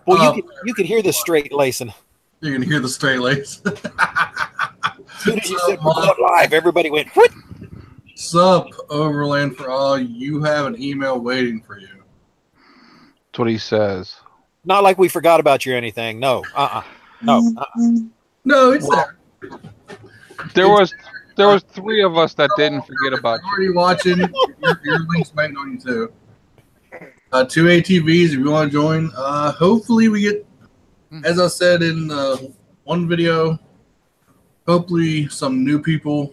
Well, you can hear the straight lacing. You can hear the straight lace. As soon as you said remote live, everybody went, what? Sup, Overland for all. You have an email waiting for you. That's what he says. Not like we forgot about you or anything. No. No. No, it's there. There was 3 of us that didn't forget about you. Already watching. Your link's waiting on you too. 2 ATVs if you want to join. Hopefully we get, as I said in one video, hopefully some new people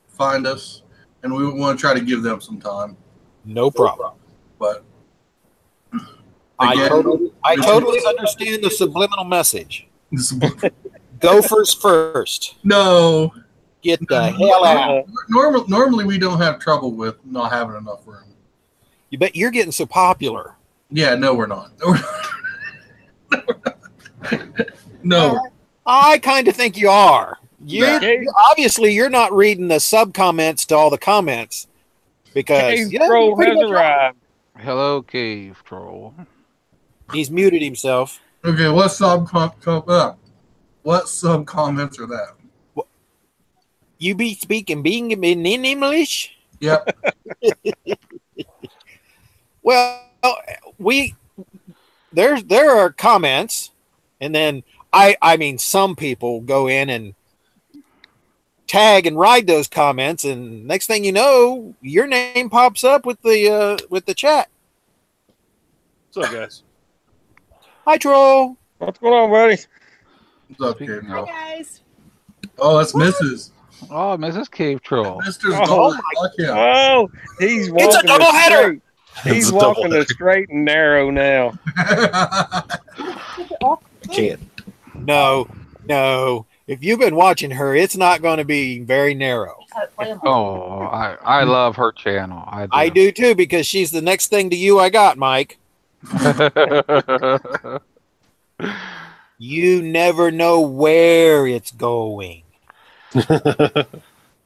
find us, and we want to try to give them some time. No problem. But again, I totally understand the subliminal message. Gophers first. No. Get the hell out. Normally we don't have trouble with not having enough room. You bet you're getting so popular. Yeah, no, we're not. No. I kind of think you are. Obviously, you're not reading the sub comments to all the comments because Cave Troll has arrived. Hello, Cave Troll. He's muted himself. Okay, what sub comments are that? You be speaking being in English? Yep. Well, there are comments, and then I mean some people go in and tag and ride those comments, and next thing you know, your name pops up with the chat. What's up, guys? Hi, Troll. What's going on, buddy? What's up, Cave Troll? Hi, guys. Oh, that's Mrs. Oh, Mrs. Cave Troll. Mr. Gold. Oh, he's walking. It's a double header. He's walking the straight and narrow now. Can't. No. If you've been watching her, it's not going to be very narrow. Oh, I love her channel. I do too, because she's the next thing to you I got, Mike. You never know where it's going.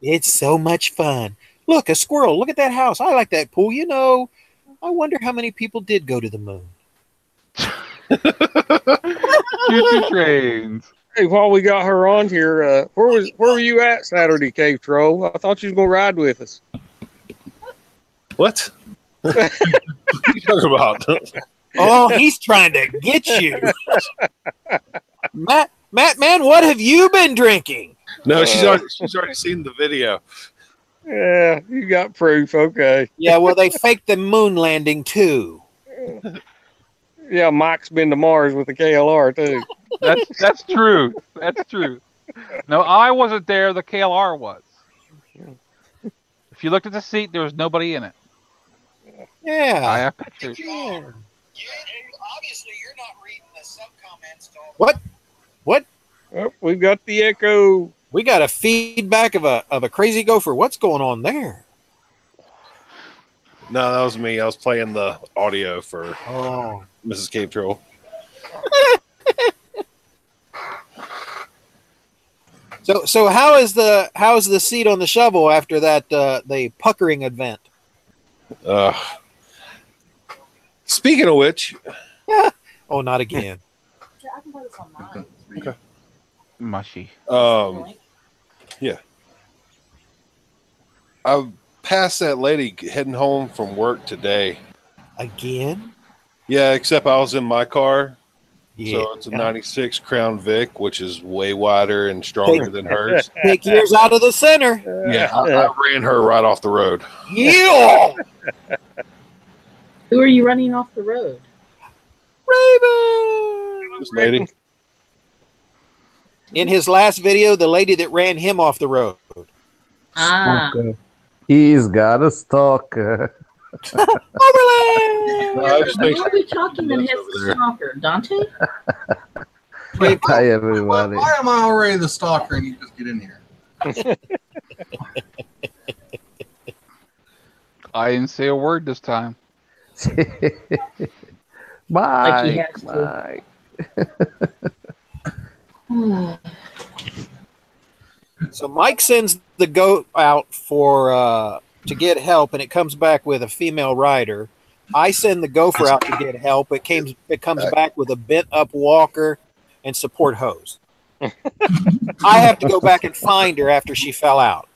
It's so much fun. Look, a squirrel. Look at that house. I like that pool. You know, I wonder how many people did go to the moon. Choo-choo trains. Hey, while we got her on here, where were you at Saturday, Cave Troll? I thought you was gonna ride with us. What? What are you talking about? Oh, he's trying to get you. Matt, man, what have you been drinking? No, she's already seen the video. Yeah, you got proof. Okay. Yeah, well, they faked the moon landing too. Yeah, Mike's been to Mars with the KLR too. That's true. That's true. No, I wasn't there. The KLR was. If you looked at the seat, there was nobody in it. Yeah. I have pictures. Yeah. Obviously, you're not reading the sub comments. What? Oh, we've got the echo. We got a feedback of a crazy gopher. What's going on there? No, that was me. I was playing the audio for Mrs. Cave Troll. So how is the seat on the shovel after that the puckering event? Speaking of which, oh, not again. Yeah, I can put this on mine. Okay. Mushy. Yeah. I passed that lady heading home from work today. Again? Yeah, except I was in my car. Yeah. So it's a 96 Crown Vic, which is way wider and stronger than hers. Take yours out of the center. Yeah, I ran her right off the road. Yeah. Who are you running off the road? Raven. This lady. In his last video, the lady that ran him off the road. Ah. He's got a stalker. Overland! Who are we talking that has the stalker? Dante? Hi, everybody. Why am I already the stalker and you just get in here? I didn't say a word this time. Like he Mike, has to. Mike. So Mike sends the goat out for to get help, and it comes back with a female rider. I send the gopher out to get help. It comes back with a bent up walker and support hose. I have to go back and find her after she fell out.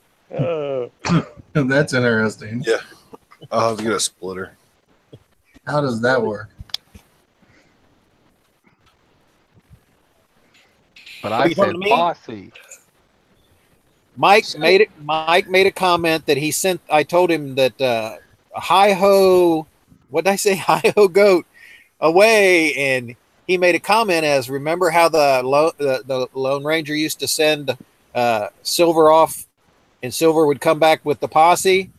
That's interesting. Yeah. I'll have to get a splitter. How does that work? But I you said talking to me? posse. Mike made a comment that he sent. I told him that hi ho, what did I say? Hi ho goat away, and he made a comment as remember how the Lone Ranger used to send Silver off, and Silver would come back with the posse.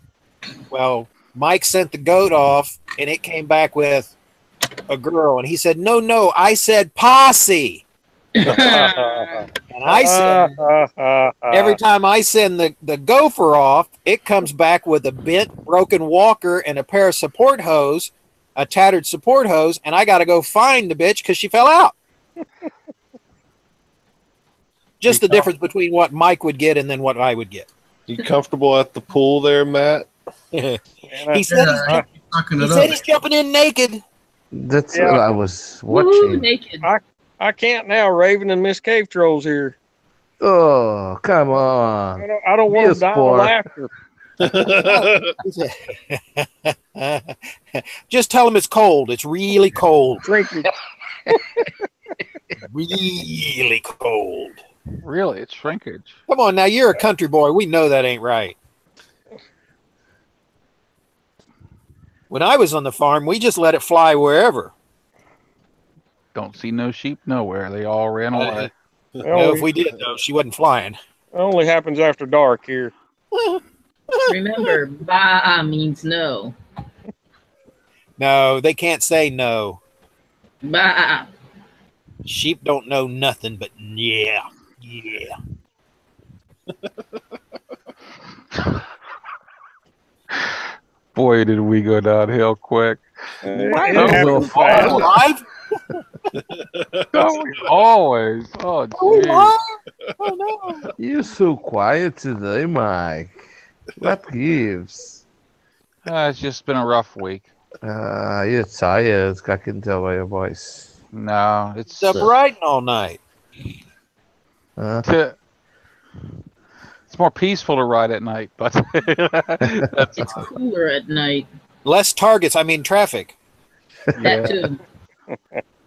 Well, Mike sent the goat off, and it came back with a girl, and he said, "No, I said posse." And I said, every time I send the gopher off, it comes back with a bent, broken walker and a pair of support hose, a tattered support hose, and I got to go find the bitch because she fell out. Just the difference between what Mike would get and then what I would get. You comfortable at the pool there, Matt? He said he's jumping in naked. That's Yeah. what I was Woo, watching. naked. I can't now. Raven and Miss Cave Troll's here. Oh, come on. I don't want to die of laughter. Just tell him it's cold. It's really cold. Drinking. Really cold. Really, it's shrinkage. Come on, now you're a country boy. We know that ain't right. When I was on the farm, we just let it fly wherever. Don't see no sheep nowhere. They all ran away. No, if we did, though, she wasn't flying. It only happens after dark here. Remember, ba means no. No, they can't say no. Ba. Sheep don't know nothing but yeah. Boy, did we go downhill quick. It no, happens no. fast. Live? Always. Oh, geez. Oh, no. You're so quiet today, Mike. What gives? It's just been a rough week. You're tired. I can tell by your voice. No, it's It's up riding all night. it's more peaceful to ride at night, but that's It's cooler at night. Less targets, I mean traffic. That too.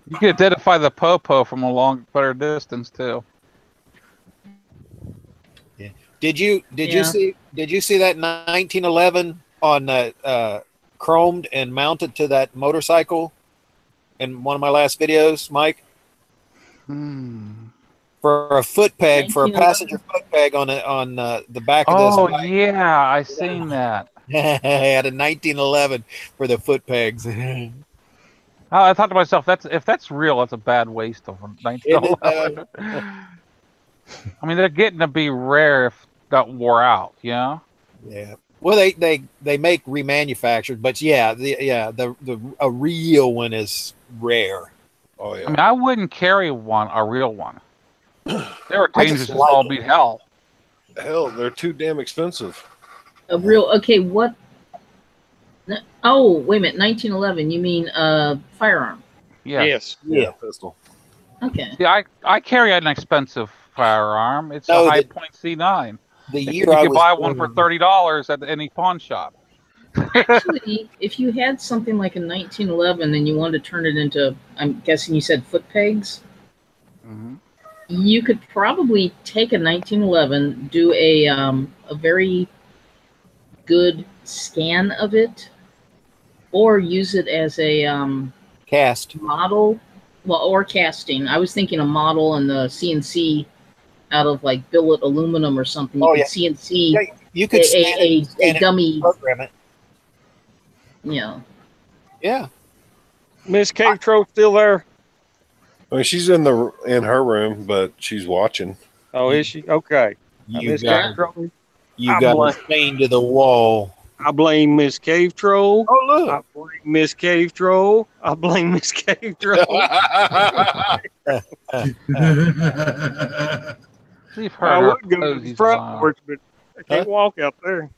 you can identify the popo from a long better distance too. Did you see that 1911 on chromed and mounted to that motorcycle in one of my last videos, Mike? For a foot peg, for a passenger foot peg on the back of this. Oh bike. yeah, I seen that. Had a 1911 for the foot pegs. I thought to myself, if that's real, that's a bad waste of 1911. I mean, they're getting to be rare if not wore out, you know? Yeah. Well, they make remanufactured, but yeah, a real one is rare. Oh yeah. I mean, I wouldn't carry a real one. They were I dangerous just as like all it. beat hell. Hell, they're too damn expensive. A real, okay, what? Oh, wait a minute, 1911, you mean firearm. Yeah. Yes. Yeah, pistol. Okay. Yeah, I carry an expensive firearm. It's No, a High the- Point C9. The year You I can was buy one for born- $30 at any pawn shop. Actually, if you had something like a 1911 and you wanted to turn it into, I'm guessing you said foot pegs, you could probably take a 1911, do a very good scan of it, or use it as a cast. model, well, or casting. I was thinking a model and the CNC out of like billet aluminum or something. You Oh, could yeah. CNC Yeah, you could a dummy, program it. you know. Yeah. Miss Cave Troll still there? I mean, she's in her room, but she's watching. Oh, is she? Okay. You Miss got Cave Troll. you got like- it chained to the wall. I blame Miss Cave Troll. Oh look. I blame Miss Cave Troll. I blame Miss Cave Troll. Leave her I and her would go to the posies front alone. porch, but I can't walk out there.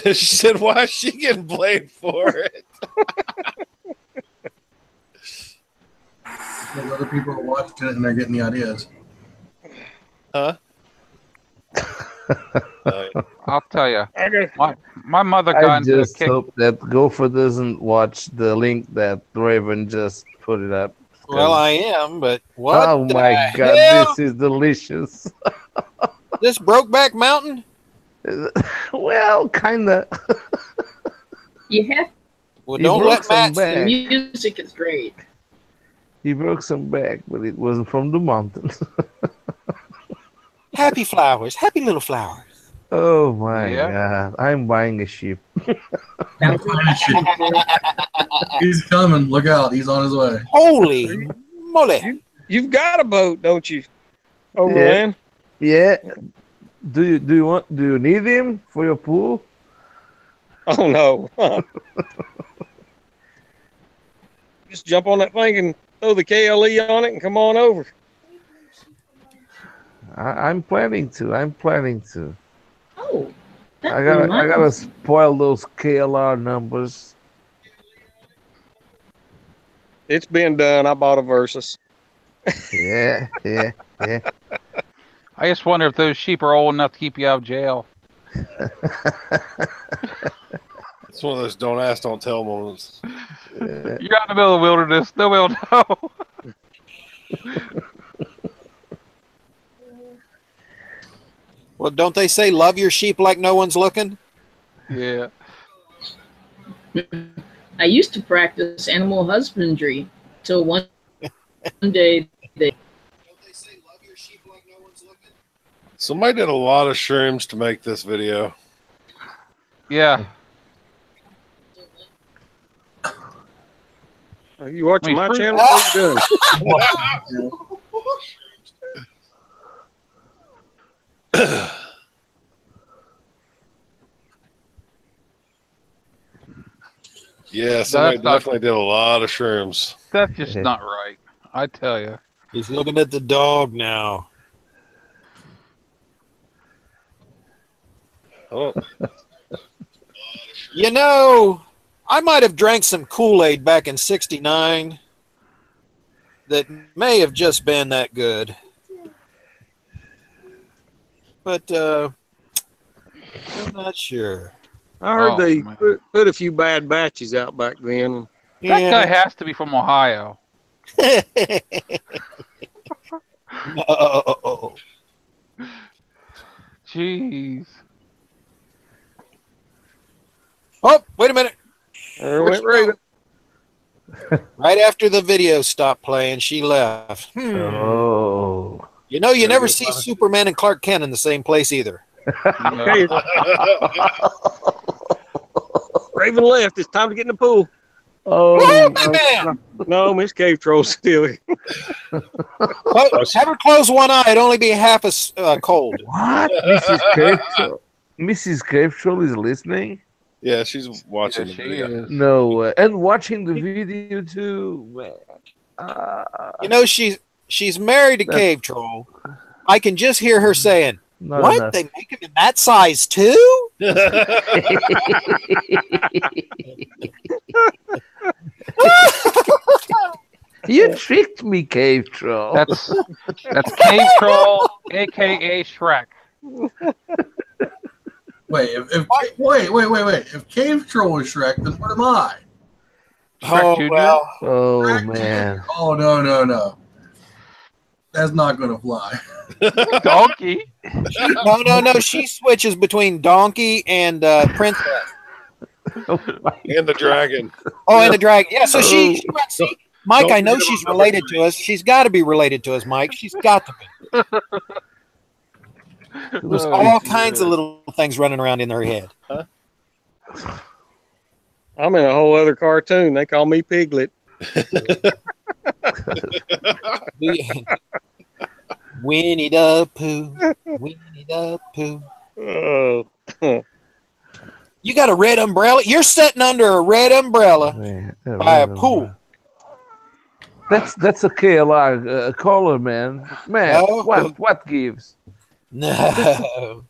She said, "Why is she getting blamed for it?" Because other people are watching it and they're getting the ideas. Huh? I'll tell you. I got My mother got I into a just kick. hope that Gopher doesn't watch the link that Raven just put it up. Well, I am, but what? Oh the my God, hell? this is delicious. This Brokeback Mountain? Well, kinda. You have Well, He don't broke let some Matt. the back. music is great. He broke some back, but it wasn't from the mountains. Happy flowers, happy little flowers. Oh my Yeah. God, I'm buying a sheep. He's coming. Look out. He's on his way. Holy moly! you've got a boat, don't you? Overland. Yeah. Do you need him for your pool? Oh no. Just jump on that thing and throw the KLE on it and come on over. I'm planning to. Oh, that I gotta reminds- spoil those KLR numbers. It's been done. I bought a Versus. Yeah. I just wonder if those sheep are old enough to keep you out of jail. It's one of those don't ask, don't tell moments. You're out in the middle of the wilderness. Nobody will know. Well, don't they say love your sheep like no one's looking? Yeah. I used to practice animal husbandry till one day they. Somebody did a lot of shrooms to make this video. Yeah. Are you watching my Fruit- channel? What are you doing? Yeah, somebody That's not- definitely did a lot of shrooms. That's just not right. I tell you. He's looking at the dog now. Oh, You know, I might have drank some Kool-Aid back in '69 that may have just been that good. But I'm not sure. I heard Oh, they man. put a few bad batches out back then. That guy has to be from Ohio. No. Jeez. Oh, wait a minute. There went Raven. Right after the video stopped playing, she left. Oh. You know, you never see Superman and Clark Kent in the same place either. Okay. Raven left. It's time to get in the pool. Oh. Bam! No, Miss Cave Troll's still here. Have her close one eye. It'd only be half as cold. What? Mrs. Cave Troll is listening? yeah, she's watching the She video. is. No way. And watching the video too, man. You know, she's married to Cave Troll. I can just hear her saying, Not "What? enough. They make him in that size too?" You tricked me, Cave Troll. That's Cave Troll, aka Shrek. Wait, wait. If Cave Troll is Shrek, then what am I? Oh, Jr.? well. Oh, Shrek man. Jr. Oh, no. That's not going to fly. Donkey. No. She switches between Donkey and Princess. And the dragon. Oh, and the dragon. Yeah, so she runs. See, Mike, Don't I know forget she's about related number to us. She's got to be related to us, Mike. She's got to be. There's Oh, all dear. kinds of little things running around in her head. I'm in a whole other cartoon. They call me Piglet. Winnie the Pooh. Winnie the Pooh. Oh. You got a red umbrella? You're sitting under a red umbrella Man, by a pool. That's a KLR caller, man. Man, No. what gives? No.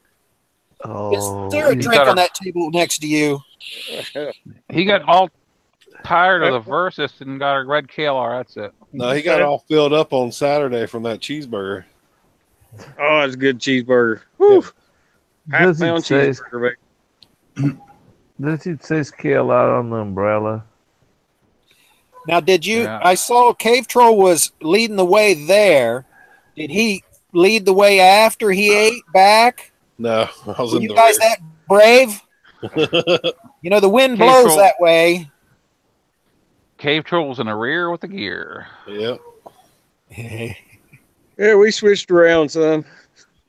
Oh, Is there a He's drink got on a- that table next to you? He got all tired of the versus and got a red KLR. That's it. No, he got all filled up on Saturday from that cheeseburger. Oh, it's a good cheeseburger. Whew. Half does it pound say cheeseburger, baby. does it say scale out on the umbrella? Now, did you? Yeah. I saw Cave Troll was leading the way there. Did he lead the way after he ate back? No, I was Were in you the guys that brave? You know, the wind Cave blows Troll. that way. Cave Troll's in the rear with the gear. Yep. Yeah, we switched around, son.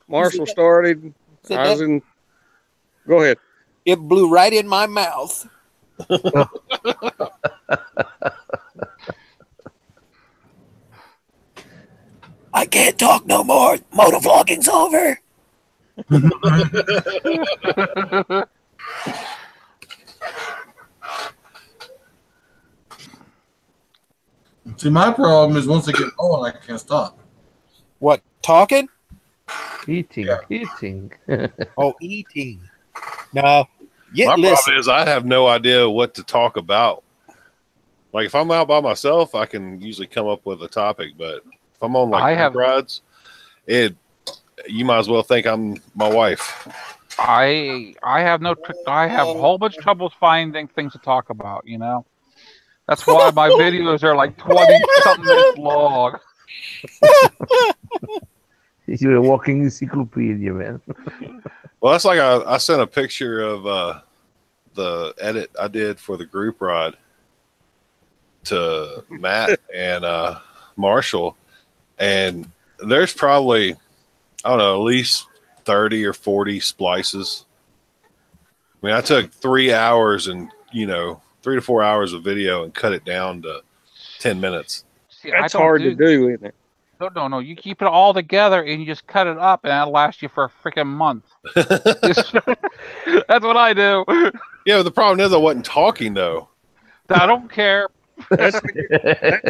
Marshall started. Said I was that- in. Go ahead. It blew right in my mouth. I can't talk no more. Motovlogging's over. See, my problem is once I get going, I can't stop. What, talking? Eating, Yeah. eating. Oh, eating. No. Yeah, My listen. problem is I have no idea what to talk about. Like if I'm out by myself, I can usually come up with a topic, but if I'm on like bike rides, you might as well think I'm my wife. I have I have a whole bunch of trouble finding things to talk about. You know, that's why my videos are like 20-something minutes long. You're a walking encyclopedia, man. Well, that's like I sent a picture of the edit I did for the group ride to Matt and Marshall, and there's probably, I don't know, at least 30 or 40 splices. I mean, I took 3 hours and 3 to 4 hours of video and cut it down to 10 minutes. See, That's hard to do, isn't it? No. You keep it all together and you just cut it up, and that'll last you for a freaking month. That's what I do. Yeah, but the problem is I wasn't talking though. I don't care. That's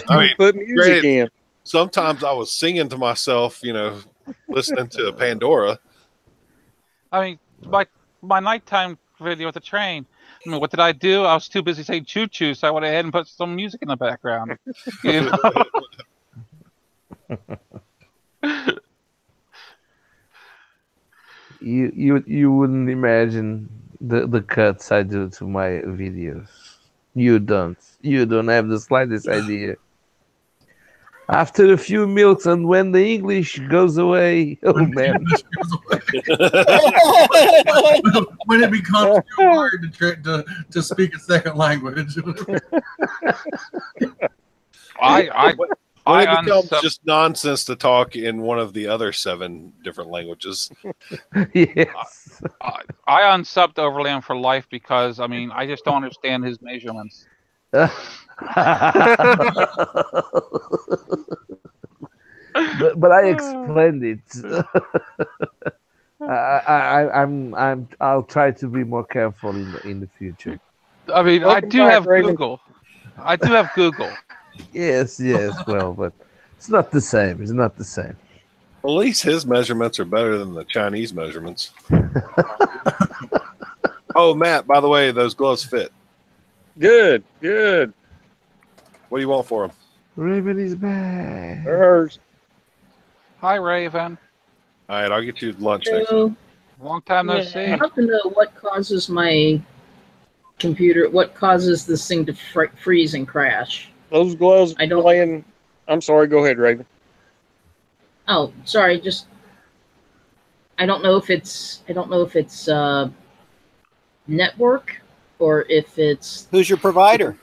I mean, put music granted, in. sometimes I was singing to myself, listening to Pandora. I mean, my nighttime video with the train. I mean, what did I do? I was too busy saying choo choo, so I went ahead and put some music in the background. You know? You wouldn't imagine the cuts I do to my videos. You don't have the slightest idea. After a few milks and when the English goes away, oh man. When it becomes too hard to speak a second language. When it becomes just nonsense to talk in one of the other 7 different languages. Yes. I unsubbed Overland for life because I just don't understand his measurements. but I explained it. I'll try to be more careful in the future. I mean, Welcome I do back, have Raven. Google. I do have Google. Yes, well, but it's not the same. It's not the same. At least his measurements are better than the Chinese measurements. Oh, Matt, by the way, those gloves fit. Good. What do you want for them? Raven is back. They're hers. Hi, Raven. All right, I'll get you lunch next time. So, Long time no I see. have to know what causes my computer, what causes this thing to freeze and crash. Those gloves I don't- playing. I'm sorry. Go ahead, Raven. Oh, sorry. I don't know if it's network or if it's Who's your provider?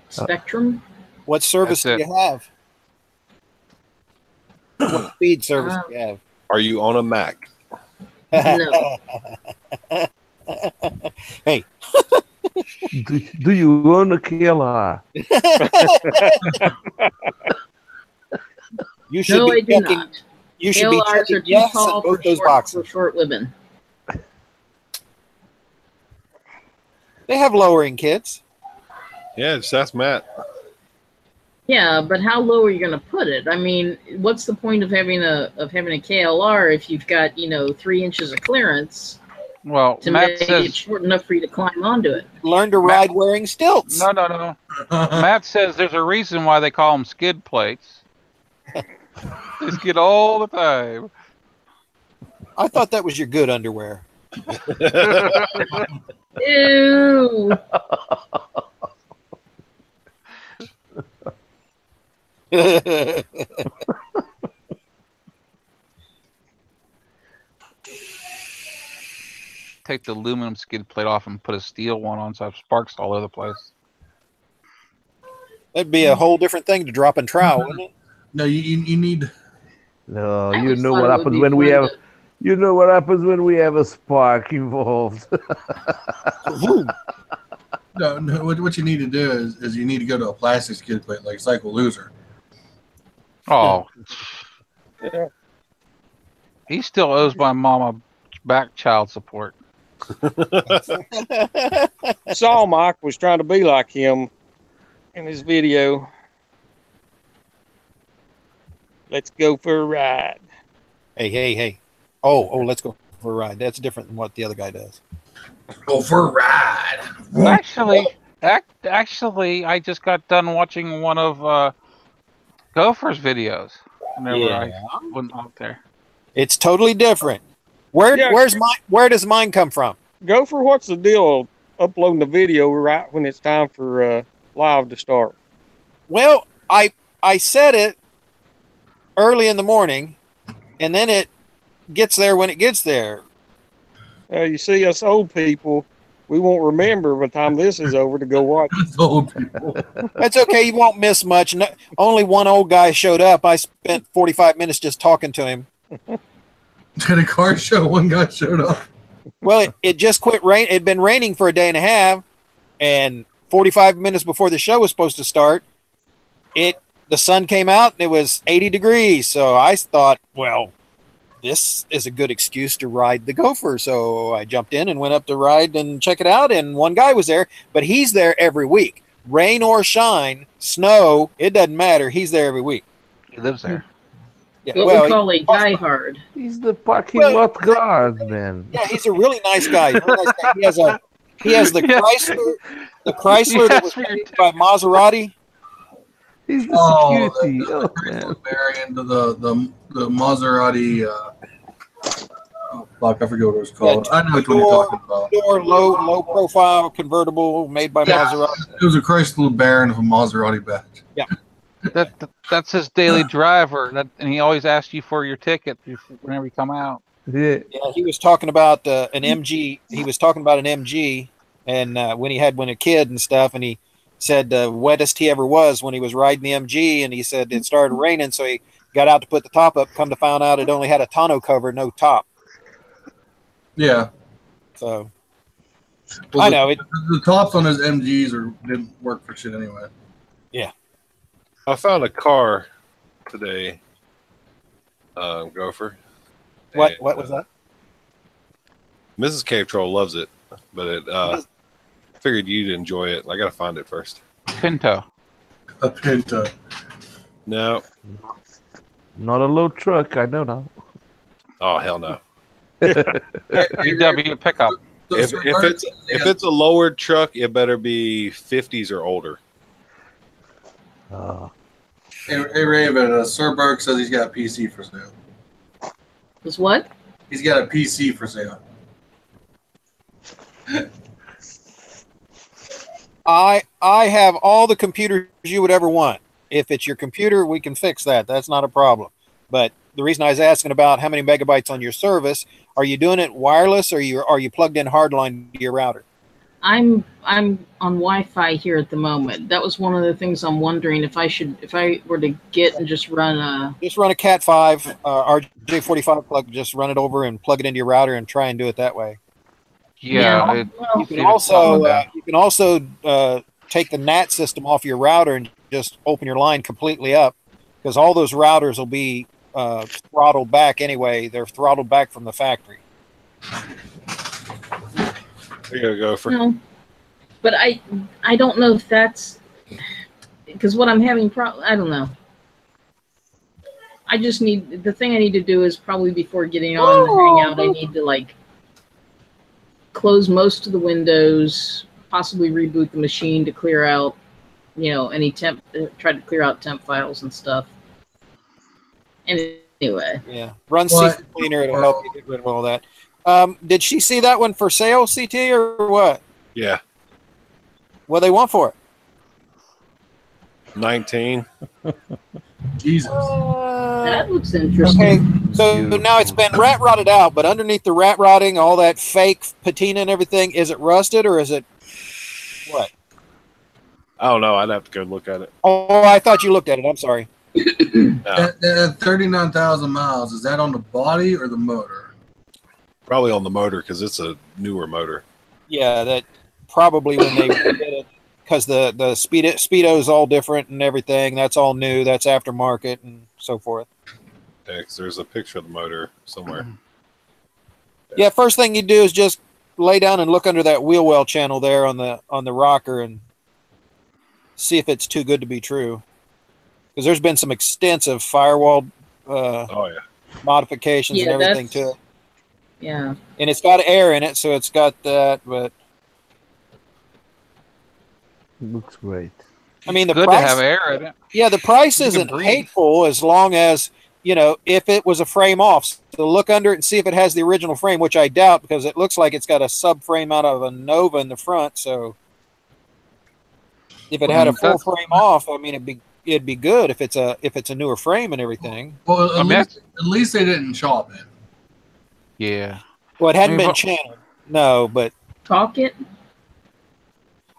Spectrum. What service do That's you have? What speed service do you have? Are you on a Mac? No. Hey. Do you own a KLR? You should No, I be do checking. not. You should be ALRs are checking too yes tall on both for those short, boxes. for short women. They have lowering kits. Yeah, just ask Matt. Yeah, but how low are you going to put it? I mean, what's the point of having a KLR if you've got 3 inches of clearance Well, to Matt make it says short enough for you to climb onto it? Learn to ride wearing stilts. no. Matt says there's a reason why they call them skid plates. They skid all the time. I thought that was your good underwear. Ew. Take the aluminum skid plate off and put a steel one on, so I have sparks all over the place. That'd be a whole different thing to drop in trowel, wouldn't it? No, you need. No, I you always know thought what it would happens be when we fun have. to- You know what happens when we have a spark involved. No. What you need to do is you need to go to a plastic skid plate like Cycle Loser. Oh, Yeah. he still owes my mama back child support. Saw Mike was trying to be like him in his video. Let's go for a ride. Hey. Oh, let's go for a ride. That's different than what the other guy does. Go for a ride. Actually, I just got done watching one of Gopher's videos. Whenever I went out there. It's totally different. Where Yeah. where does mine come from? Gopher, what's the deal of uploading the video right when it's time for live to start? Well, I set it early in the morning, and then it gets there when it gets there. You see, us old people, we won't remember by the time this is over to go watch. It's old people. That's okay. You won't miss much. No, only one old guy showed up. I spent 45 minutes just talking to him. At a car show, one guy showed up. Well, it just quit rain. It'd been raining for a day and a half, and 45 minutes before the show was supposed to start, the sun came out and it was 80 degrees. So I thought, well, this is a good excuse to ride the Gopher. So I jumped in and went up to ride and check it out. And one guy was there, but he's there every week. Rain or shine, snow, it doesn't matter. He's there every week. He lives there. Yeah, What we call a diehard. He's the parking lot guard, man. yeah, he's a really nice guy. Really nice guy. He has the Chrysler, that was made by Maserati. He's the security. The Oh, man. variant of the Maserati. Oh, fuck, I forget what it was called. I know which one you're talking about. Door, low profile convertible made by Maserati. It was a Chrysler Baron of a Maserati badge. Yeah. That's his daily driver, and he always asks you for your ticket whenever you come out. Yeah. Yeah, he was talking about an MG. He was talking about an MG, and when he had a kid and stuff, and he said the wettest he ever was when he was riding the MG, and he said it started raining, so he got out to put the top up. Come to find out, it only had a tonneau cover, no top. Yeah. So Well, I know it. The tops on his MGs didn't work for shit anyway. I found a car today, Gopher. What And, was that? Mrs. Cave Troll loves it, but I figured you'd enjoy it. I gotta find it first. Pinto. A Pinto. No. Not a low truck, I know now. Oh hell no. VW pickup. If it's a lowered truck, it better be 50s or older. Hey Raven, Sir Burke says he's got a PC for sale. Was what? He's got a PC for sale. I have all the computers you would ever want. If it's your computer, we can fix that. That's not a problem. But the reason I was asking about how many megabytes on your service, are you doing it wireless or are you plugged in hardline to your router? I'm on Wi-Fi here at the moment. That was one of the things I'm wondering if I were to get and just run a Cat 5 RJ45 plug. Just run it over and plug it into your router and try and do it that way. Yeah. You can also take the NAT system off your router and just open your line completely up, because all those routers will be throttled back anyway. They're throttled back from the factory. There you go, Gopher. No, but I don't know if that's because what I'm having I don't know. I just need, the thing I need to do is probably before getting on the Hangout, I need to like close most of the windows, possibly reboot the machine to clear out, any temp, try to clear out temp files and stuff. Anyway. Yeah. Run CF Cleaner, it'll help you get rid of all that. Did she see that one for sale, CT, or what? Yeah. What they want for it? 19. Jesus. That looks interesting. Okay, so now it's been rat rotted out, but underneath the rat rotting, all that fake patina and everything, is it rusted or is it what? I don't know. I'd have to go look at it. Oh, I thought you looked at it. I'm sorry. At 39,000 miles, is that on the body or the motor? Probably on the motor because it's a newer motor. Yeah, that probably when they did it, because the Speedo is all different and everything. That's all new. That's aftermarket and so forth. Yeah, 'cause there's a picture of the motor somewhere. Yeah, first thing you do is just lay down and look under that wheel well channel there on the rocker and see if it's too good to be true. Because there's been some extensive firewall modifications and everything to it. Yeah. And it's got air in it, so it's got that, but looks great. I mean, the Good price, to have air in it. Yeah, the price You can isn't breathe. hateful as long as, if it was a frame off. So look under it and see if it has the original frame, which I doubt because it looks like it's got a subframe out of a Nova in the front. So if it had a full frame off, I mean, it'd be good if it's a newer frame and everything. Well, at least they didn't chop it. Yeah. Well, it hadn't been channeled. No, but Talk it.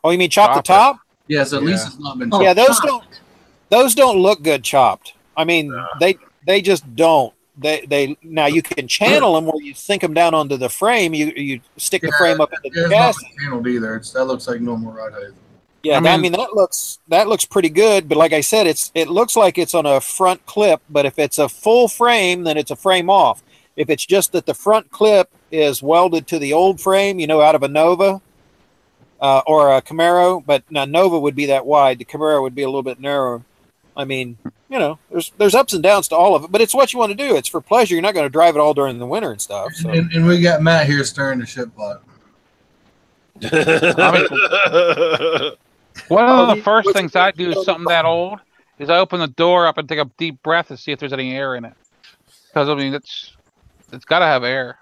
Oh, you mean chop the top? Yes, at least it's not been Oh, chopped. Yeah, those don't look good chopped. I mean, they just don't. They now you can channel them where you sink them down onto the frame. You stick the frame up into the It's chassis. not channeled either. That looks like normal ride height. Yeah, I mean that looks pretty good. But like I said, it looks like it's on a front clip. But if it's a full frame, then it's a frame off. If it's just that the front clip is welded to the old frame, out of a Nova or a Camaro, but now Nova would be that wide. The Camaro would be a little bit narrower. I mean, there's ups and downs to all of it, but it's what you want to do. It's for pleasure. You're not going to drive it all during the winter and stuff. So. And we got Matt here stirring the shit pot. One of the first things I do is something that old is I open the door up and take a deep breath and see if there's any air in it. Because I mean, it's got to have air.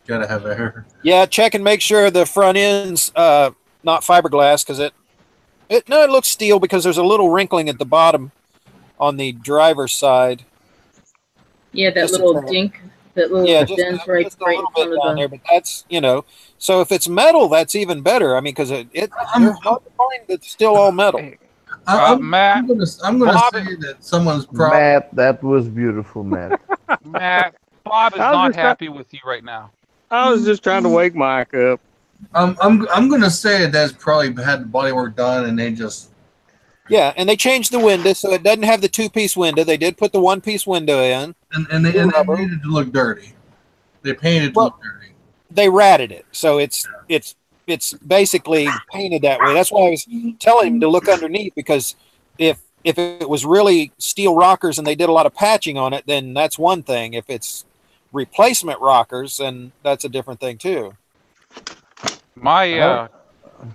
Gotta have air. Yeah, check and make sure the front end's not fiberglass because it looks steel because there's a little wrinkling at the bottom on the driver's side. Yeah, that little dink, that little dent right in front of there. But that's so if it's metal, that's even better. I mean, because they're hard to find that's still all metal. Matt, I'm gonna say that someone's probably Matt, that was beautiful, Matt. Matt, Bob is not happy with you right now. I was just trying to wake Mike up. I'm gonna say that's probably had the body work done and they just and they changed the window so it doesn't have the 2-piece window. They did put the 1-piece window in, and they made it to look dirty. They painted it to look dirty. They ratted it, so it's basically painted that way. That's why I was telling him to look underneath because if it was really steel rockers and they did a lot of patching on it, then that's one thing. If it's replacement rockers, then that's a different thing too. My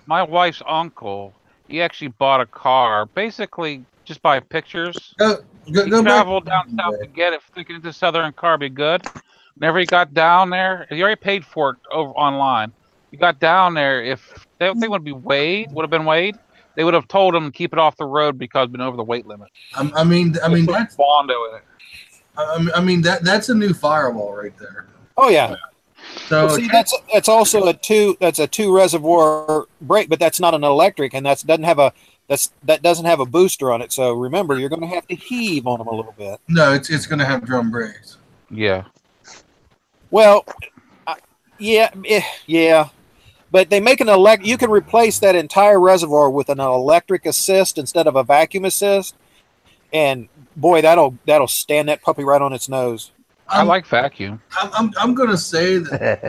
wife's uncle, he actually bought a car basically just by pictures. He traveled down south to get it, thinking this southern car would be good. Whenever he got down there, he already paid for it over online. He got down there. If they would have been weighed, they would have told him to keep it off the road because it's been over the weight limit. I mean that's Bondo in it. I mean that's a new firewall right there. Oh yeah. So see, that's also a two reservoir brake, but that's not an electric, and that doesn't have a booster on it. So remember, you're going to have to heave on them a little bit. No, it's going to have drum brakes. Yeah. Well, yeah, but they make an you can replace that entire reservoir with an electric assist instead of a vacuum assist, and boy, that'll stand that puppy right on its nose. I like vacuum. I'm gonna say that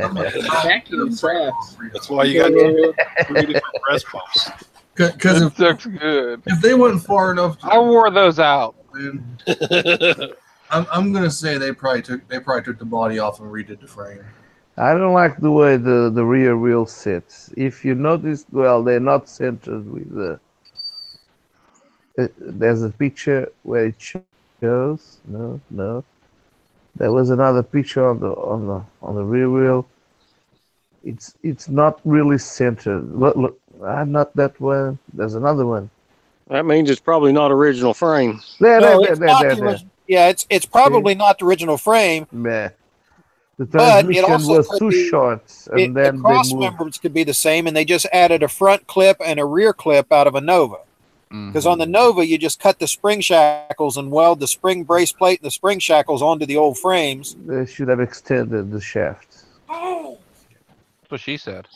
vacuum sucks. That's why you got 3 different breast pumps. Because It looks good. if they went far enough, I wore those out. I'm gonna say they probably took the body off and redid the frame. I don't like the way the rear wheel sits. If you notice, well, they're not centered with the. There's a picture where it shows. No. There was another picture on the rear wheel. It's not really centered. Look, not that one. There's another one. That means it's probably not original frame. There. Yeah, it's probably not the original frame. Meh. The But it transmission also was could too be- short, and The then cross they moved. members could be the same, and they just added a front clip and a rear clip out of a Nova. Because on the Nova, you just cut the spring shackles and weld the spring brace plate and the spring shackles onto the old frames. They should have extended the shaft. That's what she said.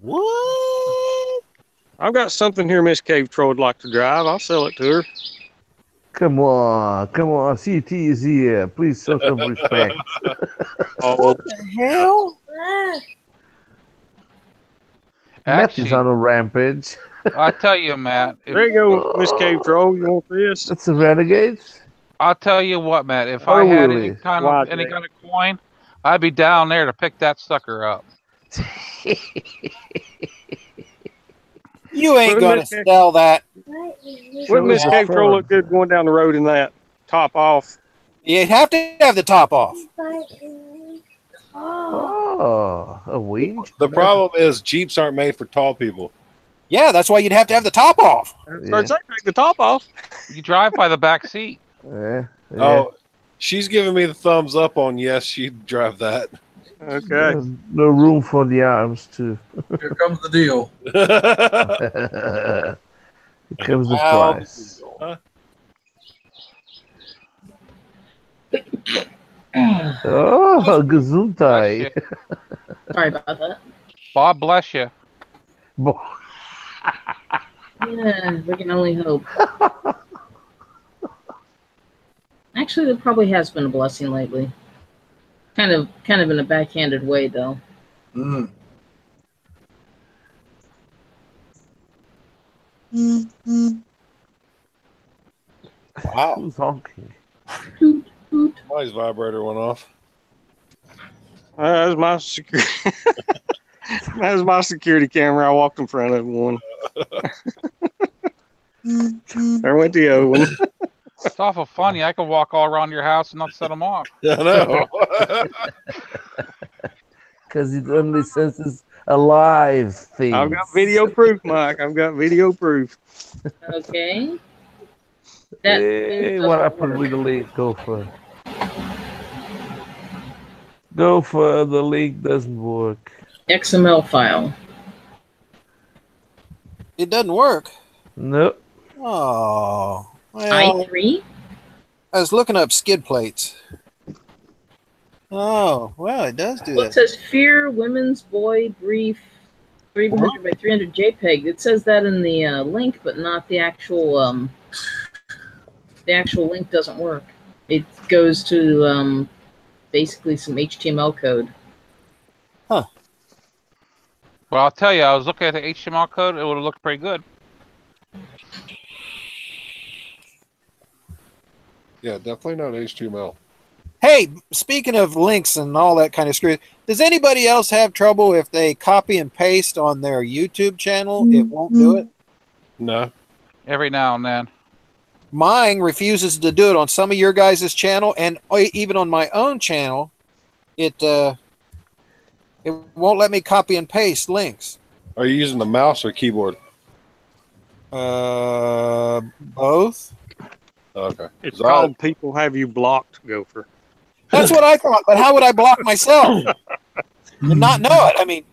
What? I've got something here Miss Cave Troll would like to drive. I'll sell it to her. Come on, CT is here. Please show some respect. Oh, The hell? Matt is on a rampage. I'll tell you, Matt. there you go, Miss Cave Troll. You want this? That's a renegade. I'll tell you what, Matt. If Oh, I had really? any kind Why, of Jake? coin, I'd be down there to pick that sucker up. You ain't Put going it to in- sell that. Wouldn't Miss the Cave Troll front. look good going down the road in that top off? You have to have the top off. Oh, a winch. The problem is Jeeps aren't made for tall people. Yeah, that's why you'd have to have the top off. So I'd say take the top off. You drive by the back seat. Yeah. Oh, she's giving me the thumbs up on yes, she'd drive that. Okay. There's no room for the arms too. Here comes the deal. Here comes the Wow. price. Oh, Gesundheit. Sorry about that. Bob bless you. Bo- Yeah, we can only hope. Actually, there probably has been a blessing lately. Kind of in a backhanded way, though. Mm. Wow. Who's honking? Toot, toot. Somebody's vibrator went off. That was my security. That was my security camera. I walked in front of one. There went the other one. It's awful funny. I could walk all around your house and not set them off. I know. Because it only senses alive things. I've got video proof, Mike. I've got video proof. Okay. That Hey, doesn't what happened work. with the link? Go for the link doesn't work. XML file. It doesn't work. Nope. Oh. Well, i3? I was looking up skid plates. Oh, well, it does do Well, it that. says Fear Women's Boy Brief 300 by 300 JPEG. It says that in the link, but not the actual. The actual link doesn't work. It goes to basically some HTML code. Well, I'll tell you, I was looking at the HTML code. It would have looked pretty good. Yeah, definitely not HTML. Hey, speaking of links and all that kind of screw, does anybody else have trouble if they copy and paste on their YouTube channel? It won't do it. No. Every now and then. Mine refuses to do it on some of your guys' channel, and even on my own channel, it won't let me copy and paste links. Are you using the mouse or keyboard? Both. Okay. It's So I- called People Have You Blocked, Gopher. That's what I thought. But how would I block myself and not know it? I mean,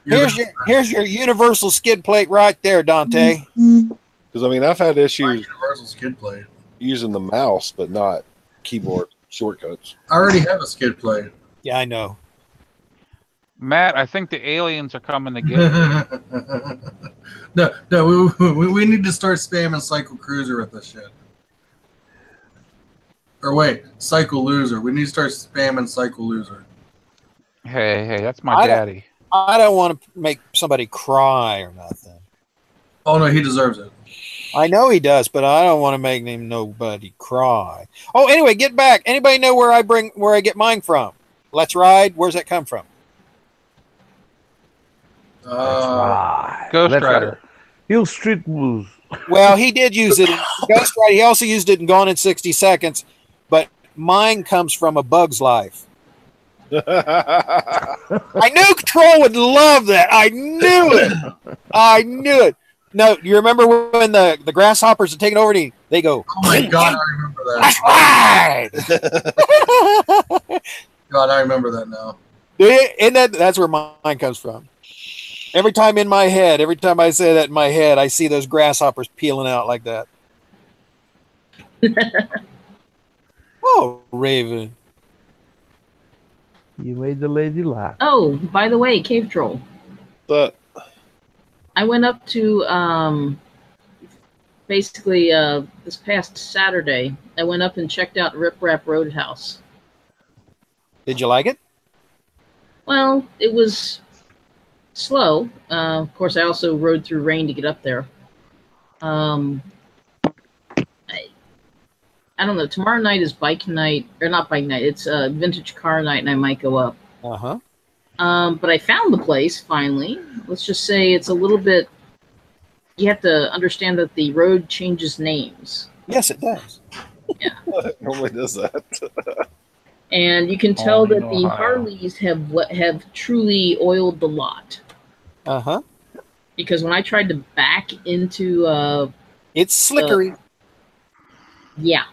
here's your universal skid plate right there, Dante. Because I mean, I've had My issues universal skid plate. using the mouse, but not keyboard shortcuts. I already have a skid plate. Yeah, I know. Matt, I think the aliens are coming to get you. No, we need to start spamming Cycle Cruiser with this shit. Or wait, Cycle Loser. We need to start spamming Cycle Loser. Hey, that's my I don't- daddy. I don't want to make somebody cry or nothing. Oh no, he deserves it. I know he does, but I don't want to make nobody cry. Oh, anyway, get back. Anybody know where I get mine from? Let's Ride. Where's that come from? Ghost Rider. Hill Street Blues. Well, he did use it in Ghost Rider. He also used it in Gone in 60 Seconds, but mine comes from A Bug's Life. I knew Troll would love that. I knew it. I knew it. No, you remember when the grasshoppers are taking over and they go, oh my God, I remember that. That's right. God, I remember that now. And that's where mine comes from. Every time I say that in my head, I see those grasshoppers peeling out like that. Oh, Raven. You made the lady laugh. Oh, by the way, Cave Troll. But I went up to basically this past Saturday. I went up and checked out Rip Rap Roadhouse. Did you like it? Well, it was slow. Of course, I also rode through rain to get up there. I don't know. Tomorrow night is bike night, or not bike night. It's vintage car night, and I might go up. Uh-huh. But I found the place finally. Let's just say it's a little bit. You have to understand that the road changes names. Yes, it does. Yeah. it normally does that. And you can tell that the Harleys have truly oiled the lot. Uh-huh. Because when I tried to back into it's slickery. Yeah.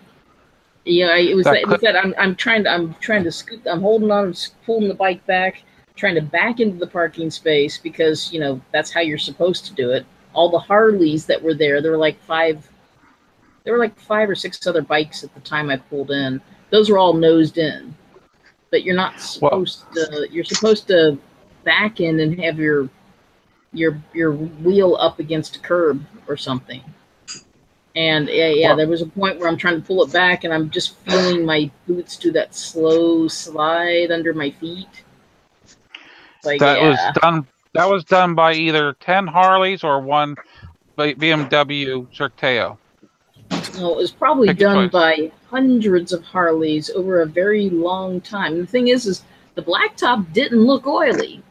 Yeah, it was that I'm trying to scoot. I'm holding on, pulling the bike back, trying to back into the parking space because that's how you're supposed to do it. All the Harleys that were there were like five or six other bikes at the time I pulled in. Those were all nosed in, but you're not supposed to. You're supposed to back in and have your wheel up against a curb or something. And there was a point where I'm trying to pull it back, and I'm just feeling my boots do that slow slide under my feet. Like, That was done by either 10 Harleys or one BMW Certeo. No, it was probably done by hundreds of Harleys over a very long time. And the thing is the blacktop didn't look oily.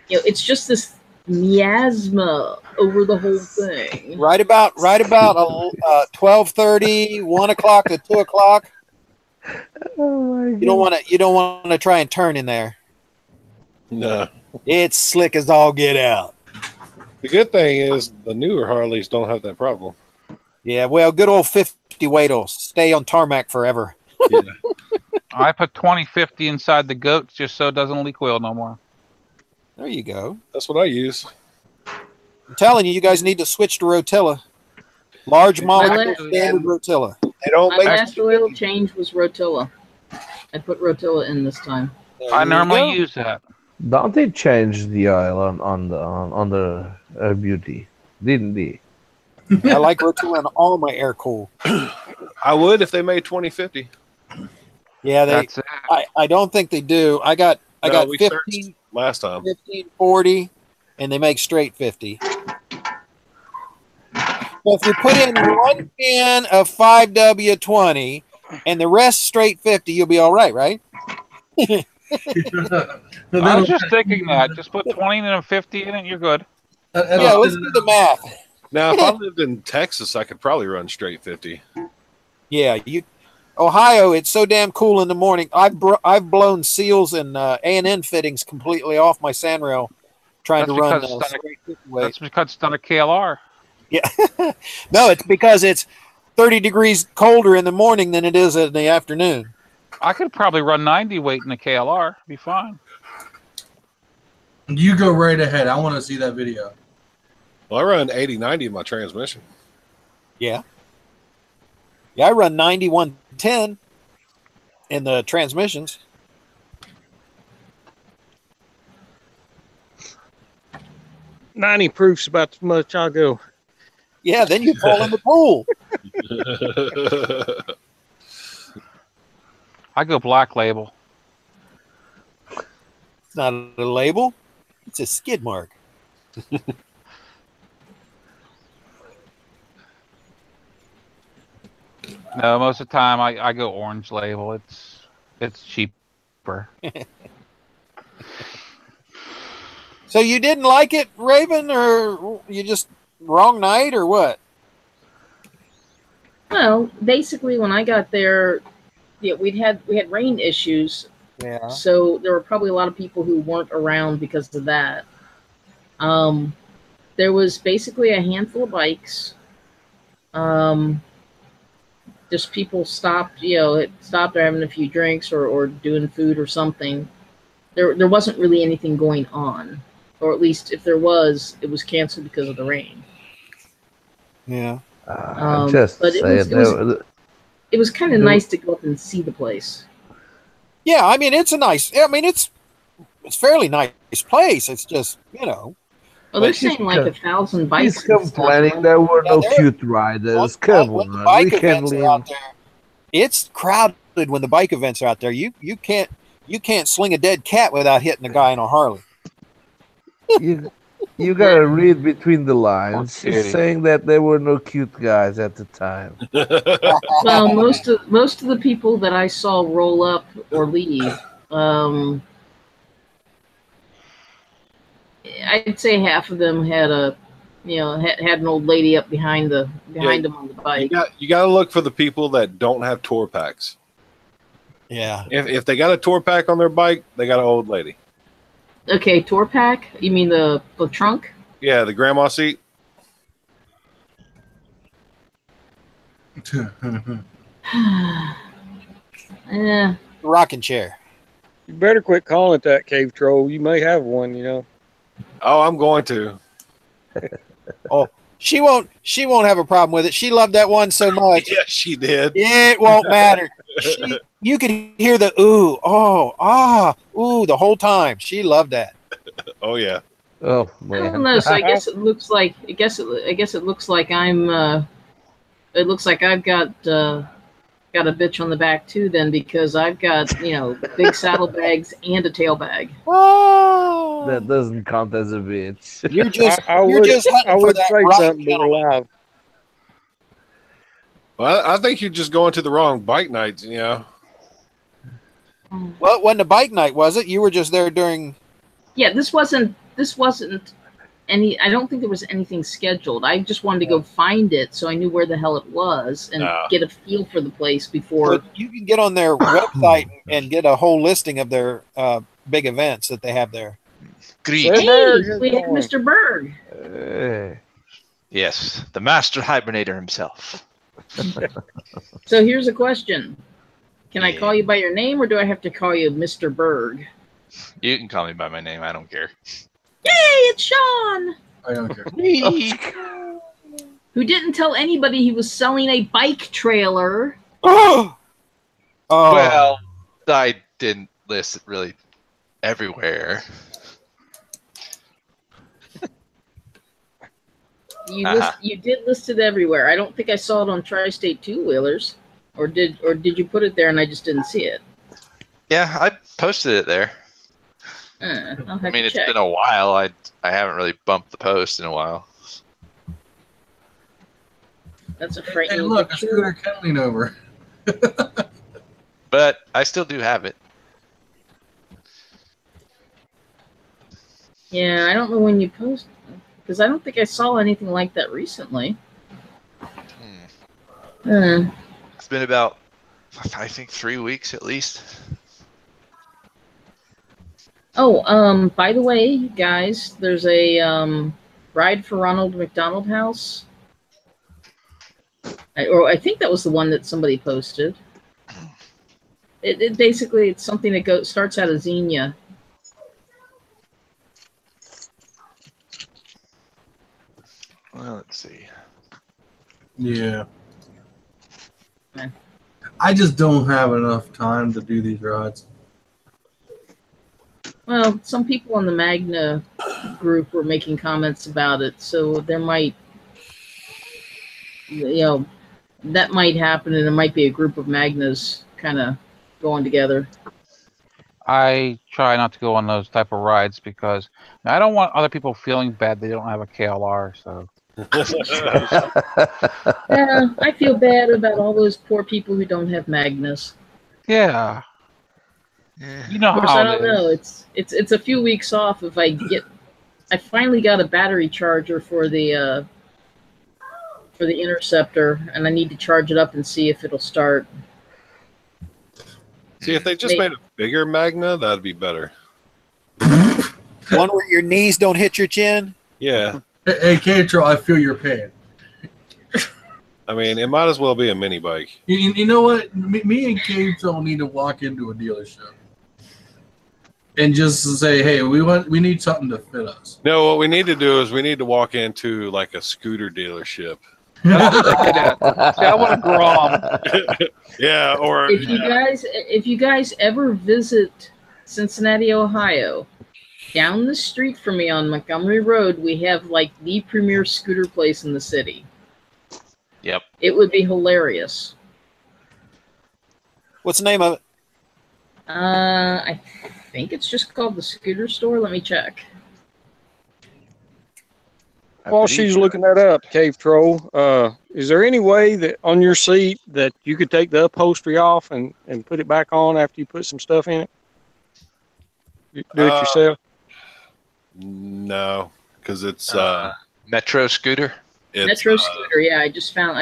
It's just this miasma over the whole thing. Right about 12:30, 1 o'clock to 2 o'clock. Oh my God. You don't want to try and turn in there. No. It's slick as all get out. The good thing is the newer Harleys don't have that problem. Yeah, well, good old 50 weight will stay on tarmac forever. Yeah. I put 2050 inside the goats just so it doesn't leak oil no more. There you go. That's what I use. I'm telling you, you guys need to switch to Rotella. Large molecule standard Rotella. My last oil change was Rotella. I put Rotella in this time. I normally use that. Don't they change the oil on the Beauty? Didn't they? I like Rotella in all my air cool. I would if they made 2050. Yeah, That's it. I don't think they do. I got 15 last time. 1540, and they make straight 50. Well, if you put in one can of 5W20 and the rest straight 50, you'll be all right, right? I was just thinking that. Just put 20 and a 50 in it, you're good. Yeah, let's do the math. Now, if I lived in Texas, I could probably run straight 50. Yeah, Ohio, it's so damn cool in the morning. I've blown seals and A&N fittings completely off my sandrail trying to run straight 50 weight. That's because it's not a KLR. Yeah. No, it's because it's 30 degrees colder in the morning than it is in the afternoon. I could probably run 90 weight in a KLR. Be fine. You go right ahead. I want to see that video. Well, I run 80-90 in my transmission. Yeah. Yeah, I run 90-110 in the transmissions. $90 proof's about as much I'll go. Yeah, then you fall in the pool. I go Black Label. It's not a label. It's a skid mark. No, most of the time I go orange label. It's cheaper. So you didn't like it, Raven, or you just wrong night, or what? Well, basically, when I got there, yeah, we had rain issues. Yeah. So there were probably a lot of people who weren't around because of that. There was basically a handful of bikes. Just people stopped, stopped or having a few drinks or doing food or something. There wasn't really anything going on, or at least if there was, it was canceled because of the rain. Yeah. But it was kind of nice to go up and see the place. Yeah, I mean it's it's fairly nice place. It's just Well, they're saying like 1,000 bikes. He's complaining there were no cute riders. Come on, we can leave. It's crowded when the bike events are out there. You can't sling a dead cat without hitting a guy on a Harley. You gotta read between the lines. She's saying that there were no cute guys at the time. Well, most of the people that I saw roll up or leave, I'd say half of them had had an old lady up behind them on the bike. You got to look for the people that don't have tour packs. Yeah. If they got a tour pack on their bike, they got an old lady. Okay, tour pack? You mean the trunk? Yeah, the grandma seat. Yeah. Rocking chair. You better quit calling it that, Cave Troll. You may have one, Oh, I'm going to. Oh, she won't have a problem with it. She loved that one so much. Yeah, she did. It won't matter. You could hear the ooh, oh, ah, ooh the whole time. She loved that. Oh yeah. Oh man. I don't know. So I guess it looks like it looks like I've got a bitch on the back too then, because I've got big saddlebags and a tail bag. Oh, that doesn't count as a bitch. You're just I would say something but loud. Well, I think you're just going to the wrong bike nights. Well, when the bike night was it? You were just there during. Yeah, this wasn't any. I don't think there was anything scheduled. I just wanted to go find it so I knew where the hell it was and get a feel for the place before. But you can get on their website and get a whole listing of their big events that they have there. Hey, we have Mr. Berg. Yes, the master hibernator himself. So here's a question. Can I call you by your name, or do I have to call you Mr. Berg? You can call me by my name. I don't care. Yay, it's Sean! I don't care. Who didn't tell anybody he was selling a bike trailer. Oh. Well, I didn't list it really everywhere. You did list it everywhere. I don't think I saw it on Tri-State Two-Wheelers. Or did you put it there and I just didn't see it? Yeah, I posted it there. I mean, it's been a while. I haven't really bumped the post in a while. That's a frightening. Hey, look, a scooter kettling over. But I still do have it. Yeah, I don't know when you posted, because I don't think I saw anything like that recently. It's been about, I think, 3 weeks at least. Oh, by the way, guys, there's a Ride for Ronald McDonald House. I think that was the one that somebody posted. It basically, it's something that starts out of Xenia. Well, let's see. Yeah. I just don't have enough time to do these rides. Well, some people on the Magna group were making comments about it, so there might, that might happen, and there might be a group of Magnas kind of going together. I try not to go on those type of rides because I don't want other people feeling bad they don't have a KLR. So Yeah, I feel bad about all those poor people who don't have Magnus. yeah, you know Of course, how I it don't know. is. It's a few weeks off. If I finally got a battery charger for the Interceptor, and I need to charge it up and see if it'll start. See, if they just made a bigger Magna, that'd be better. One where your knees don't hit your chin. Yeah. Hey, Katro, I feel your pain. I mean, it might as well be a mini bike. You know what? Me and Katro need to walk into a dealership and just say, "Hey, we need something to fit us." No, what we need to do is we need to walk into like a scooter dealership. See, I want a Grom. Yeah, or If you guys ever visit Cincinnati, Ohio, down the street from me on Montgomery Road, we have like the premier scooter place in the city. Yep. It would be hilarious. What's the name of it? I think it's just called the Scooter Store. Let me check. While she's looking that up, Cave Troll, is there any way that on your seat that you could take the upholstery off and put it back on after you put some stuff in it? You do it yourself? No, because it's Metro scooter. it's Metro Scooter. Yeah, I just found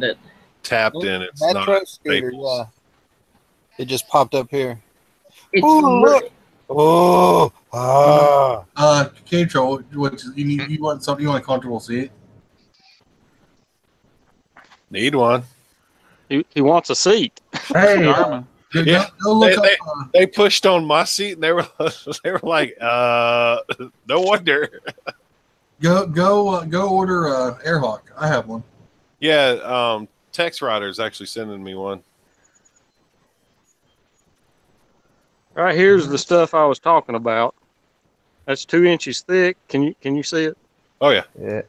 it. tapped in. It's Metro not Scooter. Staples. Yeah. It just popped up here. It's Ooh, look. Oh, Katro, you want something? You want a comfortable seat? Need one. He wants a seat. Hey, Garmin. Yeah, go look up. They pushed on my seat and they were like, no wonder. Go order Airhawk. I have one. Yeah, Tex Rider's actually sending me one. Right here's the stuff I was talking about. That's 2 inches thick. Can you see it? Oh yeah. Yeah.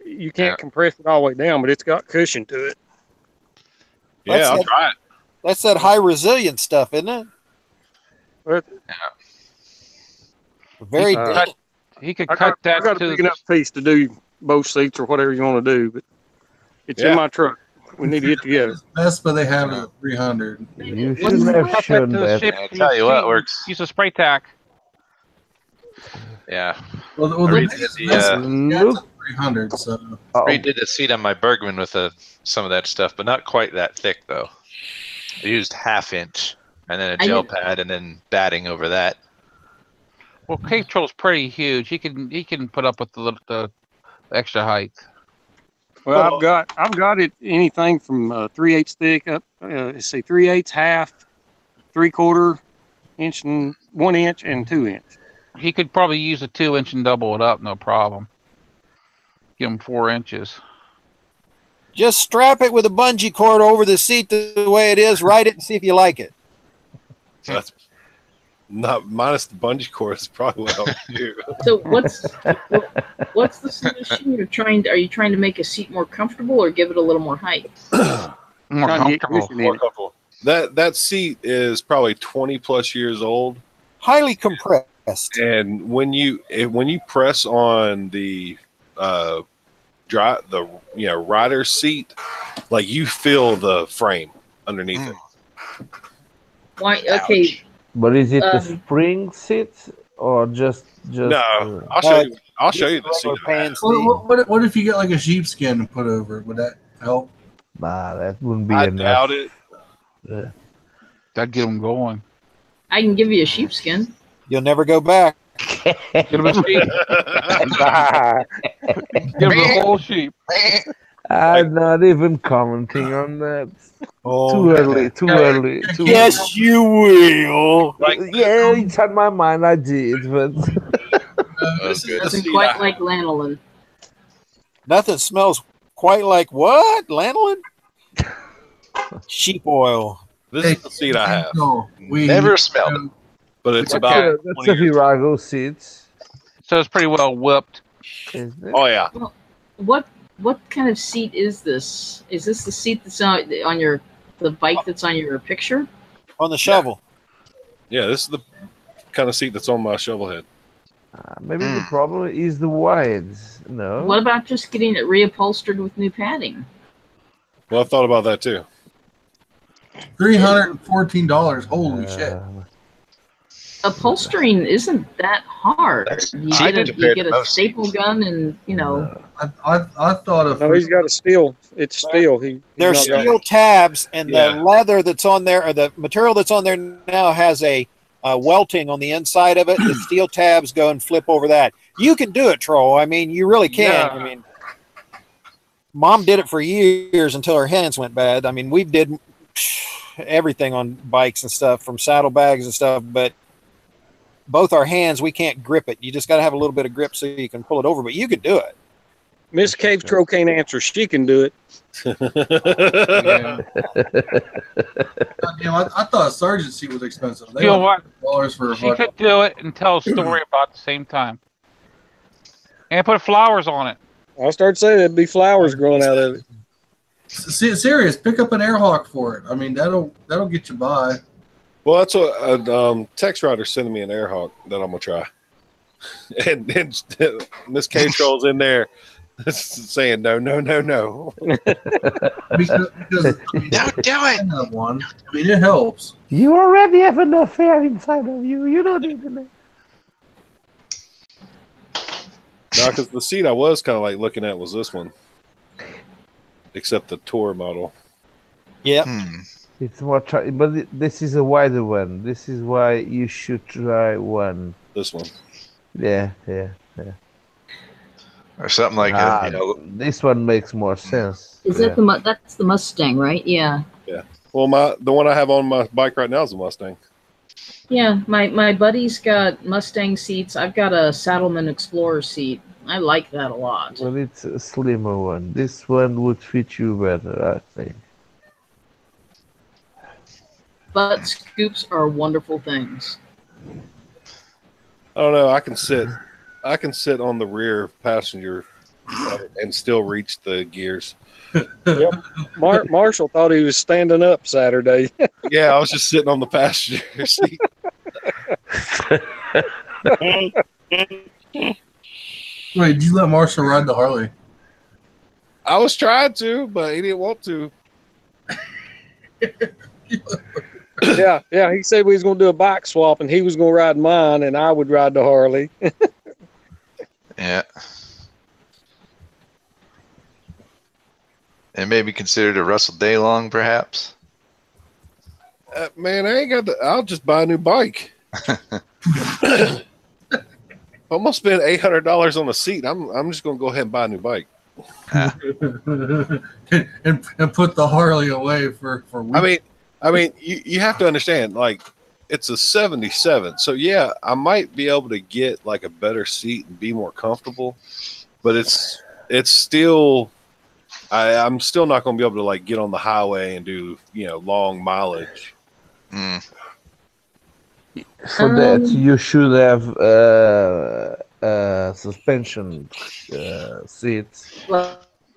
You can't compress it all the way down, but it's got cushion to it. Yeah, I'll try it. That's that high resilience stuff, isn't it? But Very He could I cut got that a to big enough piece to do both seats or whatever you want to do, but it's in my truck. We need to get together. Vespa, they have it at 300. You should have shown that. I tell you what works. Use a spray tack. Yeah. Well, I redid Look. 300. So redid the seat on my Bergman with some of that stuff, but not quite that thick though. I used 1/2 inch and then a gel pad and then batting over that. Well, Cave Troll's pretty huge. He can put up with the extra height. Well, I've got it anything from 3/8 thick up. Let's see, 3/8, 1/2, 3/4 inch, and 1 inch, and 2 inch. He could probably use a 2 inch and double it up, no problem. Give him 4 inches. Just strap it with a bungee cord over the seat the way it is. Ride it and see if you like it. That's not minus the bungee cord. It's probably what I'll do. So what's the solution you're trying? Are you trying to make a seat more comfortable or give it a little more height? More comfortable. More comfortable. That seat is probably 20 plus years old. Highly compressed. And when you press on the rider's seat, like you feel the frame underneath it. Why? Okay. But is it the spring seat or just? No, I'll show you the seat. What if you get like a sheepskin and put over it? Would that help? Nah, that wouldn't be I enough. doubt it. Yeah. That'd get him going. I can give you a sheepskin. You'll never go back. Get him a sheep. Give him a whole sheep. I'm not even commenting on that. Oh, Too early. Yes, you will. Yeah, it's on my mind. I did, but Doesn't quite like lanolin. Nothing smells quite like what? Lanolin? Sheep oil. This is the seat I have, Never smelled it. but it's about. that's a Virago seat. So it's pretty well whipped. Oh yeah. What kind of seat is this? Is this the seat that's on your The bike that's on your picture? On the shovel. Yeah, this is the kind of seat that's on my shovel head. Maybe the problem is the wides. No. What about just getting it reupholstered with new padding? Well, I've thought about that too. $314. Holy shit. Upholstering isn't that hard. You get a staple gun and, I thought of... No, he's got a steel. It's steel. There's steel tabs, and the leather that's on there, or the material that's on there now has a welting on the inside of it. The steel tabs go and flip over that. You can do it, Troll. I mean, you really can. Yeah. I mean, Mom did it for years until her hands went bad. I mean, we did everything on bikes and stuff, from saddlebags and stuff, but both our hands, we can't grip it. You just got to have a little bit of grip so you can pull it over, but you can do it. Miss Cave Tro can't answer. She can do it. Yeah. I thought a sergeant seat was expensive. You know what? For she could do it and tell a story about the same time. And put flowers on it. I started saying there'd be flowers growing out of it. Serious, pick up an Airhawk for it. I mean, that'll get you by. Well, that's what text writer's sending me an Airhawk that I'm gonna try. And Miss K Troll's in there saying no. because don't do it. One. I mean, it helps. You already have enough air inside of you. You don't need to. No, because the seat I was kind of like looking at was this one, except the Tour model. Yeah. It's more, but this is a wider one. This is why you should try one. This one. Yeah. Or something like it. This one makes more sense. Is that that's the Mustang, right? Yeah. Yeah. Well, the one I have on my bike right now is a Mustang. Yeah, my buddy's got Mustang seats. I've got a Saddleman Explorer seat. I like that a lot. Well, it's a slimmer one. This one would fit you better, I think. Butt scoops are wonderful things. I don't know. I can sit on the rear passenger and still reach the gears. Yep. Marshall thought he was standing up Saturday. Yeah, I was just sitting on the passenger seat. Wait, did you let Marshall ride the Harley? I was trying to, but he didn't want to. Yeah. He said we was going to do a bike swap, and he was going to ride mine, and I would ride the Harley. Yeah. And maybe considered a Russell Daylong, perhaps. Man, I ain't got the. I'll just buy a new bike. I'm gonna spend $800 on a seat. I'm just gonna go ahead and buy a new bike. and put the Harley away for weeks. I mean, you have to understand, like, it's a 77, so yeah, I might be able to get like a better seat and be more comfortable, but it's still. I'm still not going to be able to like get on the highway and do long mileage. For that, you should have suspension seats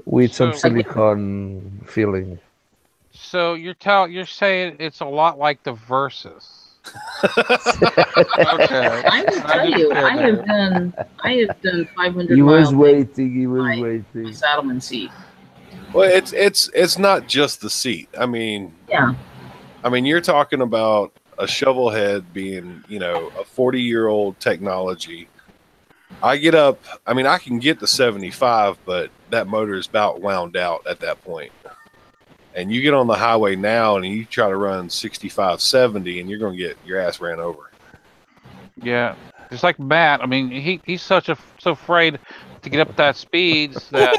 with some silicone filling. So you're saying it's a lot like the Versus. Okay. I will tell you, I have done 500 He was miles waiting. He was waiting. My Saddleman seat. Well, it's not just the seat. I mean, yeah. I mean, you're talking about a shovel head being, a 40-year-old technology. I get up. I mean, I can get to 75, but that motor is about wound out at that point. And you get on the highway now, and you try to run 65, 70, and you're going to get your ass ran over. Yeah, just like Matt. I mean, he's so afraid to get up that speeds that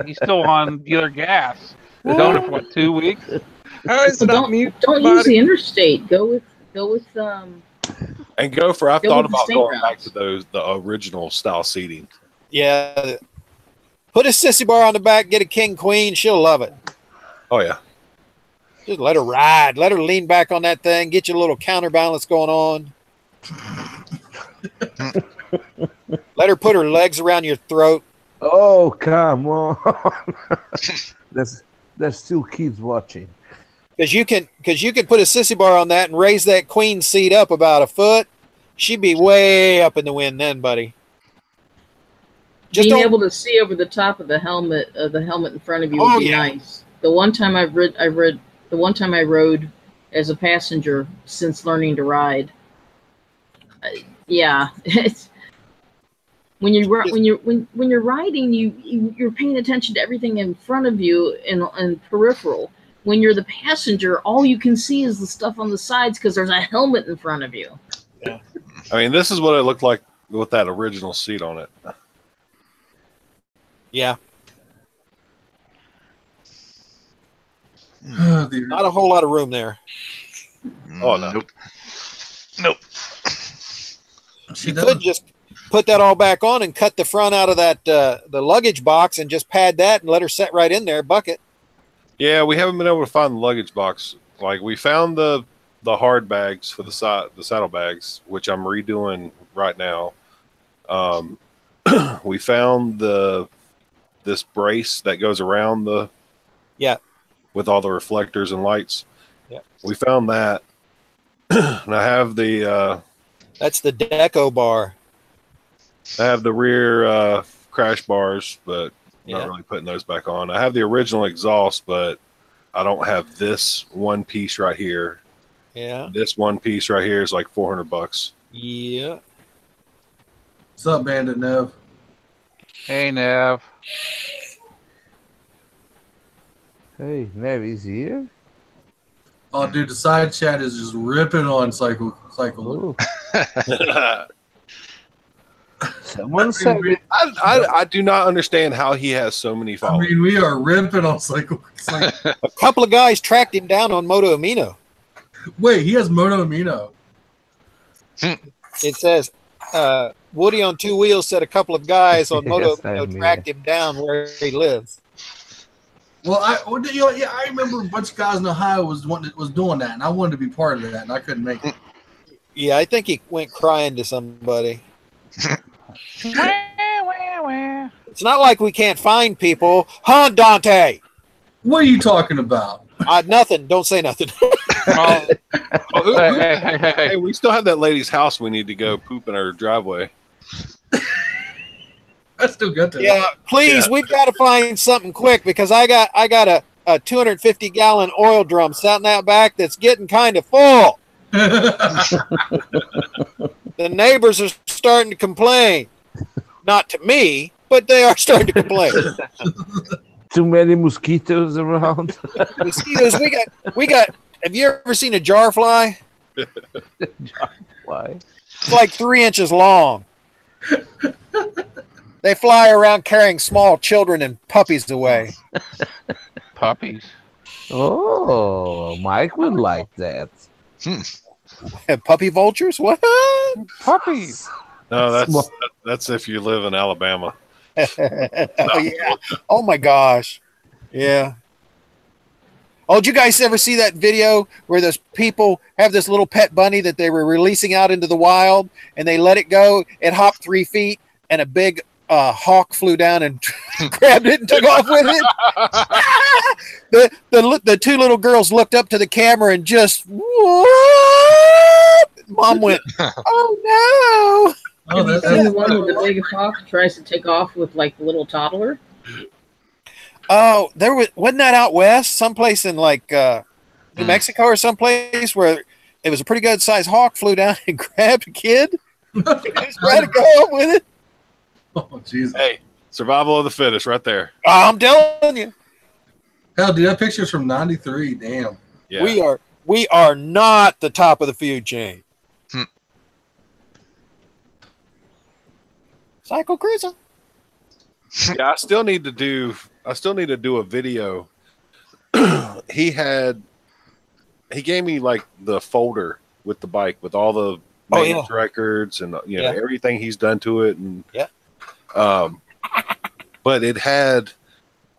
he's still on dealer gas. He's on it for what, 2 weeks? Don't use the interstate. Go with and go for. I've thought about going back to the original style seating. Yeah, put a sissy bar on the back, get a king queen. She'll love it. Oh yeah, just let her ride. Let her lean back on that thing. Get you a little counterbalance going on. Let her put her legs around your throat. Oh, come on. There's still kids watching. Because you can put a sissy bar on that and raise that queen seat up about a foot. She'd be way up in the wind then, buddy. Being able to see over the top of the helmet in front of you would be nice. The one time I rode as a passenger since learning to ride. It's when you're riding, you're paying attention to everything in front of you and peripheral. When you're the passenger, all you can see is the stuff on the sides because there's a helmet in front of you. Yeah. I mean, this is what it looked like with that original seat on it. Yeah. Not a whole lot of room there. Oh, no. Nope. You could just put that all back on and cut the front out of that the luggage box and just pad that and let her set right in there, bucket. Yeah, we haven't been able to find the luggage box. Like, we found the hard bags for the saddle bags, which I'm redoing right now. We found this brace that goes around with all the reflectors and lights. Yeah, we found that, and I have that's the deco bar. I have the rear crash bars, but not really putting those back on. I have the original exhaust, but I don't have this one piece right here. Yeah. This one piece right here is like $400. Yeah. What's up, Bandit Nev? Hey, Nev. Hey, Nev is here? Oh, dude, the side chat is just ripping on Cycle. Someone said I do not understand how he has so many followers. I mean, we are ripping on Cycle. A couple of guys tracked him down on Moto Amino. Wait, he has Moto Amino. It says Woody on Two Wheels said a couple of guys on Moto Amino tracked him down where he lives. Well, I remember a bunch of guys in Ohio was doing that, and I wanted to be part of that, and I couldn't make it. Yeah, I think he went crying to somebody. It's not like we can't find people, huh, Dante? What are you talking about? Nothing. Don't say nothing. Hey, we still have that lady's house we need to go poop in her driveway. I still got that. Yeah, please, we've got to find something quick because I got a 250-gallon oil drum sitting out back that's getting kind of full. The neighbors are starting to complain. Not to me, but they are starting to complain. Too many mosquitoes around. Mosquitoes. We got. Have you ever seen a jar fly? Jar fly. It's like 3 inches long. They fly around carrying small children and puppies away. Puppies. Oh, Mike would like that. Puppy vultures? What? Puppies. No, that's if you live in Alabama. Oh, yeah. Oh my gosh. Yeah. Oh, did you guys ever see that video where those people have this little pet bunny that they were releasing out into the wild and they let it go? It hopped 3 feet and a big hawk flew down and grabbed it and took off with it. The two little girls looked up to the camera and just, what? Mom went, oh no. Have you seen the one with the big hawk tries to take off with like the little toddler? Oh, wasn't that out west, someplace in like New Mexico or someplace where it was a pretty good sized hawk flew down and grabbed a kid? Just tried to go up with it. Oh, Jesus. Hey, survival of the fittest right there. I'm telling you. Hell, dude, that picture's from '93. Damn. Yeah. We are not the top of the food chain. Cycle Cruiser. Yeah, I still need to do a video. He gave me like the folder with the bike with all the maintenance records and everything he's done to it, and but it had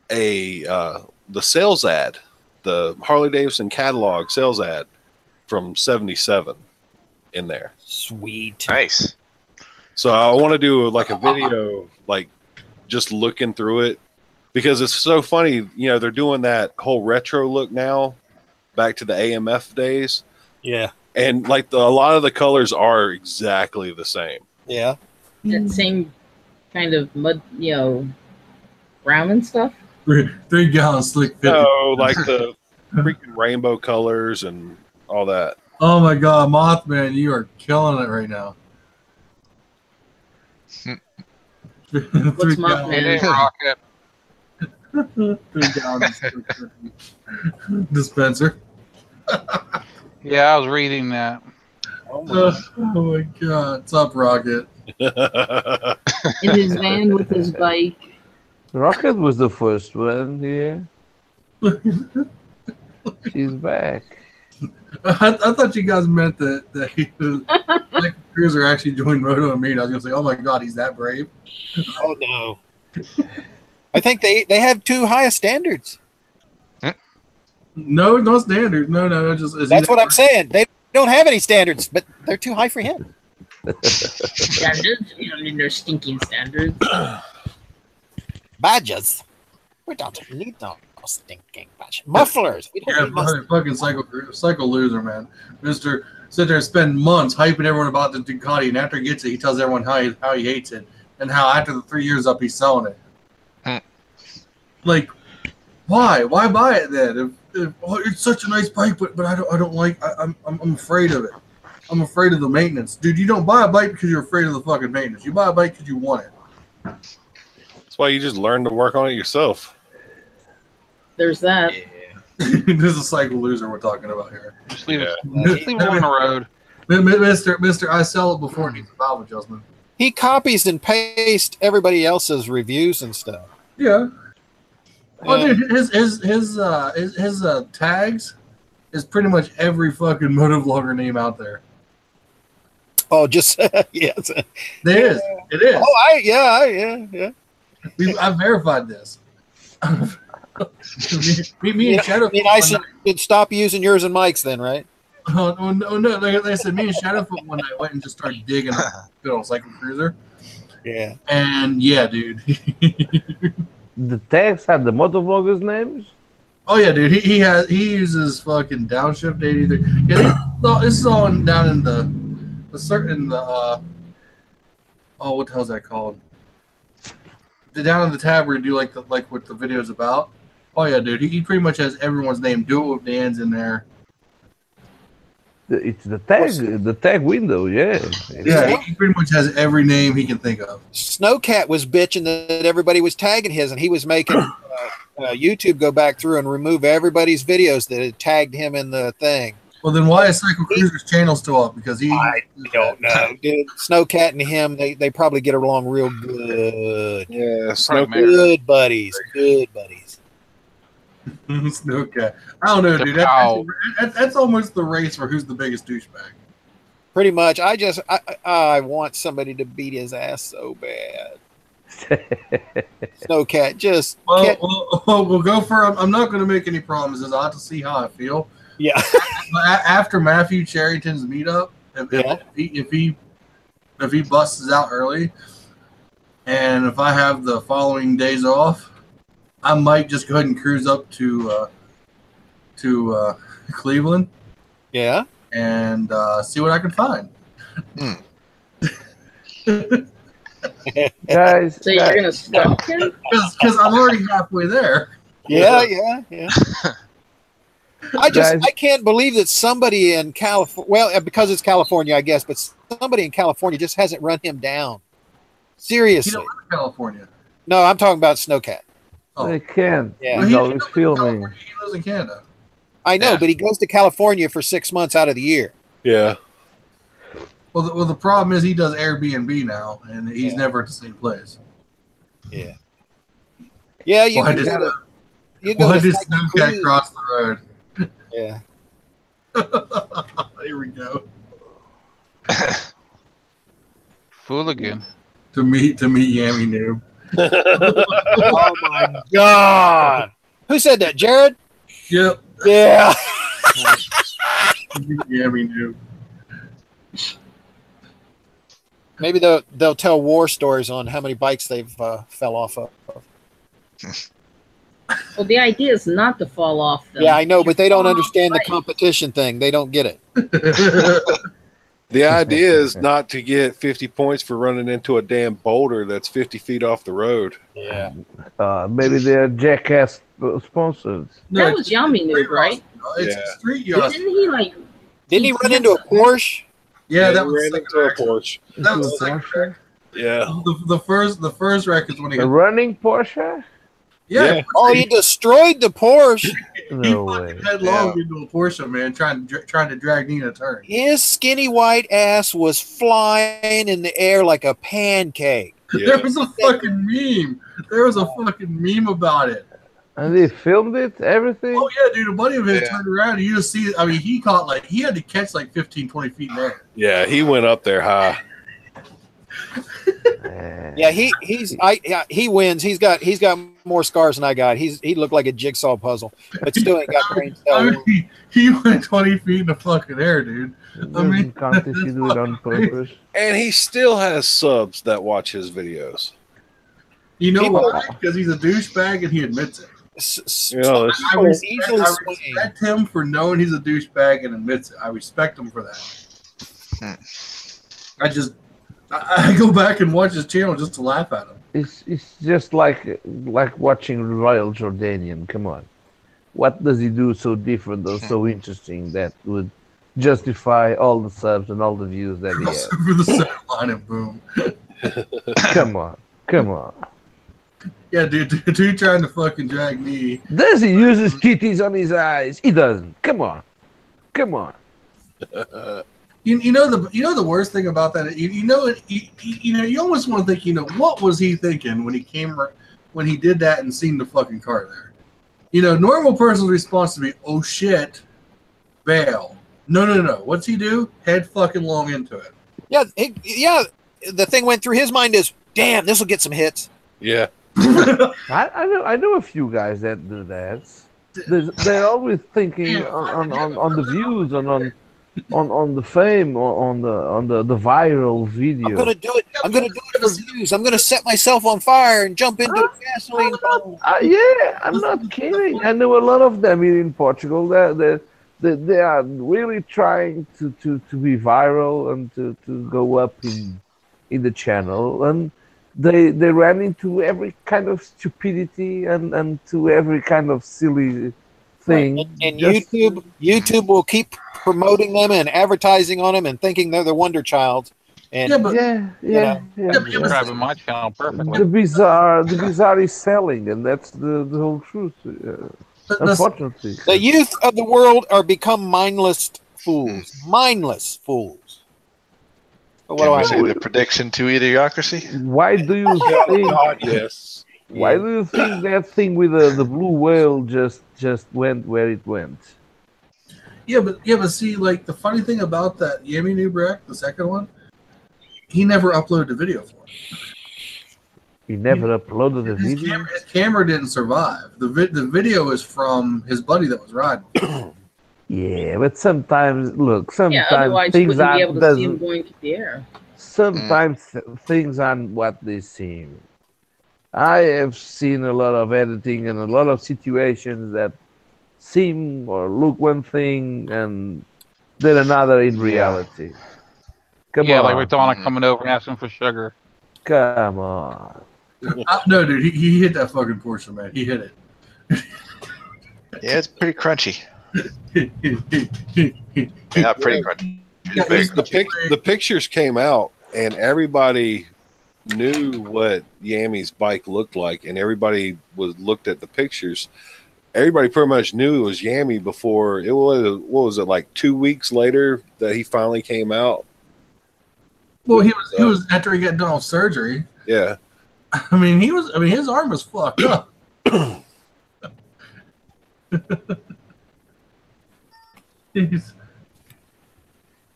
the sales ad, the Harley Davidson catalog sales ad from '77 in there. Sweet. Nice. So I want to do like a video, like just looking through it, because it's so funny. You know, they're doing that whole retro look now, back to the AMF days. Yeah. And like a lot of the colors are exactly the same. Yeah. That same kind of mud, brown and stuff. 3 gallon slick 50. Oh, like the freaking rainbow colors and all that. Oh my God, Mothman, you are killing it right now. What's Mothman? Rocket. 3 gallon dispenser. Yeah, I was reading that. Oh my God, what's up, Rocket? In his van with his bike. Rocket was the first one, yeah. She's back. I thought you guys meant that he like Cruiser actually joined Moto and Meet. I was gonna say, oh my God, he's that brave. Oh no. I think they have too high standards. No standards. No. That's what I'm saying. They don't have any standards, but they're too high for him. Standards? You don't need no stinking standards. Badges. We don't need no stinking badges. Mufflers. We don't need mufflers. Fucking psycho loser, man. Mister sit there and spend months hyping everyone about the Ducati, and after he gets it, he tells everyone how he hates it, and how after the 3 years up, he's selling it. Like, why? Why buy it then? If it's such a nice bike, but I don't like. I'm afraid of it. I'm afraid of the maintenance, dude. You don't buy a bike because you're afraid of the fucking maintenance. You buy a bike because you want it. That's why you just learn to work on it yourself. There's that. Yeah. This is a cycle loser we're talking about here. Just leave it on the road. Mister, I sell it before it needs a valve adjustment. He copies and pastes everybody else's reviews and stuff. Yeah. Oh, dude, his tags is pretty much every fucking motovlogger name out there. Oh, just yes. It is. Oh, yeah. I verified this. me and Shadow. I should stop using yours and Mike's then, right? Oh no! Like I said, me and Shadowfoot one night went and just started digging on Cycle Cruiser. Yeah. And yeah, dude. The tags have the motovloggers' names? Oh yeah, dude. He uses fucking downshift 83. Yeah, this is all down in the what the hell's that called? Down in the tab where you do like what the video's about. Oh yeah, dude. He pretty much has everyone's name. Do it with Dan's in there. It's the tag window, yeah. Yeah, he pretty much has every name he can think of. Snowcat was bitching that everybody was tagging his, and he was making YouTube go back through and remove everybody's videos that had tagged him in the thing. Well, then why is Cycle Cruiser's channel still up? Because I don't know, dude. Snowcat and him, they probably get along real good. Yeah, good buddies. Snowcat. I don't know, dude. That's almost the race for who's the biggest douchebag. Pretty much. I want somebody to beat his ass so bad. Snowcat, just we'll go for. I'm not going to make any promises. I'll have to see how I feel. Yeah. After Matthew Charrington's meetup, if he busts out early, and if I have the following days off, I might just go ahead and cruise up to Cleveland. Yeah. And see what I can find. Guys, so you're gonna stop him? Because I'm already halfway there. Yeah. I can't believe that somebody in California, well, because it's California, I guess, but somebody in California just hasn't run him down. Seriously. You don't live in California. No, I'm talking about Snowcat. Oh. They can. Yeah. He always filming. He lives in Canada. I know, but he goes to California for 6 months out of the year. Yeah. Well, the problem is he does Airbnb now, and he's never at the same place. Yeah. Yeah, you why go to Snowcat cross the road? Yeah. Here we go. Fool again. To meet Yami Noob. Oh my God! Who said that, Jared? Yep. Yeah. Yami Noob. Maybe they'll tell war stories on how many bikes they've fell off of. Well, the idea is not to fall off them. Yeah, I know, but they don't understand the competition thing. They don't get it. The idea is not to get 50 points for running into a damn boulder that's 50 feet off the road. Yeah. Maybe they're jackass sponsors. That was Yami Noob, right? It's Street Yacht. Didn't he run into a Porsche? Yeah, that was ran into a Porsche. That was Porsche. Yeah. The first records when he a running Porsche. Yeah. Oh, he destroyed the Porsche. No way. Headlong into a Porsche, man, trying to drag me in a turn. His skinny white ass was flying in the air like a pancake. Yeah. There was a fucking meme. There was a fucking meme about it. And they filmed it, everything? Oh, yeah, dude. A buddy of his turned around and you just see, I mean, he had to catch like 15, 20 feet in there. Yeah, he went up there high. Yeah, he wins. He's got more scars than I got. He looked like a jigsaw puzzle, but still ain't got brain cells. He went 20 feet in the fucking air, dude. I mean, can't if you do it on purpose. And he still has subs that watch his videos. You know why? Because he's a douchebag and he admits it. I respect him for knowing he's a douchebag and admits it. I respect him for that. I go back and watch his channel just to laugh at him. It's just like watching Royal Jordanian. Come on, what does he do so different or so interesting that would justify all the subs and all the views that he has? For the second line and boom. Come on. Yeah, dude trying to fucking drag me. Does he use his kitties on his eyes? He doesn't. Come on. You know the worst thing about that. You almost want to think. What was he thinking when he did that and seen the fucking car there? Normal person's response to be, "Oh shit, bail." No. What's he do? Head fucking long into it. Yeah. The thing went through his mind is, damn, this will get some hits. Yeah. I know a few guys that do that. They're always thinking on the views and on the fame or on the viral video. I'm gonna do it. I'm gonna do it for views. I'm gonna set myself on fire and jump into a gasoline bomb. Yeah, I'm not kidding. I know a lot of them here in Portugal. They are really trying to be viral and to go up in the channel, and they ran into every kind of stupidity and to every kind of silly thing. Right. And YouTube will keep promoting them and advertising on them and thinking they're the wonder child. And describing my channel perfectly. The bizarre is selling, and that's the whole truth. Unfortunately, the youth of the world are become mindless fools. Mindless fools. What do I say? The prediction to idiocracy. Why do you think? Yes. Why do you think that thing with the blue whale just went where it went? Yeah, but see, like the funny thing about that Yami Noob, the second one, he never uploaded the video for it. He never uploaded the video. His camera didn't survive. The video is from his buddy that was riding. Yeah, but sometimes otherwise things you wouldn't be able to see him aren't. going through the air. Sometimes things aren't what they seem. I have seen a lot of editing and a lot of situations that seem or look one thing and then another in reality. Come on. Like with Donna coming over and asking for sugar. Come on. No, dude, he hit that fucking Porsche, man. He hit it. Yeah, it's pretty crunchy. Yeah, pretty crunchy. The pictures came out, and everybody knew what Yami's bike looked like, and everybody looked at the pictures. Everybody pretty much knew it was Yami before it was. What was it, like 2 weeks later that he finally came out? Well, he was after he got done with surgery. Yeah. I mean, his arm was fucked up.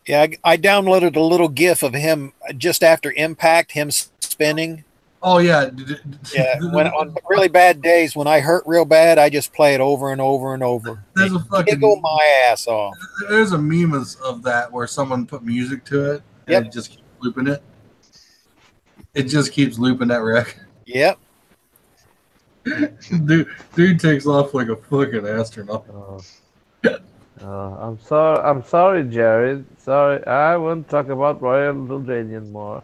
Yeah, I downloaded a little GIF of him just after impact, him spinning. Oh yeah, yeah. When on really bad days, when I hurt real bad, I just play it over and over and over. There's a fucking giggle my ass off. There's a meme of that where someone put music to it and it just keeps looping it. It just keeps looping that wreck. Yep. Dude takes off like a fucking astronaut. I'm sorry, Jared. Sorry, I won't talk about Royal Jordanian more.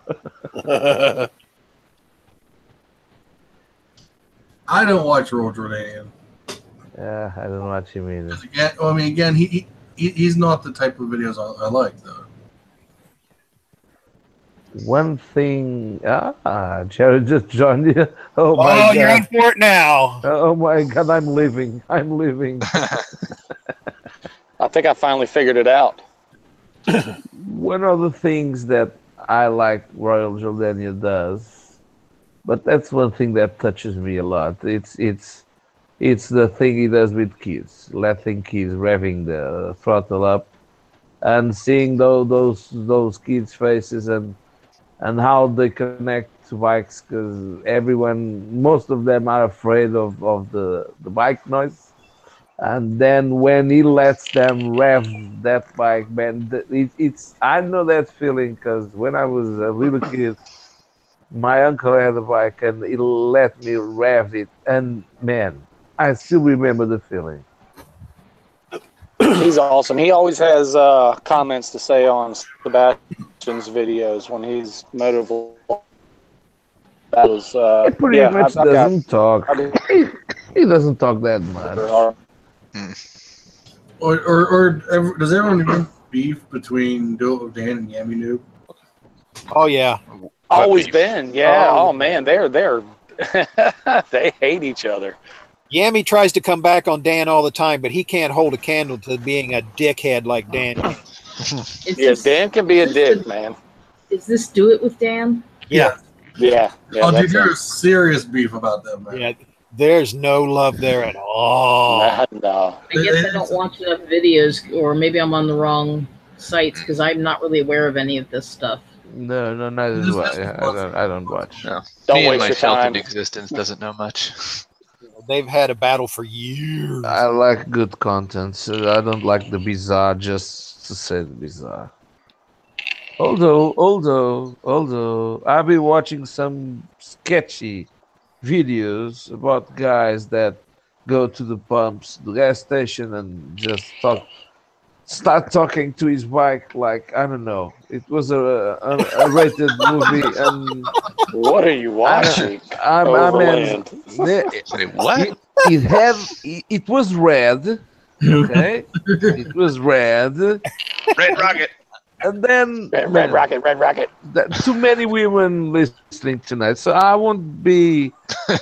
I don't watch Royal Jordanian. Yeah, I don't watch him either. Again, he's not the type of videos I like, though. One thing, Jared just joined you. Oh my God! You're in for it now. Oh my God! I'm leaving. I think I finally figured it out. One of the things that I like Royal Jordania does, but that's one thing that touches me a lot. It's the thing he does with kids, letting kids revving the throttle up, and seeing those kids' faces and how they connect to bikes, because most of them are afraid of the bike noise. And then when he lets them rev that bike, man, I know that feeling, because when I was a little kid, my uncle had a bike and he let me rev it, and man, I still remember the feeling. He's awesome. He always has comments to say on Sebastian's videos when he's motivated. He pretty much doesn't talk. He doesn't talk that much. Or does everyone remember beef between Do It With Dan and Yami Noob? Oh yeah, always been. Yeah. Oh man, they're they hate each other. Yami tries to come back on Dan all the time, but he can't hold a candle to being a dickhead like Dan. Dan can be a dick, man. Is this Do It With Dan? Yeah. Oh, dude, you're serious beef about them, man. Yeah, there's no love there at all. No. I guess I don't watch enough videos, or maybe I'm on the wrong sites because I'm not really aware of any of this stuff. No, neither do I. I don't watch. No. Don't Me and waste my your time. sheltered existence doesn't know much. They've had a battle for years. I like good content, so I don't like the bizarre just to say the bizarre. Although I've been watching some sketchy videos about guys that go to the pumps, the gas station, and just start talking to his bike like, I don't know. It was a rated movie, and what are you watching? What? It was red. Okay, it was red. Red Rocket. And then Red Rocket. Too many women listening tonight, so I won't be.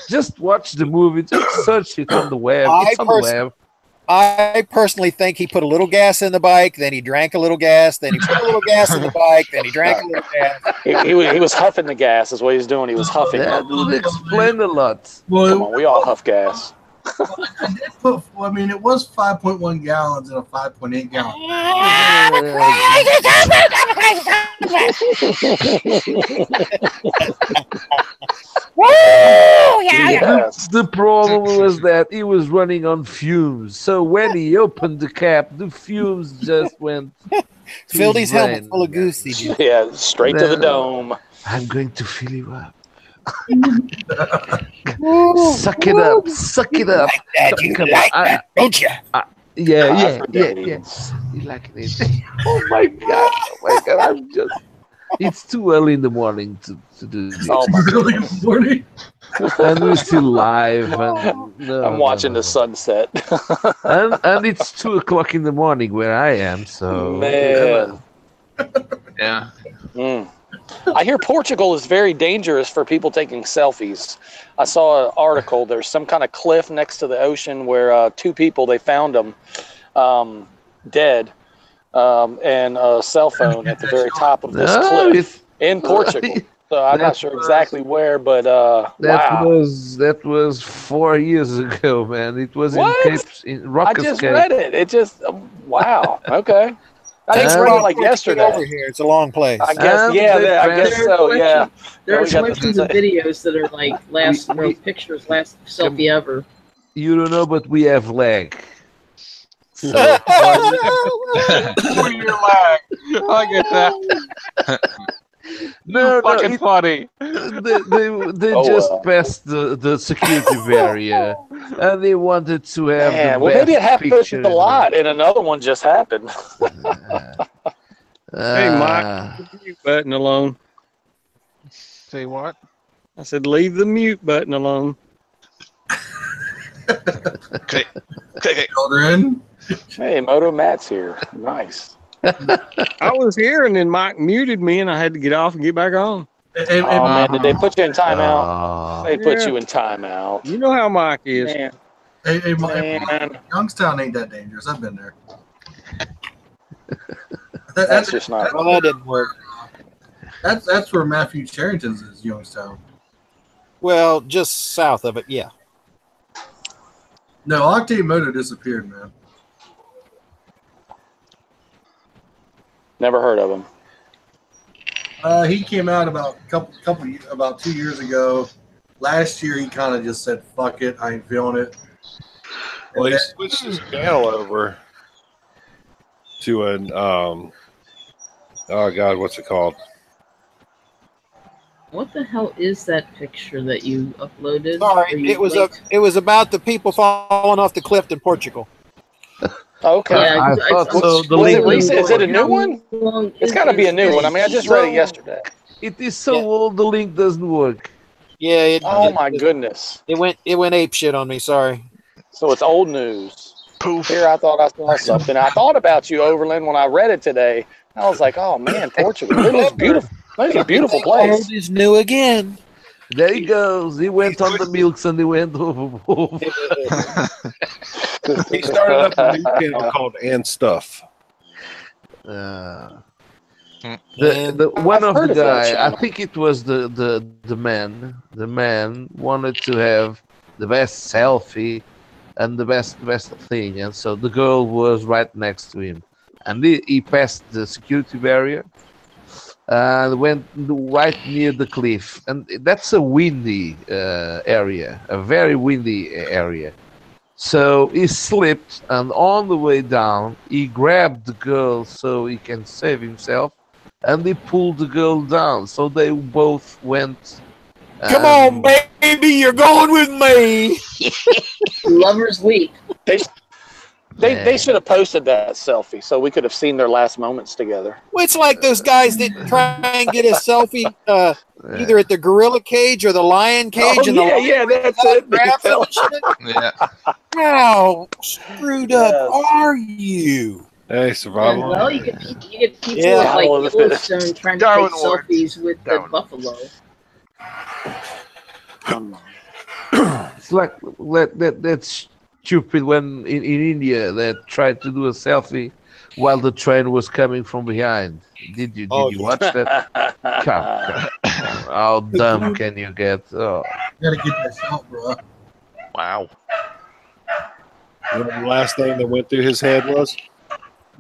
Just watch the movie. Just search it on the web. It's on the web. I personally think he put a little gas in the bike, then he drank a little gas, then he put a little gas in the bike, then he drank a little gas. He was huffing the gas, is what he's doing. He was huffing. That would explain a lot. Come on, we all huff gas. I mean, it was 5.1 gallons in a 5.8 gallon. The problem was that he was running on fumes. So when he opened the cap, the fumes just went. Filled his helmet full of goosey. Yeah, straight to the dome. I'm going to fill you up. Suck it up. Like that, you like that, don't you? Yeah. You like it? Oh my god! I'm just. It's too early in the morning to do this. Oh my Early in the morning. And we're still live. And I'm watching the sunset. and it's 2:00 in the morning where I am. So man. Yeah. I hear Portugal is very dangerous for people taking selfies. I saw an article. There's some kind of cliff next to the ocean where two people, they found them dead and a cell phone at the very top of this cliff in Portugal. So I'm not sure exactly where, but that was 4 years ago, man. It was in Rock I just read it. It just wow. Okay. I think it's like yesterday. Over here, it's a long place. I guess, I guess so. Yeah, there are collections of videos that are like last selfie ever. You don't know, but we have lag. So, your lag. I get that. No, fucking funny. they just passed the security barrier, and they wanted to have the well, maybe it best happened picture. a lot, and another one just happened. Hey, Mike, leave the mute button alone. Say what? I said, leave the mute button alone. Okay. Children. Hey, Moto Matt's here. Nice. I was here, and then Mike muted me, and I had to get off and get back on. Hey, Oh, man, did they put you in timeout? They put Yeah. you in timeout. You know how Mike is. Man, man. Youngstown ain't that dangerous. I've been there. that's just not. Well, that didn't work. That's where Matthew Charrington's is, Youngstown. Well, just south of it, yeah. No, Octave Moto disappeared, man. Never heard of him. He came out about about 2 years ago. Last year, he kind of just said, "Fuck it, I ain't feeling it." Well, he switched his channel over to an oh god, what's it called? What the hell is that picture that you uploaded? Sorry, it was about the people falling off the cliff in Portugal. Okay. I thought so. The Was it link recent? Is it a new one? It's got to be a new one. I mean, I just read it yesterday. It is so old. The link doesn't work. Yeah. Oh my goodness! It went ape shit on me. Sorry. So it's old news. Poof. Here, I thought I saw something. I thought about you, Overland, when I read it today. I was like, "Oh man, Portugal! It looks beautiful. It's a beautiful place." Old is new again. There he goes. He went on the milks and he went overboard. He started up a new channel called And Stuff. The one of the guy, I think it was the man. The man wanted to have the best selfie and the best thing, and so the girl was right next to him, and he passed the security barrier and went right near the cliff, and that's a windy area, a very windy area. So he slipped, and on the way down, he grabbed the girl so he can save himself, and he pulled the girl down. So they both went. Come on, baby, you're going with me. Lover's Leap. They should have posted that selfie so we could have seen their last moments together. Well, it's like those guys that try and get a selfie either at the gorilla cage or the lion cage. Oh, and that's it. Yeah. How screwed up are you? Hey, survival. Well, you get people like Yellowstone trying to Darwin take Award. selfies with the buffalo. It's like that's stupid when in India they tried to do a selfie while the train was coming from behind. Did you watch that? Come. How dumb can you get? Oh. You gotta get that shot, bro. Wow. You know the last thing that went through his head was?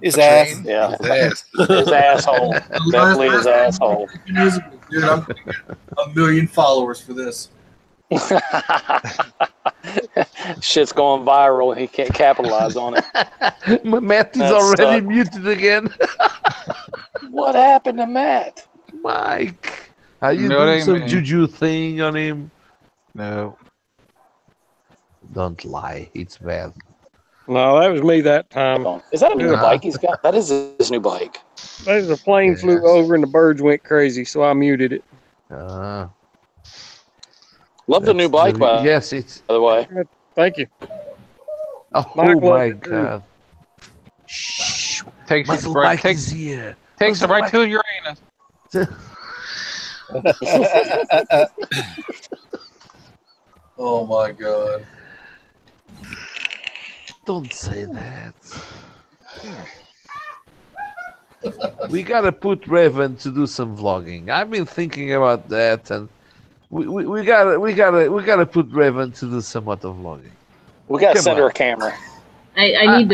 His ass. Yeah. His ass. His asshole. Definitely his asshole. Dude, I'm gonna get 1 million followers for this. Shit's going viral. He can't capitalize on it. Matt is That already sucked. muted again. What happened to Matt? Mike, are you No, it doing ain't some me. juju thing on him? No. Don't lie. It's bad. No, that was me that time. Is that a new Yeah. bike he's got? That is his new bike. There's a plane flew Yes. over and the birds went crazy, so I muted it. Love the new bike, by Yes, it's. the way. Thank you. Oh Mike my loved it too. God. Shh. Takes My it right, bike is here. takes it right to your anus. Oh my god. Don't say that. We gotta put Raven to do some vlogging. I've been thinking about that, and we gotta put Raven to do somewhat of vlogging. We got to Come send her on. a camera. I need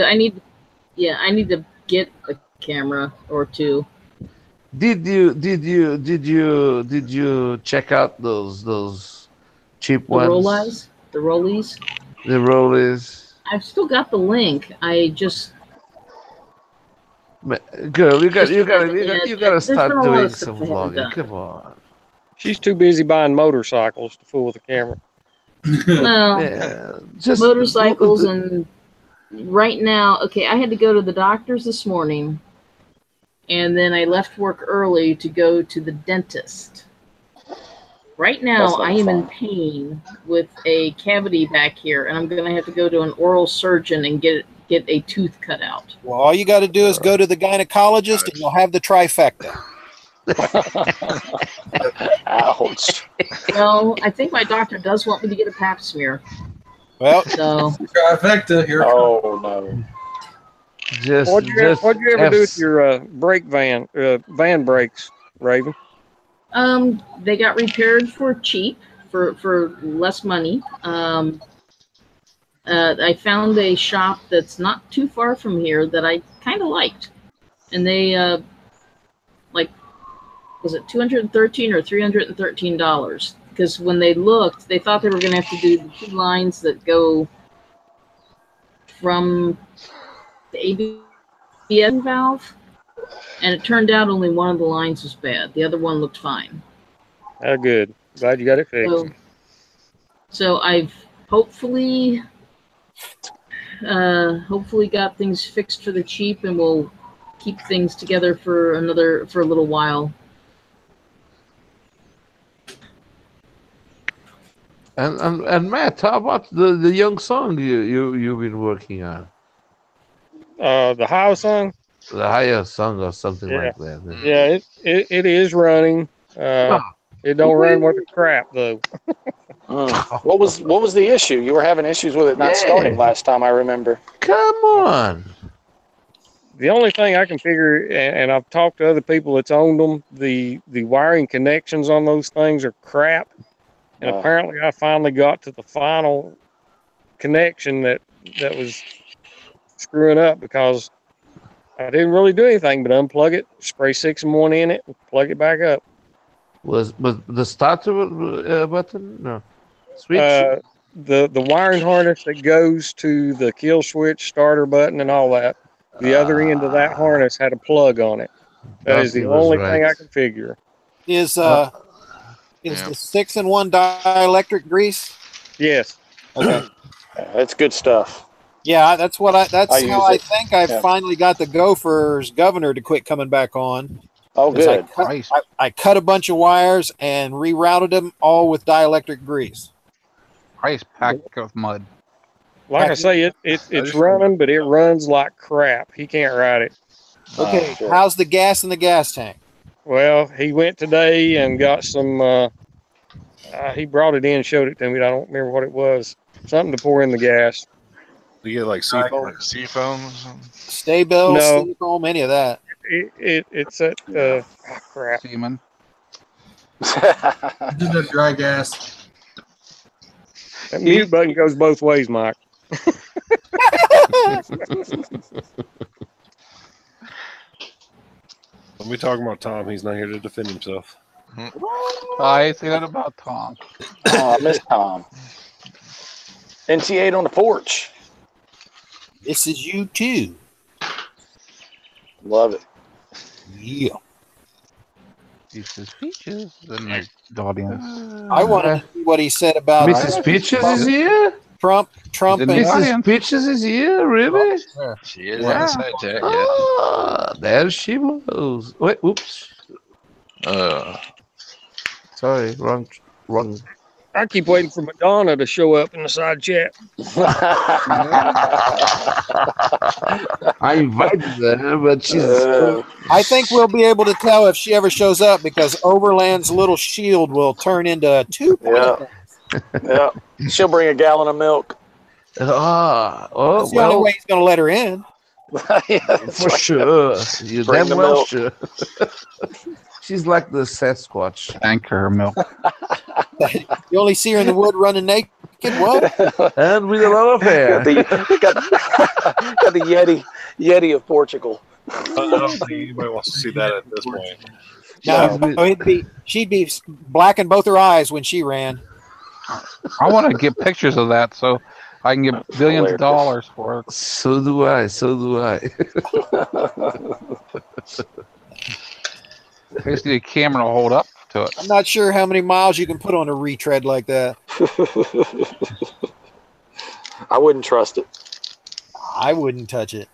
to get a camera or two. Did you check out those cheap The ones? rollies. The rollies. I've still got the link. I just Girl, you gotta there's start been a lot doing of stuff some I haven't vlogging. done. Come on. She's too busy buying motorcycles to fool with the camera. No, Yeah, just motorcycles and right now, okay, I had to go to the doctor's this morning, and then I left work early to go to the dentist. Right now, I am in pain with a cavity back here, and I'm going to have to go to an oral surgeon and get a tooth cut out. Well, all you got to do is go to the gynecologist, and you'll have the trifecta. Ouch. No, I think my doctor does want me to get a pap smear. Well, so trifecta here. Oh no! What'd you ever do with your brake van brakes, Raven? They got repaired for cheap, for less money. I found a shop that's not too far from here that I kind of liked, and they was it $213 or $313? Because when they looked, they thought they were going to have to do the 2 lines that go from the ABS valve, and it turned out only one of the lines was bad. The other one looked fine. Oh, good. Glad you got it fixed. So I've hopefully got things fixed for the cheap, and we'll keep things together for a little while. And Matt, how about the young song you've been working on? The High song? The higher song or something like that. Yeah, it is running. It don't run worth a crap though. What was the issue? You were having issues with it not starting last time, I remember. Come on. The only thing I can figure, and I've talked to other people that's owned them, the wiring connections on those things are crap. And apparently I finally got to the final connection that was screwing up, because I didn't really do anything but unplug it, spray 6-in-1 in it, and plug it back up. Was the starter button? No. Switch? The wiring harness that goes to the kill switch, starter button, and all that, the other end of that harness had a plug on it. That is the only thing I can figure. Is the 6-in-1 dielectric grease? Yes. Okay. That's good stuff. Yeah, that's how I think I Yeah. finally got the Gophers governor to quit coming back on. Oh, good. I cut a bunch of wires and rerouted them all with dielectric grease. Ice packed with mud. Like I say, it's running, but it runs like crap. He can't ride it. Okay, how's the gas in the gas tank? Well, he went today and got some. He brought it in and showed it to me. I don't remember what it was. Something to pour in the gas. You get like seafoam, Stay-Bill, No. Seafoam, any of that. It's at crap. Seaman. Just a dry gas. That mute button goes both ways, Mike. When we talking about Tom, he's not here to defend himself. I say that about Tom. Oh, I miss Tom. NC8 on the porch. This is you too. Love it. Yeah. Mrs. Peaches in the audience. I want to see what he said about Mrs. Peaches is here? Trump In the and audience. Mrs. Peaches is here? Really? She is on the side chat, yeah. Ah, there she was. Wait, oops. Sorry, wrong. I keep waiting for Madonna to show up in the side chat. I invited her, but she's. I think we'll be able to tell if she ever shows up, because Overland's little shield will turn into 2 Yeah. Yeah. She'll bring a gallon of milk. Oh, That's the only way he's going to let her in. for sure. You Bring damn the well milk. sure. She's like the Sasquatch. Anchor milk. You only see her in the wood running naked. What? And with a lot of hair. got the Yeti of Portugal. I don't think anybody wants to see that at this point. No, she'd be black in both her eyes when she ran. I want to get pictures of that so I can get billions of dollars for it. So do I. I just need a camera to hold up to to it. I'm not sure how many miles you can put on a retread like that. I wouldn't trust it. I wouldn't touch it.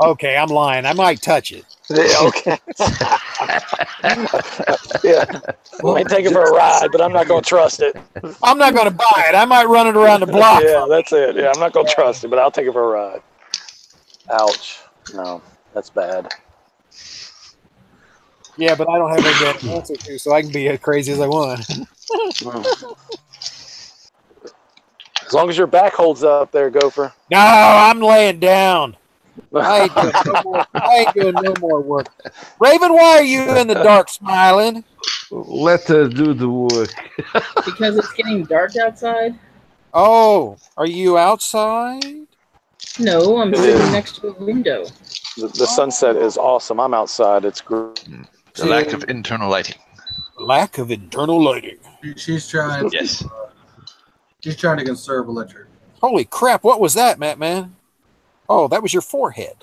Okay, I'm lying. I might touch it. Yeah, okay. Yeah. I might take it for a ride, but I'm not going to trust it. I'm not going to buy it. I might run it around the block. Yeah, that's it. Yeah, I'm not going to trust it, but I'll take it for a ride. Ouch. No, that's bad. Yeah, but I don't have a good answer to, so I can be as crazy as I want. As long as your back holds up there, Gopher. No, I'm laying down. I ain't doing no more work. Raven, why are you in the dark smiling? Let her do the work. Because it's getting dark outside? Oh, are you outside? No, I'm sitting next to a window. The sunset is awesome. I'm outside. It's great. The lack of internal lighting. Lack of internal lighting. She's trying. Yes. She's trying to conserve electric. Holy crap! What was that, Matt? Man? Oh, that was your forehead.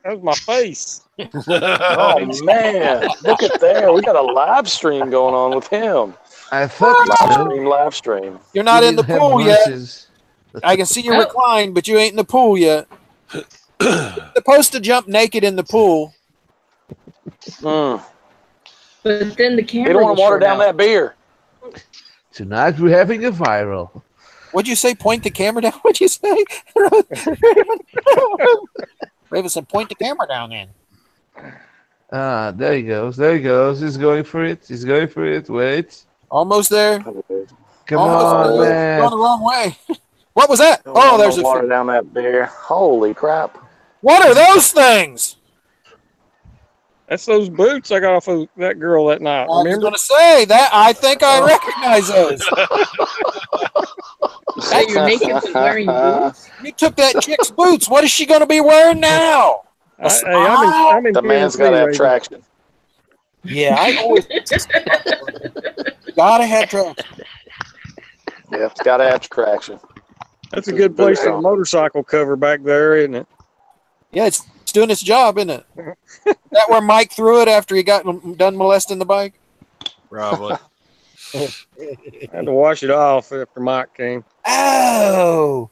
That was my face. Oh man, look at there. We got a live stream going on with him. I thought Live stream. You're not in the pool yet. I can see you recline, but you ain't in the pool yet. You're supposed to jump naked in the pool. Mm. But then the camera. They don't want to water down that beer. Tonight we're having a viral. What'd you say? Point the camera down? What'd you say? Raven said, point the camera down then. Ah, there he goes. There he goes. He's going for it. He's going for it. Wait. Almost there. Come Almost on, there. man. Going the wrong way. What was that? Oh, there's a water down that beer. Holy crap. What are those things? That's those boots I got off of that girl that night. I was Remember? going to say that. I think I recognize those. So you're naked and wearing boots? You took that chick's boots. What is she going to be wearing now? I'm in The man's got to have traction. Yeah, I always gotta have traction. Yeah, it's got to have traction. That's a good place for a motorcycle cover back there, isn't it? Yeah, it's doing its job, isn't it? That where Mike threw it after he got done molesting the bike? Probably. I had to wash it off after Mike came. Oh.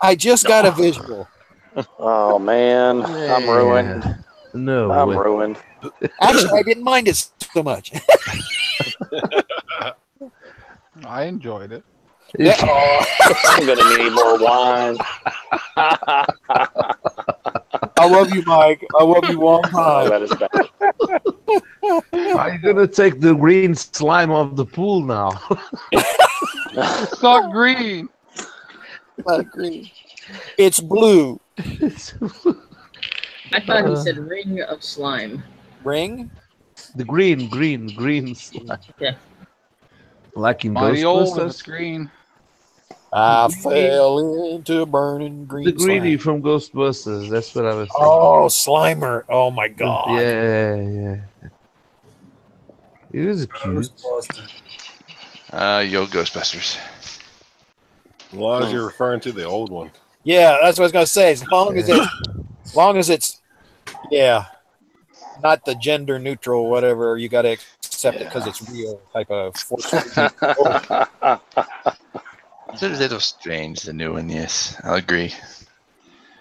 I just got a visual. Oh, man. I'm ruined. No. I'm ruined. Actually, I didn't mind it so much. I enjoyed it. Yeah. I'm going to need more wine. I love you, Mike. I love you one time. That is bad. Are you going to take the green slime off the pool now? It's not green. Not green. It's blue. I thought he said ring of slime. Ring? The green slime. Yeah. Like in Mighty old and it's Ghostbusters. green. I fell into burning green The greenie slime. from Ghostbusters. That's what I was saying. Oh, Slimer. Oh, my God. Yeah. It is cute. Yo Ghostbusters. As long as you're referring to the old one. Yeah, that's what I was going to say. As long as it's, yeah, not the gender neutral, whatever, you got to accept it because it's real type of force. It's a little strange, the new one, yes. I'll agree.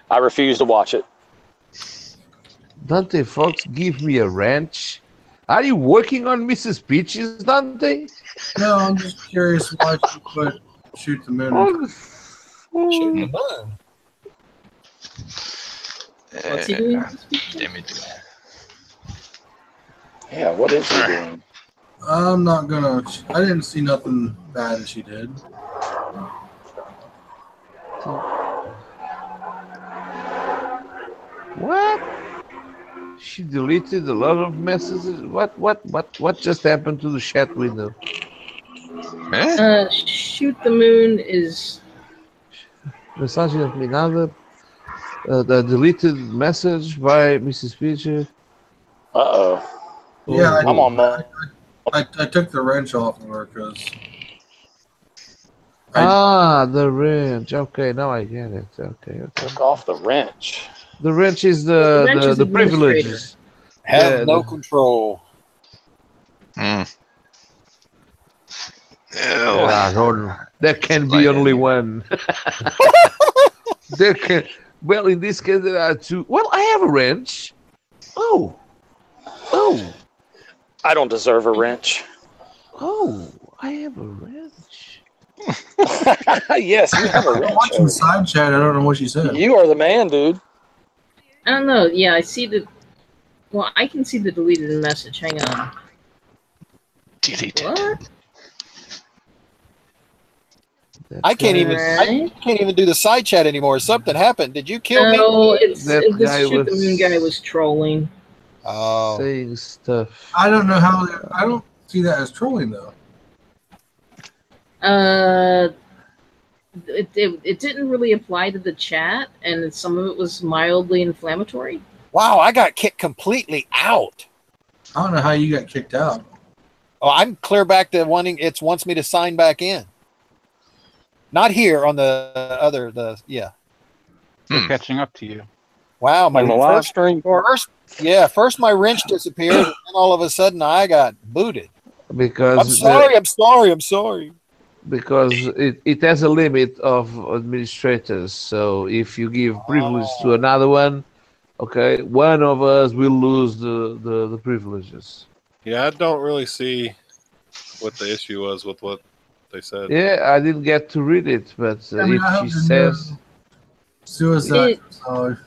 I refuse to watch it. Dante Fox, give me a wrench. Are you working on Mrs. Peaches, Dante? No, I'm just curious why she put Shoot the Moon. Shoot the moon. What's he doing? Damn it. Yeah, what is he doing? I'm not gonna. I didn't see nothing bad that she did. What? She deleted a lot of messages. What just happened to the chat window? Shoot the moon is. Mensagem eliminada. The deleted message by Mrs. Peaches. Uh-oh. Yeah, I'm on that. I took the wrench off of her because. The wrench. Okay, now I get it. Okay. Took off the wrench. The wrench is The wrench is the administrator. privileges. Have no control. There can be only one. Well, in this case, there are two. Well, I have a wrench. Oh. I don't deserve a wrench. Oh, I have a wrench. Yes, you have a I'm wrench. watching side chat. I don't know what she said. You are the man, dude. I don't know. Yeah, I see the. Well, I can see the deleted message. Hang on. Deleted. What? I can't even do the side chat anymore. Something happened. Did you kill me? No, it's That this guy shoot the was- moon guy was trolling. Oh, Saying stuff. I don't know how. I don't see that as trolling though. It didn't really apply to the chat, and some of it was mildly inflammatory. wow! I got kicked completely out. I don't know how you got kicked out. Oh, I'm clear back to wanting. It wants me to sign back in. Not here on the yeah. They're catching up to you. Wow, my On the live stream part. first my wrench disappeared, and then all of a sudden I got booted. Because I'm sorry. because it has a limit of administrators. So if you give privilege to another one, okay, one of us will lose the privileges. Yeah, I don't really see what the issue was with what they said. Yeah, I didn't get to read it, but I mean, I if hope she the says, suicide. So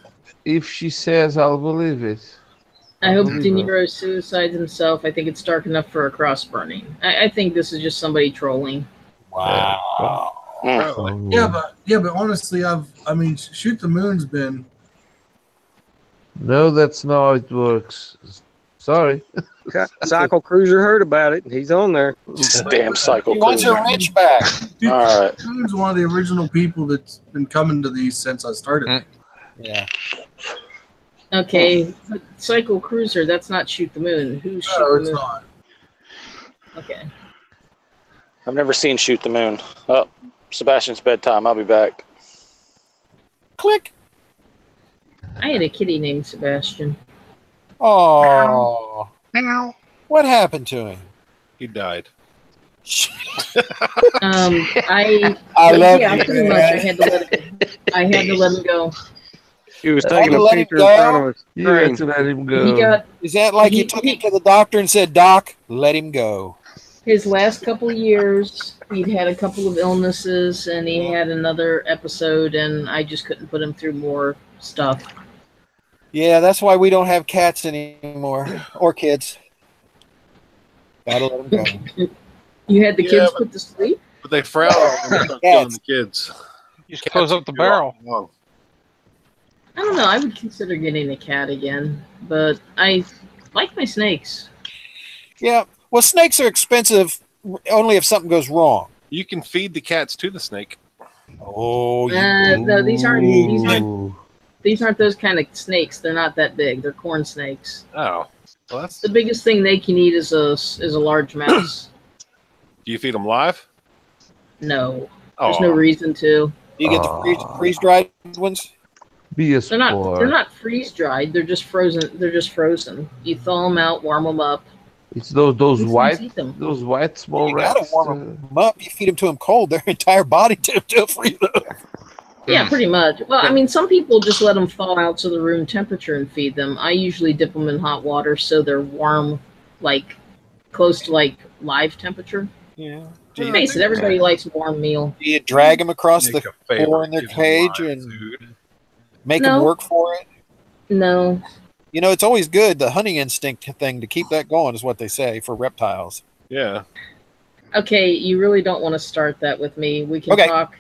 if she says, I'll believe it. I hope believe De her. Niro suicides himself. I think it's dark enough for a cross burning. I think this is just somebody trolling. Wow. yeah, but honestly, I mean, Shoot the Moon's been. No, that's not how it works. Sorry. Cycle Cruiser heard about it. He's on there. Damn cycle. He wants her wrench back. Dude, All right. Shoot the Moon's one of the original people that's been coming to these since I started. Yeah. Okay, but Cycle Cruiser, that's not Shoot the Moon. Who's Shoot No, the it's Moon? not. Okay. I've never seen Shoot the Moon. Oh, Sebastian's bedtime. I'll be back. Click. I had a kitty named Sebastian. Oh. What happened to him? He died. I love yeah, you, pretty much. man. I had to let him go. He was Had taking to a let him picture in go? front of us. You had to let him go. He got Is that like you took him to the doctor and said, "Doc, let him go"? his last couple of years. He'd had a couple of illnesses, and he had another episode, and I just couldn't put him through more stuff. Yeah, that's why we don't have cats anymore or kids. Gotta let them go. You had the Yeah, kids but- put to sleep? But they frown on when they start killing the kids. You just close up the barrel. Wrong. I don't know. I would consider getting a cat again, but I like my snakes. Yeah. Well, snakes are expensive only if something goes wrong. You can feed the cats to the snake. Oh, No, these aren't Ooh. those kind of snakes. They're not that big. They're corn snakes. Oh, well, that's. The biggest thing they can eat is a large mouse. Do you feed them live? No, Oh, there's no reason to. you get the freeze dried ones. Be a They're not. sport. They're not freeze dried. They're just frozen. They're just frozen. You thaw them out, warm them up. It's those Who white eat them? small You gotta rats. warm them up. You feed them to them cold, their entire body to freeze up. Yeah, pretty much. Well, I mean, some people just let them thaw out to the room temperature and feed them. I usually dip them in hot water so they're warm, like close to like live temperature. Yeah. Let's face it, everybody likes a warm meal. Do you drag them across the Make a favorite, floor in their give them cage live and food. make No. them work for it? No, You know, it's always good. The hunting instinct thing to keep that going is what they say for reptiles. Yeah. okay, you really don't want to start that with me. We can Okay. talk.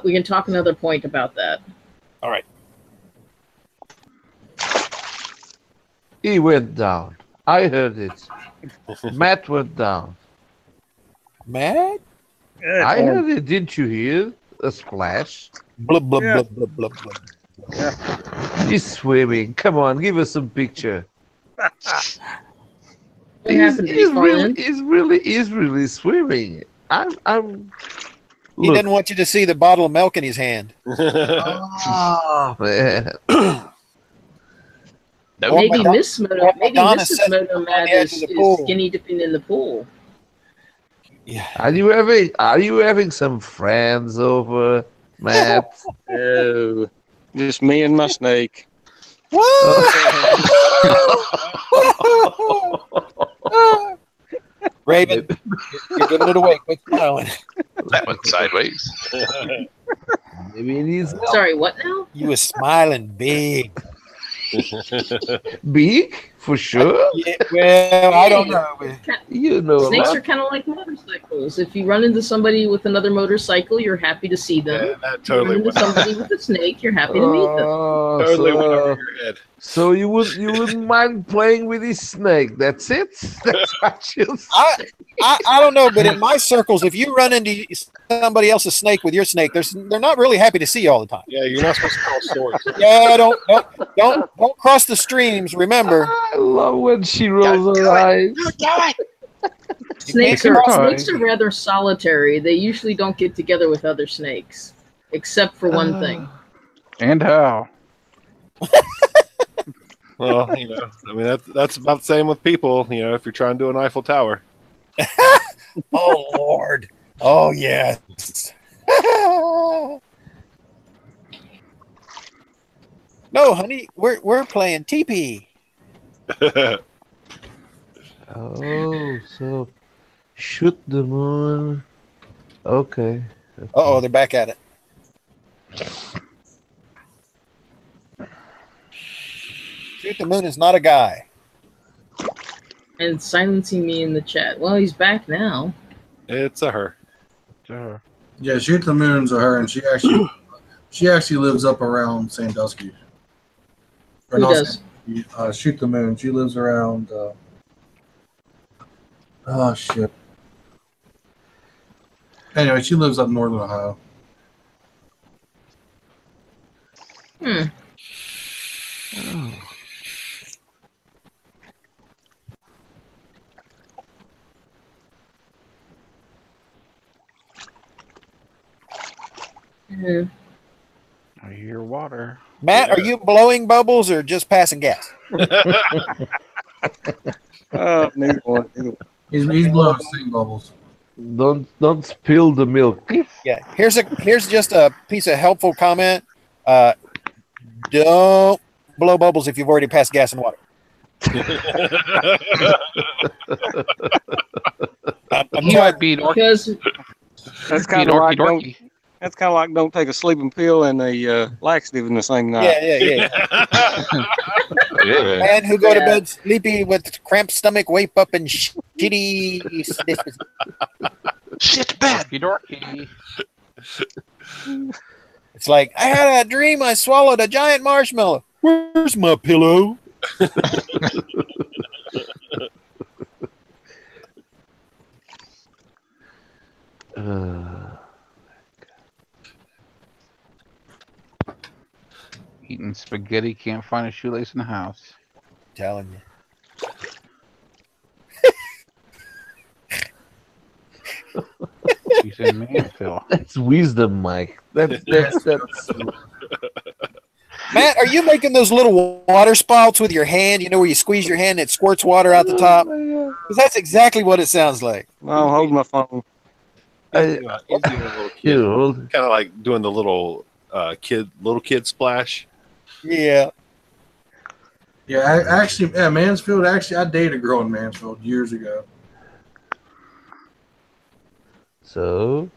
We can talk another point about that. All right. He went down. I heard it. Matt went down. Matt? I heard it. Didn't you hear a splash? Blub, blub, Yeah. blub, blub, blub, blub. He's swimming. Come on, give us some picture. What happened? Did he fall in? He's really swimming. I'm. He Look. didn't want you to see the bottle of milk in his hand. Oh man. Nope. Maybe Madonna- Miss Moto, or maybe Madonna Mrs. sits Moto on the Mad edge is of the pool. skinny dipping in the pool. Yeah. Are you having some friends over, Matt? No, just me and my snake. Raven, you're giving it away. Quit smiling. That went sideways. Maybe it needs Sorry, what now? You was smiling big. big for sure. Yeah, well, I don't know. You know, a Snakes lot. are kind of like motorcycles. If you run into somebody with another motorcycle, you're happy to see them. Yeah, that If you run totally into went, somebody with a snake, you're happy to meet them. Oh, totally went over so, your head. so you wouldn't mind playing with this snake? That's it. That's what you say. I don't know, but in my circles, if you run into somebody else's snake with your snake, they're not really happy to see you all the time. Yeah, you're not supposed to tell stories. Yeah, don't cross the streams. Remember, I love when she rolls her eyes. Snakes can't are rather solitary. They usually don't get together with other snakes, except for one thing. And how? Well, you know, I mean that's about the same with people. You know, if you're trying to do an Eiffel Tower. oh Lord, oh yes. No, honey, we're playing TP. Oh, so shoot the moon. Okay. Oh, they're back at it. Shoot the moon is not a guy. And silencing me in the chat. Well, he's back now. It's a her. Yeah, Shoot the Moon's are her, and she actually lives up around Sandusky. Or Who not does? Sandusky, Shoot the Moon. She lives around. Oh shit. Anyway, she lives up northern Ohio. Yeah. I hear water. Matt, are you blowing bubbles or just passing gas? Neither one. He's blowing steam bubbles. Don't spill the milk. Yeah. Here's just a piece of helpful comment. Don't blow bubbles if you've already passed gas and water. He might be Because That's kind of like don't take a sleeping pill and a laxative in the same night. Yeah. Yeah. Man who go to bed sleepy with cramped stomach, wake up and shitty. Shit bad. dorky. It's like, I had a dream I swallowed a giant marshmallow. Where's my pillow? Eating spaghetti, can't find a shoelace in the house. Telling you. He's in Mansfield. That's wisdom, Mike. That's Matt, are you making those little water spouts with your hand? You know where you squeeze your hand and it squirts water out the top? Because that's exactly what it sounds like. I'll hold my phone. He's doing a little kid, kind of like doing the little kid splash. Yeah. Yeah, actually, Mansfield. Actually, I dated a girl in Mansfield years ago. So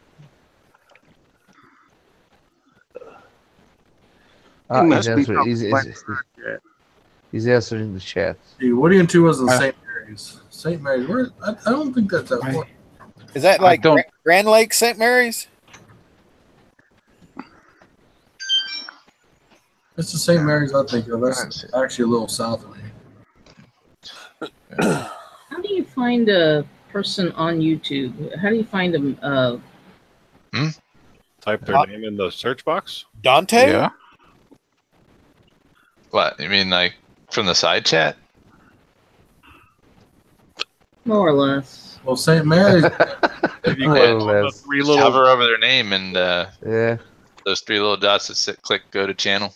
He must be he's answering the chat. Dude, Woody and Two was in St. Mary's. St. Mary's. Where? I don't think that's that far. Is that like Grand Lake, St. Mary's? It's the St. Mary's I think of. That's actually a little south of me. how do you find a person on YouTube? How do you find them? Type their name in the search box. Dante? Yeah. What? You mean like from the side chat? More or less. Well, St. Mary's. If you More click or on the less. three Just little hover over their name and Yeah. those three little dots that click go to channel.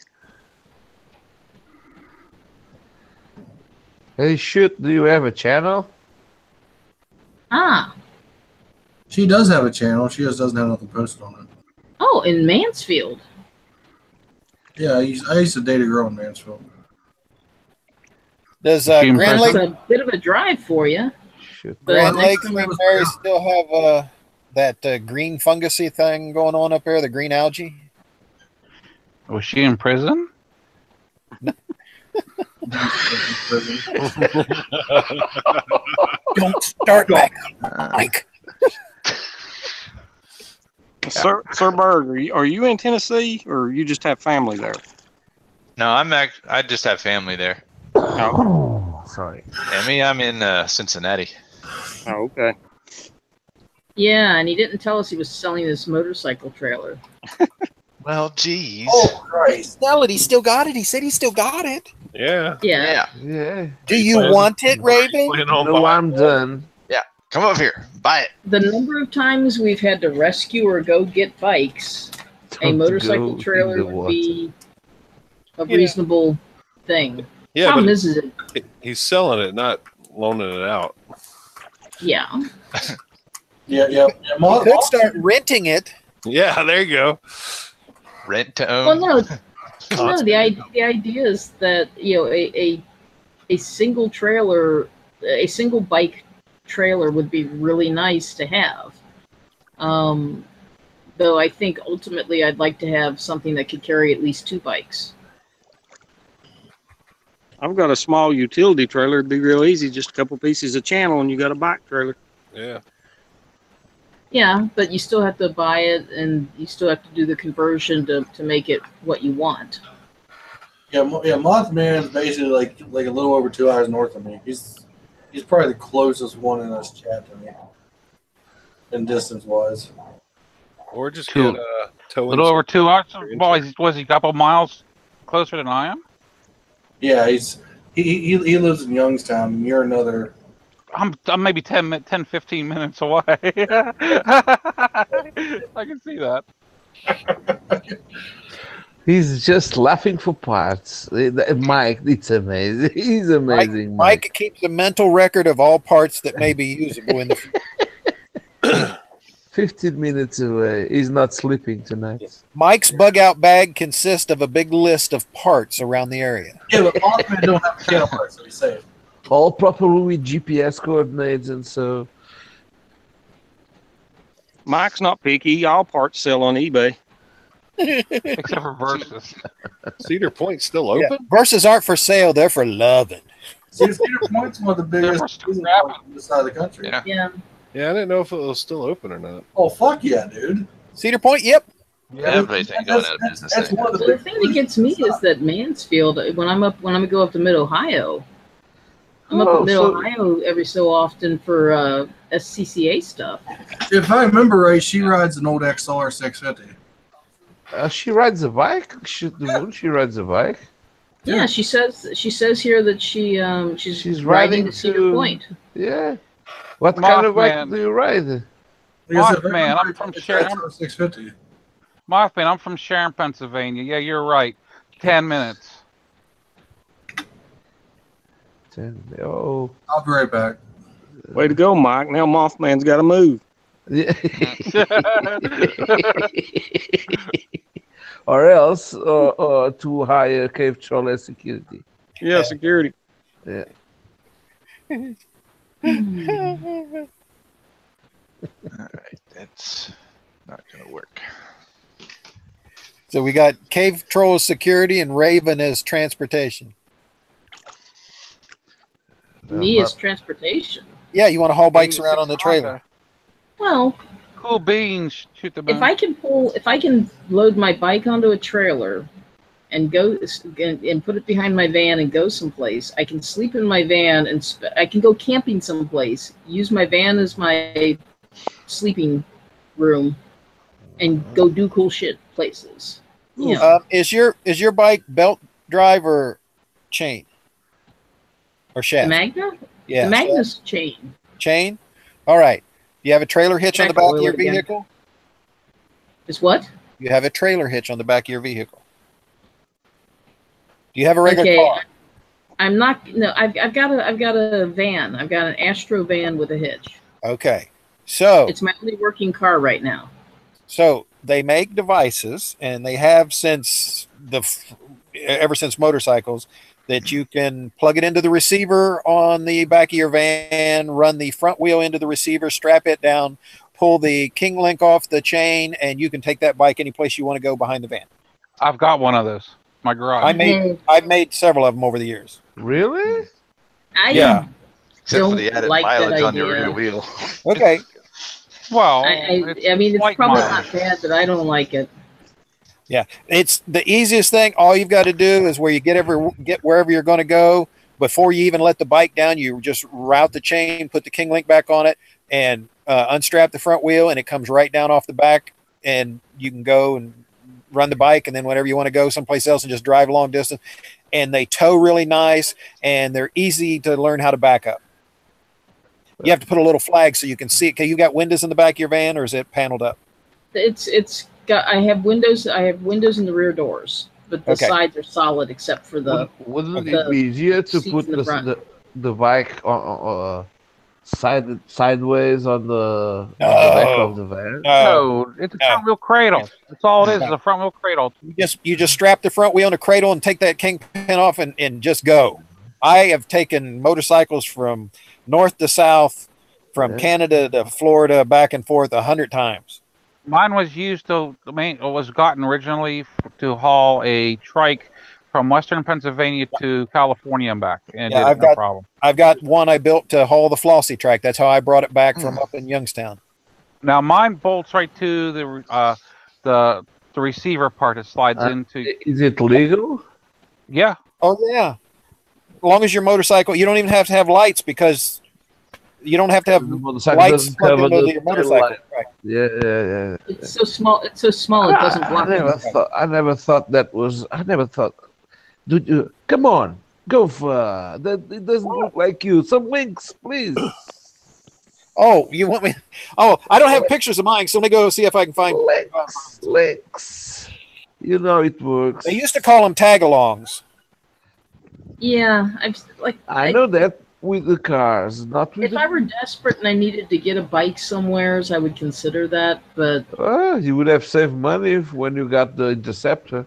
Hey, shoot, do you have a channel? Ah. She does have a channel. She just doesn't have nothing posted on it. Oh, in Mansfield. Yeah, I used to date a girl in Mansfield. Does Is she in Grand prison? Lake, It's a bit of a drive for you. Shoot. But Grand next Lake, time St. we- Mary still have that green fungusy thing going on up there, the green algae? Was she in prison? Don't start back, Mike. Sir Berg, are you in Tennessee, or you just have family there? No, I just have family there. Oh, sorry. I'm in Cincinnati. Oh, okay. Yeah, and he didn't tell us he was selling this motorcycle trailer. Well, geez. Oh, Christ. Sell it. He still got it. He said he still got it. Yeah. Yeah. Yeah. Do you want it, Raven? Plan on No, buying I'm one. done. Come over here. Buy it. The number of times we've had to rescue or go get bikes, a Don't motorcycle go in trailer the would water. be a Yeah. reasonable thing. Yeah, Problem but is he's selling it, not loaning it out. yeah. Yeah. You could start renting it. Yeah, there you go. Rent to Well, own. no, no. The idea is that a single trailer, a single bike trailer would be really nice to have. Though I think ultimately I'd like to have something that could carry at least 2 bikes. I've got a small utility trailer. It'd be real easy, just a couple pieces of channel, and you got a bike trailer. Yeah. Yeah, but you still have to buy it, and you still have to do the conversion to make it what you want. Yeah, Mothman is basically like a little over 2 hours north of me. He's probably the closest one in this chat to me, in distance wise. Or just Two- get A towing. little over 2 hours. Well, was he a couple miles closer than I am? Yeah, he lives in Youngstown, and you're another. I'm maybe 10, 15 minutes away. I can see that. He's just laughing for parts. Mike, it's amazing. He's amazing. Mike keeps a mental record of all parts that may be usable in the future. 15 minutes away. He's not sleeping tonight. Mike's bug out bag consists of a big list of parts around the area. Yeah, but Mothman don't have a channel part, so he's safe. All properly with GPS coordinates and so. Mike's not picky. All parts sell on eBay. Except for Versus. Cedar Point's still Yeah. open? Versus aren't for sale, they're for loving. Cedar Point's one of the biggest amusement parks on this side of the country. Yeah. Yeah. Yeah, I didn't know if it was still open or not. Oh, fuck yeah, dude. Cedar Point, yep. Yeah, Everybody's going out of business That's there. one of the Well, the big thing that gets me is that Mansfield, when I go up to Mid Ohio, I'm up in Mid Ohio every so often for SCCA stuff. If I remember right, she rides an old XLR 650. She rides a bike? She rides a bike? Yeah, she says here that she's riding to Cedar to- Point. Yeah. What kind of bike Mothman. do you ride? Like I said, if I Mothman, remember I'm right, from it's Sharon. XLR 650. Mothman, I'm from Sharon, Pennsylvania. Yeah, you're right. 10 minutes. Oh. I'll be right back. Way to go, Mike. Now Mothman's got to move. Yeah. Or else to hire cave troll security. Yeah, security. Yeah. Alright, that's not going to work. So we got Cave Troll as security and Raven as transportation. Me is transportation. Yeah, you want to haul bikes around on the trailer. Well, Cool beans. Shoot the if I can load my bike onto a trailer and go and put it behind my van and go someplace, I can sleep in my van and I can go camping someplace, use my van as my sleeping room, and go do cool shit places. You know, Is your bike belt drive or chain or the shaft? Magna? Yeah, The Magna's chain. chain. All right. You have a trailer hitch on the back of your Again. vehicle. Is what? You have a trailer hitch on the back of your vehicle. Do you have a regular Okay. car? I'm not. No, I've got a van. I've got an Astro van with a hitch. Okay, so it's my only working car right now. So they make devices, and they have ever since motorcycles, that you can plug it into the receiver on the back of your van, run the front wheel into the receiver, strap it down, pull the King link off the chain, and you can take that bike any place you want to go behind the van. I've got one of those. My garage. I've made several of them over the years. Really? Yeah. Except for the added mileage on your rear wheel. Okay. Well, I mean, it's probably not bad, but I don't like it. Yeah, it's the easiest thing. All you've got to do is where you get wherever you're going to go. Before you even let the bike down, you just route the chain, put the King link back on it, and unstrap the front wheel, and it comes right down off the back, and you can go and run the bike, and then whenever you want to go someplace else and just drive a long distance. And they tow really nice, and they're easy to learn how to back up. You have to put a little flag so you can see it. Okay, you got windows in the back of your van, or is it paneled up? It's got. I have windows. I have windows in the rear doors, but the sides are solid except for the. Wouldn't it be easier to put the bike on sideways on the back of the van? No, it's a front wheel cradle. That's all it is. It's a front wheel cradle. You just strap the front wheel in a cradle and take that kingpin off and just go. I have taken motorcycles from north to south, from Canada to Florida, back and forth 100 times. Mine was used was gotten originally to haul a trike from Western Pennsylvania to California and back, and no problem. I've got one I built to haul the Flossie track. That's how I brought it back from up in Youngstown. Now mine bolts right to the receiver part. It slides into. Is it legal? Yeah. Oh yeah. As long as your motorcycle, you don't even have to have lights, because you don't have to have lights plugged into your motorcycle. Right. Yeah. It's so small. It doesn't block. I never thought that was. I never thought. Dude, you come on, go for that. It doesn't look like you. Some links, please. Oh, you want me? Oh, I don't have pictures of mine, so let me go see if I can find links. You know it works. They used to call them tag-alongs. Yeah, I know that with the cars, not with. If I were desperate and I needed to get a bike somewheres, I would consider that. But you would have saved money when you got the Interceptor.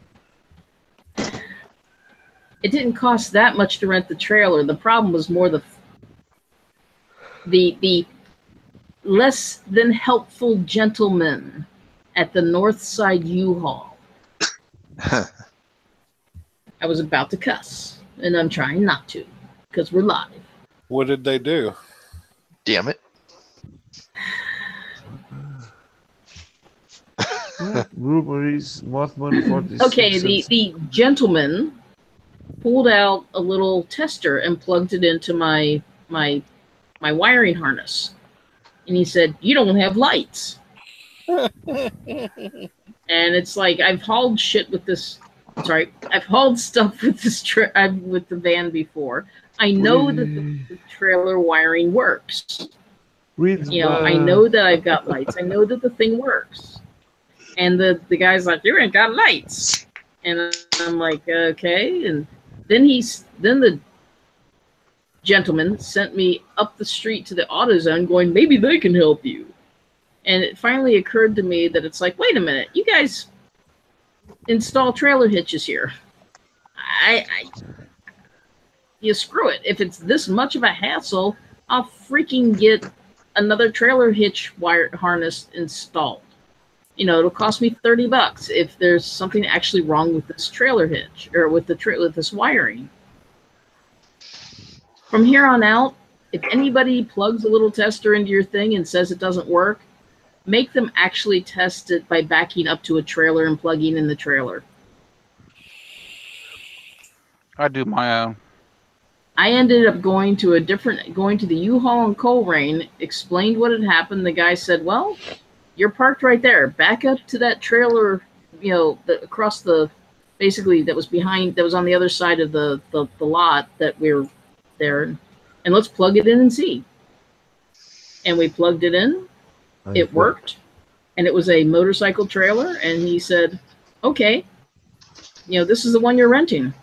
It didn't cost that much to rent the trailer. The problem was more the less than helpful gentleman at the North Side U-Haul. I was about to cuss. And I'm trying not to, because we're live. What did they do? Damn it. Rumories, Mothman 46. Okay, the gentleman pulled out a little tester and plugged it into my wiring harness. And he said, "You don't have lights." And it's like, I've hauled shit with this. Sorry, I've hauled stuff with this with the van before. I know that the trailer wiring works. I know that I've got lights. I know that the thing works. And the guy's like, "You ain't got lights." And I'm like, "Okay." And then the gentleman sent me up the street to the AutoZone, going, "Maybe they can help you." And it finally occurred to me that it's like, wait a minute, you guys install trailer hitches here. Screw it. If it's this much of a hassle, I'll freaking get another trailer hitch wire harness installed. It'll cost me $30 if there's something actually wrong with this trailer hitch or with with this wiring. From here on out, if anybody plugs a little tester into your thing and says it doesn't work, make them actually test it by backing up to a trailer and plugging in the trailer. I do my own. I ended up going to the U-Haul in Coleraine, explained what had happened. The guy said, "Well, you're parked right there. Back up to that trailer, across basically that was on the other side of the lot that we're there, and let's plug it in and see." And we plugged it in. It worked, and it was a motorcycle trailer. And he said, "Okay, this is the one you're renting."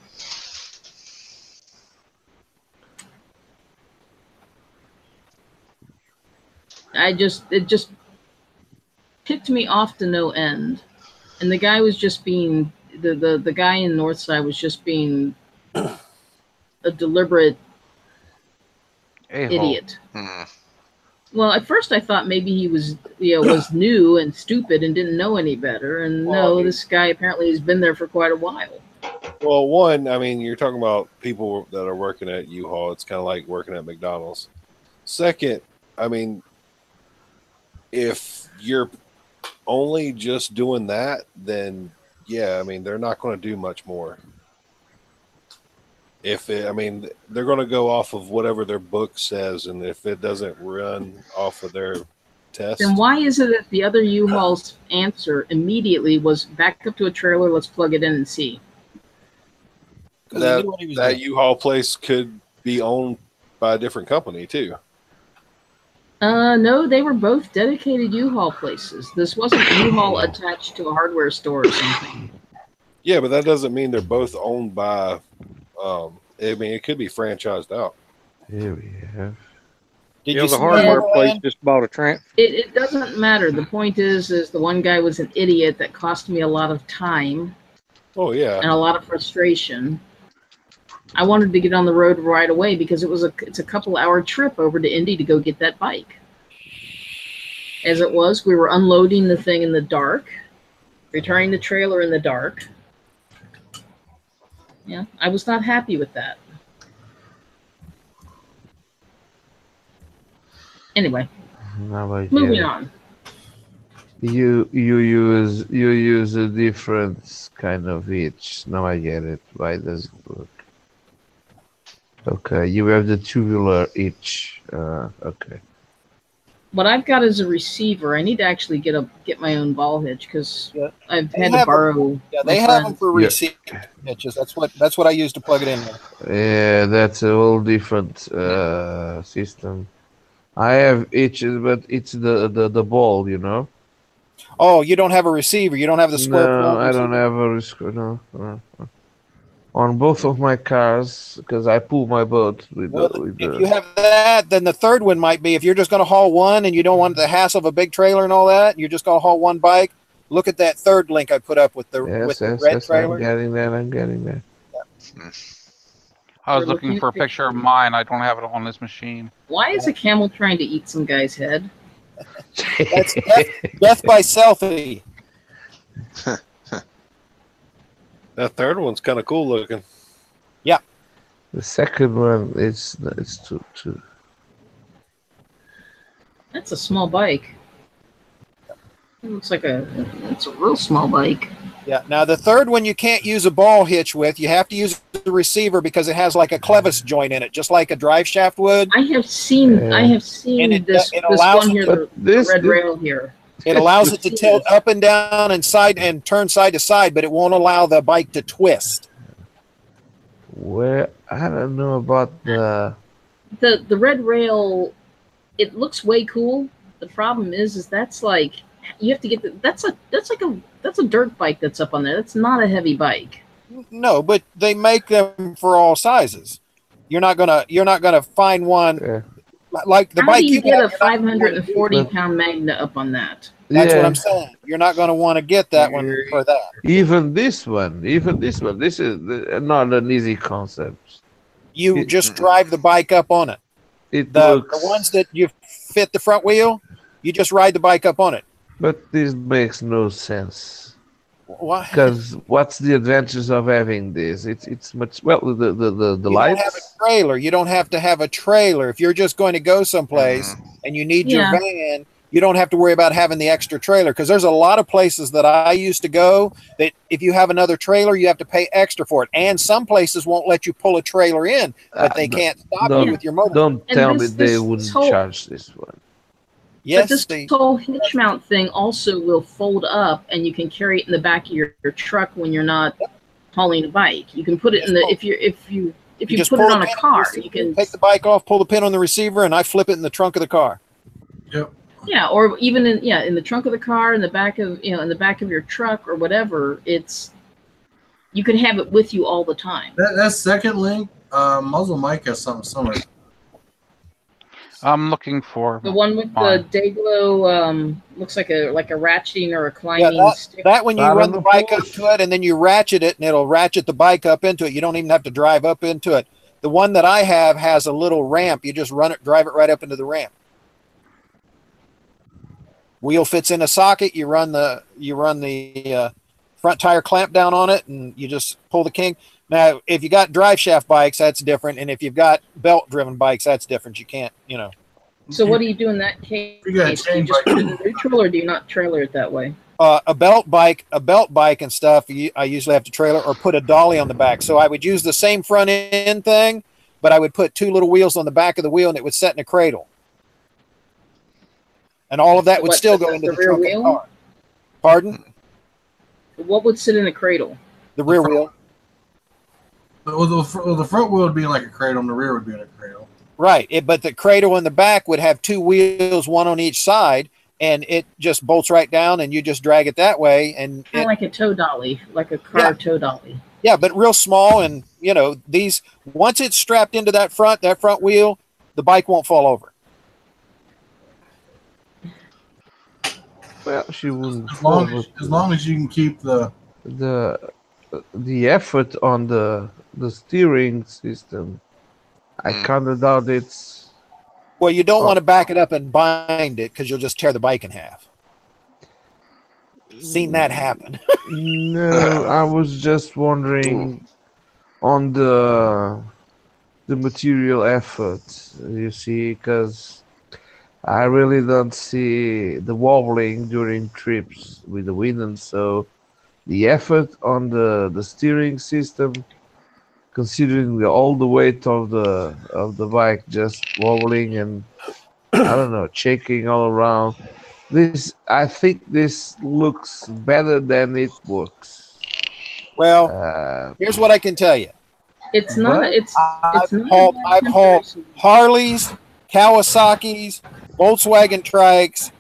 it just ticked me off to no end. And the guy was just being the guy in Northside was just being a deliberate idiot. Well, at first I thought maybe he was was new and stupid and didn't know any better. And no, this guy apparently has been there for quite a while. Well, one, I mean, you're talking about people that are working at U-Haul. It's kind of like working at McDonald's. Second, I mean, if you're only just doing that, then yeah, I mean, they're not going to do much more. I mean, they're going to go off of whatever their book says, and if it doesn't run off of their test, then why is it that the other U-Haul's answer immediately was back up to a trailer, let's plug it in and see? That U-Haul place could be owned by a different company too. No, they were both dedicated U-Haul places. This wasn't U-Haul attached to a hardware store or something. Yeah, but that doesn't mean they're both owned by. I mean, it could be franchised out. Here we have. Did you the hardware place just bought a tramp? It doesn't matter. The point is the one guy was an idiot that cost me a lot of time. Oh yeah, and a lot of frustration. I wanted to get on the road right away because it's a couple-hour trip over to Indy to go get that bike. As it was, we were unloading the thing in the dark, returning the trailer in the dark. Yeah, I was not happy with that. Anyway, moving on. You use a different kind of hitch. Now I get it. Why does it work? Okay, you have the tubular hitch. Okay. What I've got is a receiver. I need to actually get my own ball hitch because I've had to borrow. They have them for receiver hitches. That's what I use to plug it in there. Yeah, that's a whole different system. I have hitches, but it's the ball, you know. Oh, you don't have a receiver. You don't have the square. No, I don't have a receiver. No. On both of my cars, because I pull my boat with if you have that, then the third one might be if you're just going to haul one and you don't want the hassle of a big trailer and all that, and you're just going to haul one bike. Look at that third link I put up with the red trailer. I'm getting that. Yeah. I was looking for a picture of mine. I don't have it on this machine. Why is a camel trying to eat some guy's head? That's death by selfie. That third one's kind of cool looking. Yeah. The second one it's too. That's a small bike. It looks like it's a real small bike. Yeah. Now the third one you can't use a ball hitch with. You have to use the receiver because it has like a clevis joint in it, just like a drive shaft would. I have seen this one here, the red rail here. It allows it to tilt up and down and side and turn side to side, but it won't allow the bike to twist. Well, I don't know about the red rail. It looks way cool. The problem is that's like you have to get that's a dirt bike that's up on there. That's not a heavy bike. No, but they make them for all sizes. You're not gonna find one. Yeah. Like the bike you get a 540-pound Magna up on that. That's what I'm saying. You're not going to want to get that one for that. Even this one. This is not an easy concept. You just drive the bike up on it. The ones that you fit the front wheel, you just ride the bike up on it. But this makes no sense. Why? Because what's the advantage of having this? It's much the lights. You don't have a trailer. You don't have to have a trailer. If you're just going to go someplace and you need your van, you don't have to worry about having the extra trailer. Because there's a lot of places that I used to go that if you have another trailer, you have to pay extra for it. And some places won't let you pull a trailer in, but they can't stop you with your motor. Don't tell me they wouldn't charge this one. Yes, but this whole hitch mount thing also will fold up, and you can carry it in the back of your truck when you're not hauling a bike. You can put it in the if you put it on a car, you can take the bike off, pull the pin on the receiver, and I flip it in the trunk of the car. Yep. Yeah, or even in the trunk of the car, in the back of in the back of your truck or whatever. You can have it with you all the time. That second link, Muzzle Mike has something similar. I'm looking for the one with mine. the Dayglow. Looks like a ratcheting or a climbing Yeah, stick. that when you Not run on the the bike up push. to it, and then you ratchet it, and it'll ratchet the bike up into it. You don't even have to drive up into it. The one that I have has a little ramp. You just drive it right up into the ramp. Wheel fits in a socket. You run the front tire clamp down on it, and you just pull the king. Now, if you got drive shaft bikes, that's different, and if you've got belt driven bikes, that's different. You can't, So what do you do in that case? You got a Do you chain just bike. put it in neutral, or do you not trailer it that way? a belt bike and stuff. I usually have to trailer or put a dolly on the back. So I would use the same front end thing, but I would put two little wheels on the back of the wheel, and it would set in a cradle. And all of that would still go into the rear trunk wheel? of the car. Pardon? What would sit in a cradle? The rear wheel. Well, the front wheel would be like a cradle, and the rear would be in a cradle. Right. But the cradle in the back would have two wheels, one on each side, and it just bolts right down, and you just drag it that way. And Kind of like a tow dolly, like a car tow dolly. Yeah, but real small. And, these, once it's strapped into that front wheel, the bike won't fall over. Well, she wouldn't. As long as you can keep the effort on the steering system, I kind of doubt it's. Well, you don't want to back it up and bind it because you'll just tear the bike in half. Seen that happen. No, I was just wondering on the material effort. You see, because I really don't see the wobbling during trips with the wind, and so the effort on the steering system, considering all the weight of the bike just wobbling and I don't know, shaking all around. I think this looks better than it works. Well, here's what I can tell you. It's not. I've hauled Harleys, Kawasaki's, Volkswagen trikes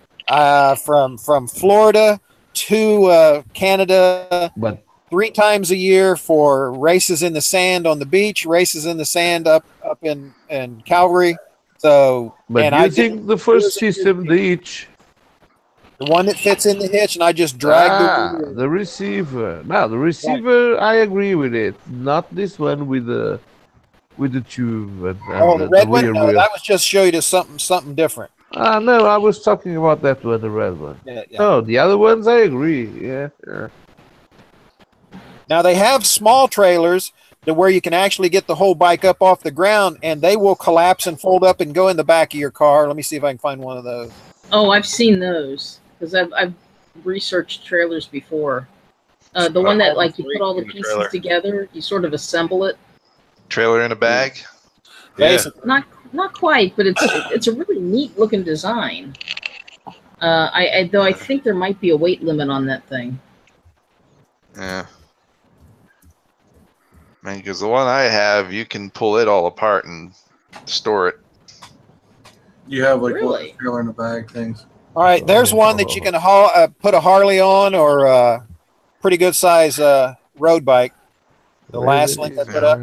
from Florida to Canada, but 3 times a year for races in the sand on the beach, races in the sand up in Calgary. So, but and I think the first system, the hitch, the one that fits in the hitch, and I just drag the receiver. Now the receiver, I agree with it. Not this one with the tube. And the red one. rear No, wheel. that was just show you to something different. No, I was talking about that one, the red one. Yeah. No, the other ones, I agree. Yeah. Now they have small trailers to where you can actually get the whole bike up off the ground, and they will collapse and fold up and go in the back of your car. Let me see if I can find one of those. Oh, I've seen those because I've researched trailers before. The one that you put all the pieces together, you sort of assemble it. Trailer in a bag. Yeah. Not quite, but it's a really neat looking design. Though I think there might be a weight limit on that thing. Yeah. Man, because the one I have, you can pull it all apart and store it. you have one Really? trailer in the bag things. All right, there's one that you can put a Harley on, or a pretty good size road bike. The last link I put up.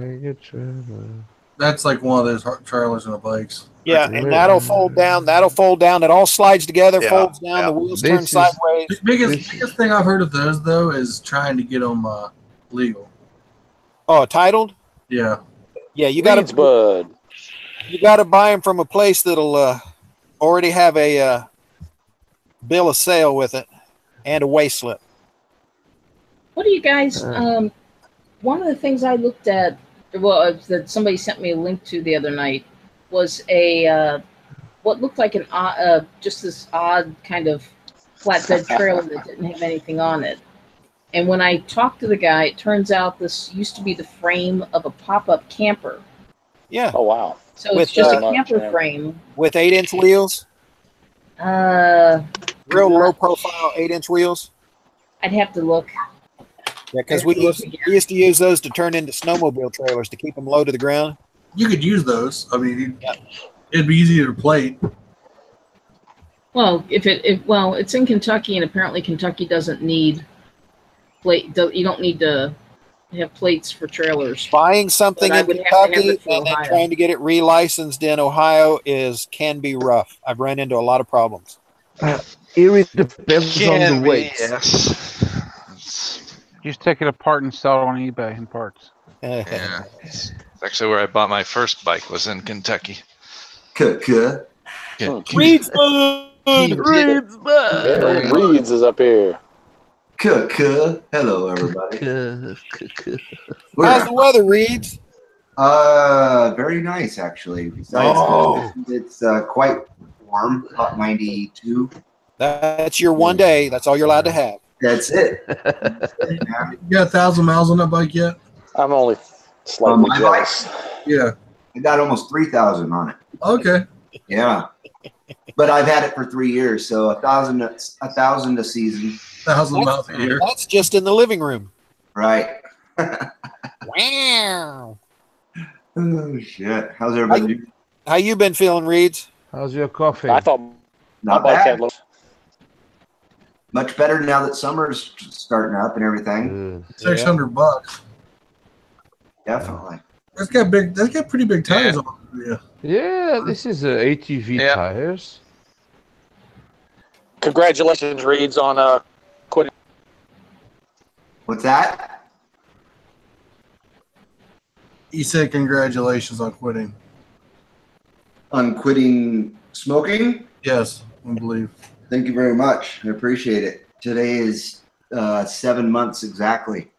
That's like one of those trailers and the bikes. Yeah, and that'll fold down. It all slides together, Yeah, folds down. The wheels turn sideways. The biggest thing I've heard of those though is trying to get them legal. Oh, titled? Yeah. Yeah, you got to buy them from a place that'll already have a bill of sale with it and a waste slip. What do you guys? One of the things I looked at, that somebody sent me a link to the other night, was a what looked like an just this odd kind of flatbed trailer that didn't have anything on it. And when I talked to the guy, it turns out this used to be the frame of a pop-up camper. Yeah. Oh wow! So it's just a camper frame with 8-inch wheels. Real low profile 8-inch wheels. I'd have to look. Yeah, because we used to use those to turn into snowmobile trailers to keep them low to the ground. You could use those. I mean, it'd be easier to plate. Well, it's in Kentucky, and apparently Kentucky doesn't need plate. You don't need to have plates for trailers. Buying something But I in would have to have Kentucky it for and then Ohio. trying to get it relicensed in Ohio can be rough. I've run into a lot of problems. It depends on the Can be, weight. yes. Just take it apart and sell it on eBay in parts. Yeah. It's actually where I bought my first bike, was in Kentucky. Good. Reed's bud! Reed's bud! Yeah, old Reeds is up here. Hello, everybody. How's the weather, Reeds? Very nice, actually. Besides, it's quite warm, about 92. That's your one day. That's all you're allowed to have. That's it. You got 1,000 miles on that bike yet? I'm only slightly jealous. Yeah. I got almost 3,000 on it. Okay. Yeah. But I've had it for 3 years, so 1,000 a season. 1,000 miles a year. That's just in the living room. Right. Wow. Oh, shit. How's everybody? How you been feeling, Reeds? How's your coffee? I thought my Not bike bad. had looked. Much better now that summer's starting up and everything. $600. Definitely. That's got pretty big tires on it. Yeah, this is ATV tires. Congratulations, Reeds, on quitting. What's that? He said congratulations on quitting. On quitting smoking? Yes, I believe. Thank you very much. I appreciate it. Today is 7 months exactly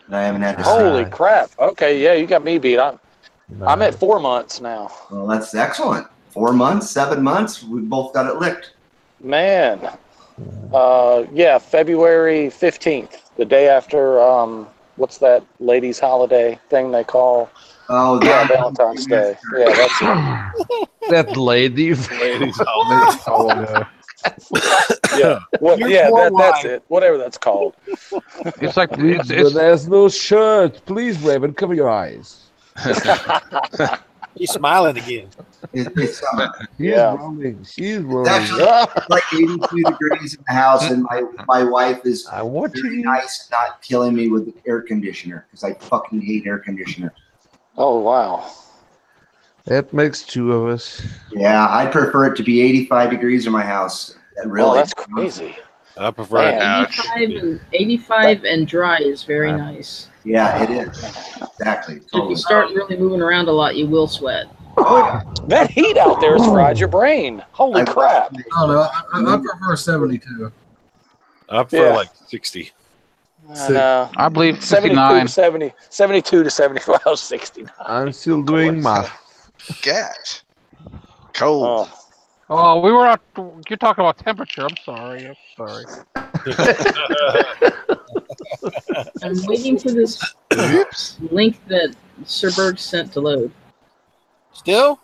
that I haven't had to Holy smoke. crap. Okay, yeah, you got me beat. I'm at 4 months now. Well, that's excellent. 4 months, 7 months, we both got it licked. Man. Yeah, February 15th, the day after, what's that ladies' holiday thing they call? Oh, yeah, Valentine's Day. Yeah, that's it. That lady. Ladies' holiday. Yeah, that's it. Whatever that's called. It's like But there's no shirt. Please, Raven, cover your eyes. He's smiling again. It's Yeah. Rolling. She's It's rolling. actually like 82 degrees in the house, and my wife is very nice, not killing me with the air conditioner because I fucking hate air conditioner. Oh, wow. That makes two of us. Yeah, I prefer it to be 85 degrees in my house. Really, Oh, that's crazy. I prefer it now. 85 and dry is very nice. Yeah, it is. Exactly. If Totally. you start really moving around a lot, you will sweat. That heat out there has fried your brain. Holy crap. I don't know. I prefer 72. I prefer Yeah. like 60. I believe 72 69. 72 to 75, 69. I'm still doing math. Gosh. Cold. Oh, we were out. You're talking about temperature. I'm sorry. I'm waiting for this link that Sir Berg sent to load. Still?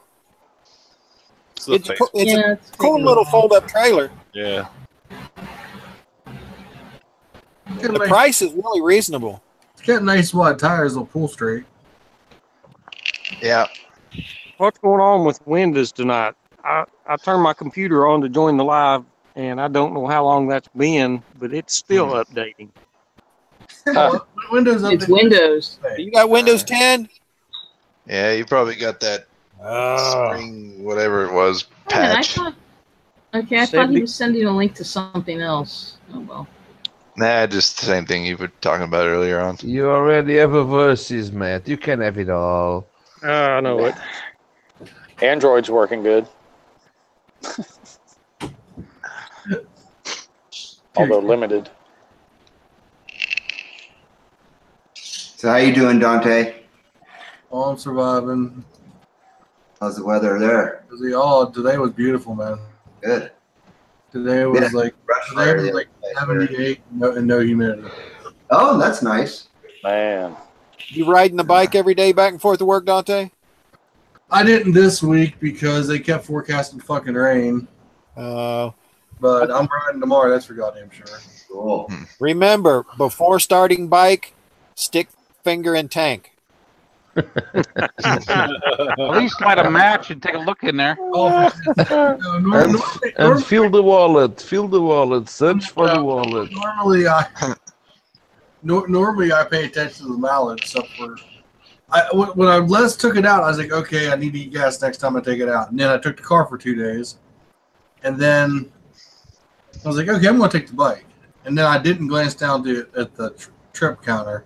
It's the It's face- a cool little fold-up trailer. yeah. The price is really reasonable. It's got nice wide tires. They'll pull straight. Yeah. What's going on with Windows tonight? I turned my computer on to join the live, and I don't know how long that's been, but it's still updating. Windows. It's Windows. You got Windows 10? Yeah, you probably got that spring, whatever it was, Man, I patch. thought he was sending a link to something else. Oh, well. Nah, just the same thing you were talking about earlier on. You already have a versus, Matt. You can have it all. I know it. Android's working good. Although limited. So how you doing, Dante? Oh, I'm surviving. How's the weather there? Today was beautiful, man. Good. Today was Yeah. like 78 and no humidity. Oh, that's nice. Man. You riding the bike every day back and forth to work, Dante? I didn't this week because they kept forecasting fucking rain. But I'm riding tomorrow. That's for goddamn sure. Cool. Remember, before starting bike, stick finger in tank. At least light a match and take a look in there. And fill the wallet. Fill the wallet. Search for the wallet. normally I pay attention to the mileage, except for when I last took it out, I was like, okay, I need to eat gas next time I take it out. And then I took the car for 2 days, and then I was like, okay, I'm going to take the bike. And then I didn't glance down at the trip counter.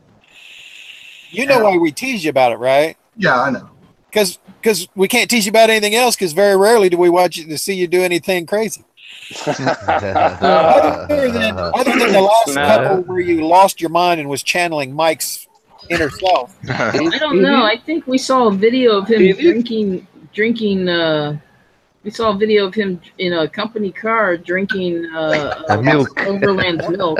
You know why we tease you about it, right? Yeah, I know. Because we can't teach you about anything else. Because very rarely do we watch you to see you do anything crazy. other than the last couple where you lost your mind and was channeling Mike's inner self. I don't know. I think we saw a video of him drinking. We saw a video of him in a company car drinking milk. Overland's milk.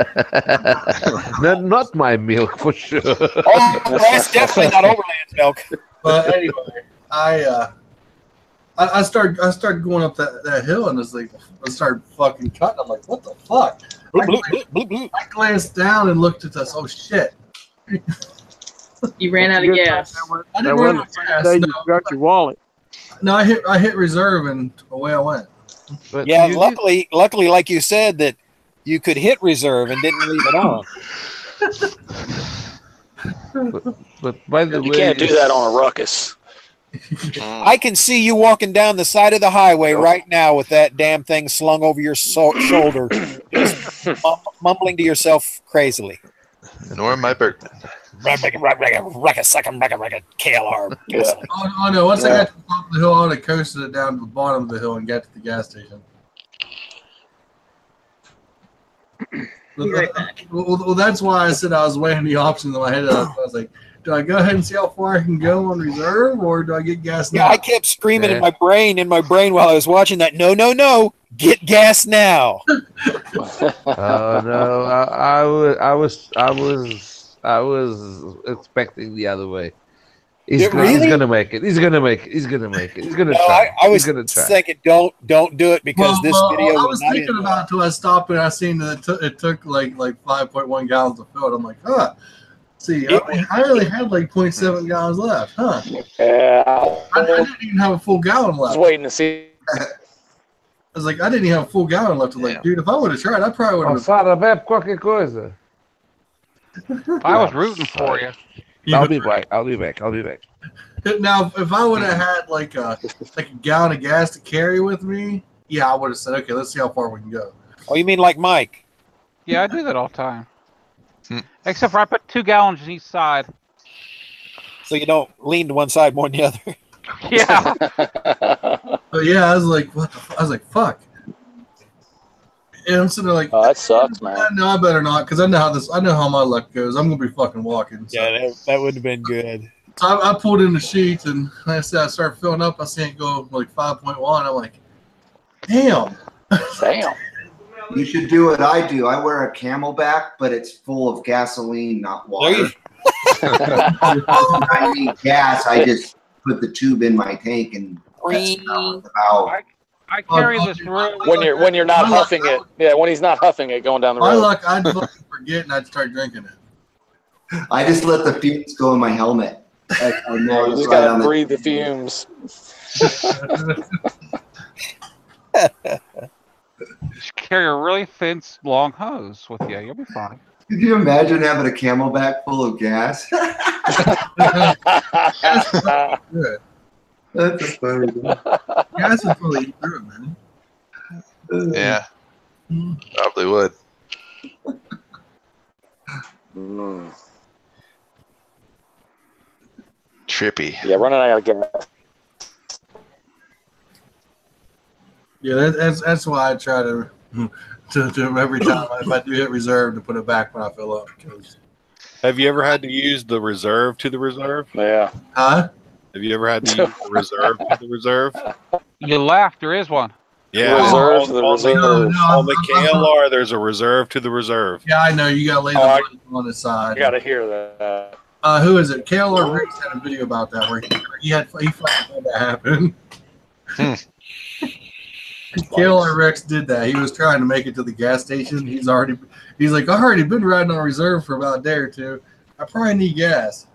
Not my milk for sure. Oh, that's definitely not Overland's milk. But anyway, I started going up that hill, and it's like I started fucking cutting. I'm like, what the fuck? I glanced down and looked at this. Oh shit! You ran out of gas. I didn't run out of gas. You got your wallet. No, I hit reserve, and away I went. But yeah, luckily, like you said, that you could hit reserve and didn't leave it on. But by the way, you can't do that on a ruckus. I can see you walking down the side of the highway right now with that damn thing slung over your shoulder, just mumbling to yourself crazily. Nor my Bergman. KLR. Oh no! Once I got to the top of the hill, I would have coasted it down to the bottom of the hill and got to the gas station. Be right back. Well, that's why I said I was weighing the options in my head. I was like, do I go ahead and see how far I can go on reserve, or do I get gas now? Yeah, I kept screaming in my brain while I was watching that. No, get gas now. Oh no, I was expecting the other way. He's gonna make it. He's gonna try. I was thinking, don't do it because this video. I was thinking about it until I stopped and I seen that it took like 5.1 gallons of fill. I'm like, huh. See, I only had like 0.7 gallons left, huh? Yeah. I didn't even have a full gallon left. I was waiting to see. I was like, I didn't even have a full gallon left. I'm like, dude, if I would have tried, I probably would have. Fala, qualquer coisa. I was rooting for you. I'll be back. Now, if I would have had like a gallon of gas to carry with me, yeah, I would have said, okay, let's see how far we can go. Oh, you mean like Mike? Yeah, I do that all the time. Except for I put 2 gallons on each side. So you don't lean to one side more than the other. Yeah. But yeah, I was like, what? I was like, fuck. And I'm sitting there like, oh, that sucks, man. No, I better not, because I know how my luck goes. I'm gonna be fucking walking. So. Yeah, that would have been good. So I pulled in the sheets, and like I said, I started filling up. I seen it go like 5.1. I'm like, damn. You should do what I do. I wear a Camelback, but it's full of gasoline, not water. I need gas. I just put the tube in my tank and I carry this through when you're not huffing it. Yeah, when he's not huffing it going down the road. My luck, I'd fucking forget and I'd start drinking it. I just let the fumes go in my helmet. I know you just gotta breathe the fumes. Just carry a really thin, long hose with you. You'll be fine. Could you imagine having a Camelback full of gas? That's funny. Gas is really true, man. Yeah, probably would. Trippy. Yeah, running out of gas. Yeah, that's why I try to every time if I do hit reserve to put it back when I fill up. Have you ever had to use the reserve to the reserve? Yeah. Huh? Have you ever had to use the reserve to the reserve? You laugh. There is one. Yeah. Reserve to the reserve. On the KLR, there's a reserve to the reserve. Yeah, I know. You got to lay the button on the side. You got to hear that. Who is it? KLR Riggs had a video about that where he fucking had that happen. KLR Rex did that. He was trying to make it to the gas station. He's like, I already been riding on reserve for about a day or two. I probably need gas.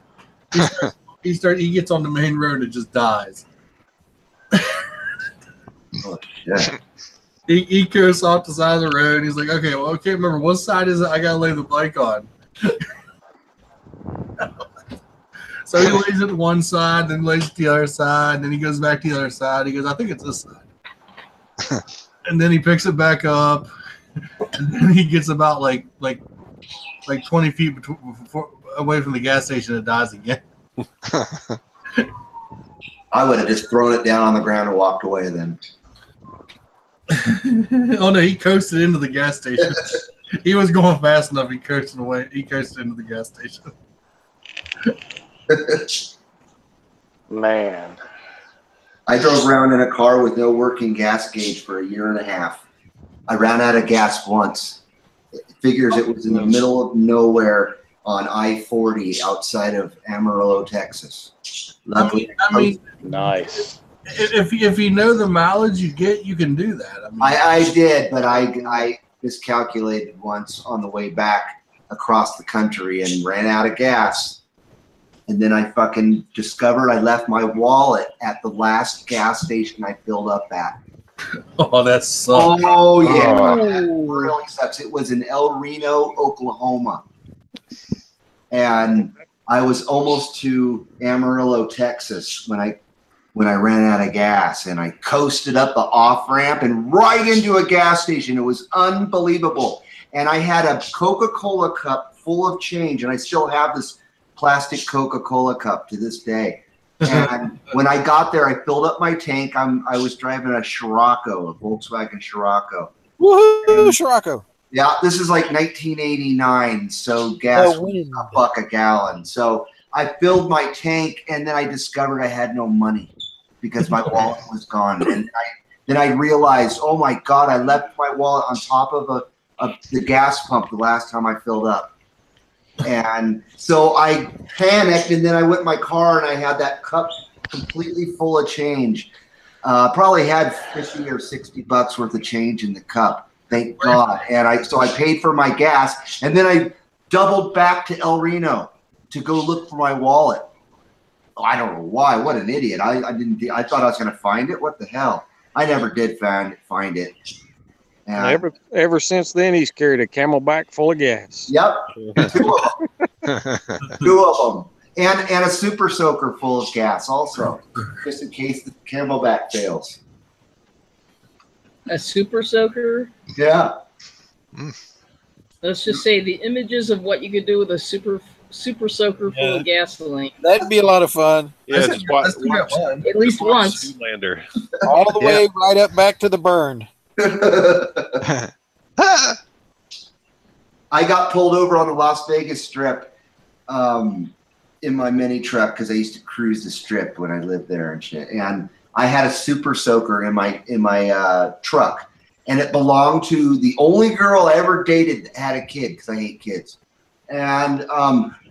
He gets on the main road and just dies. Oh, shit. He goes off the side of the road. And he's like, okay, well, I can't remember what side is it. I gotta lay the bike on. So he lays it to one side, then lays it to the other side, then he goes back to the other side. He goes, I think it's this side. And then he picks it back up, and then he gets about like 20 feet away from the gas station and dies again. I would have just thrown it down on the ground and walked away then. Oh no, he coasted into the gas station. He was going fast enough. He coasted away. He coasted into the gas station. Man. I drove around in a car with no working gas gauge for a year and a half. I ran out of gas once. It figures it was in the middle of nowhere on I-40 outside of Amarillo, Texas. Luckily, I mean, nice. If you know the mileage you get, you can do that. I did, but I miscalculated once on the way back across the country and ran out of gas. And then I fucking discovered I left my wallet at the last gas station I filled up at. Oh, that sucks. Oh, yeah. That really sucks. It was in El Reno, Oklahoma. And I was almost to Amarillo, Texas when I ran out of gas. And I coasted up the off-ramp and right into a gas station. It was unbelievable. And I had a Coca-Cola cup full of change. And I still have this plastic Coca-Cola cup to this day. And when I got there, I filled up my tank. I was driving a Scirocco, a Volkswagen Scirocco. Woohoo, Scirocco. Yeah, this is like 1989, so gas was $1 a gallon. So I filled my tank, and then I discovered I had no money because my wallet was gone. And then I realized, oh my God, I left my wallet on top of the gas pump the last time I filled up. And so I panicked, and then I went in my car, and I had that cup completely full of change. Probably had 50 or 60 bucks worth of change in the cup. Thank God. And so I paid for my gas, and then I doubled back to El Reno to go look for my wallet. Oh, I don't know why. What an idiot. I thought I was going to find it. What the hell? I never did find it. Ever since then, he's carried a Camelback full of gas. Yep. Two of them. And a Super Soaker full of gas also, just in case the Camelback fails. A Super Soaker? Yeah. Let's just say the images of what you could do with a Super Soaker full of gasoline. That'd be a lot of fun. Yeah, at least once. Zoolander. All the way right up back to the burn. I got pulled over on the Las Vegas Strip in my mini truck because I used to cruise the Strip when I lived there and shit. And I had a Super Soaker in my truck, and it belonged to the only girl I ever dated that had a kid because I hate kids. And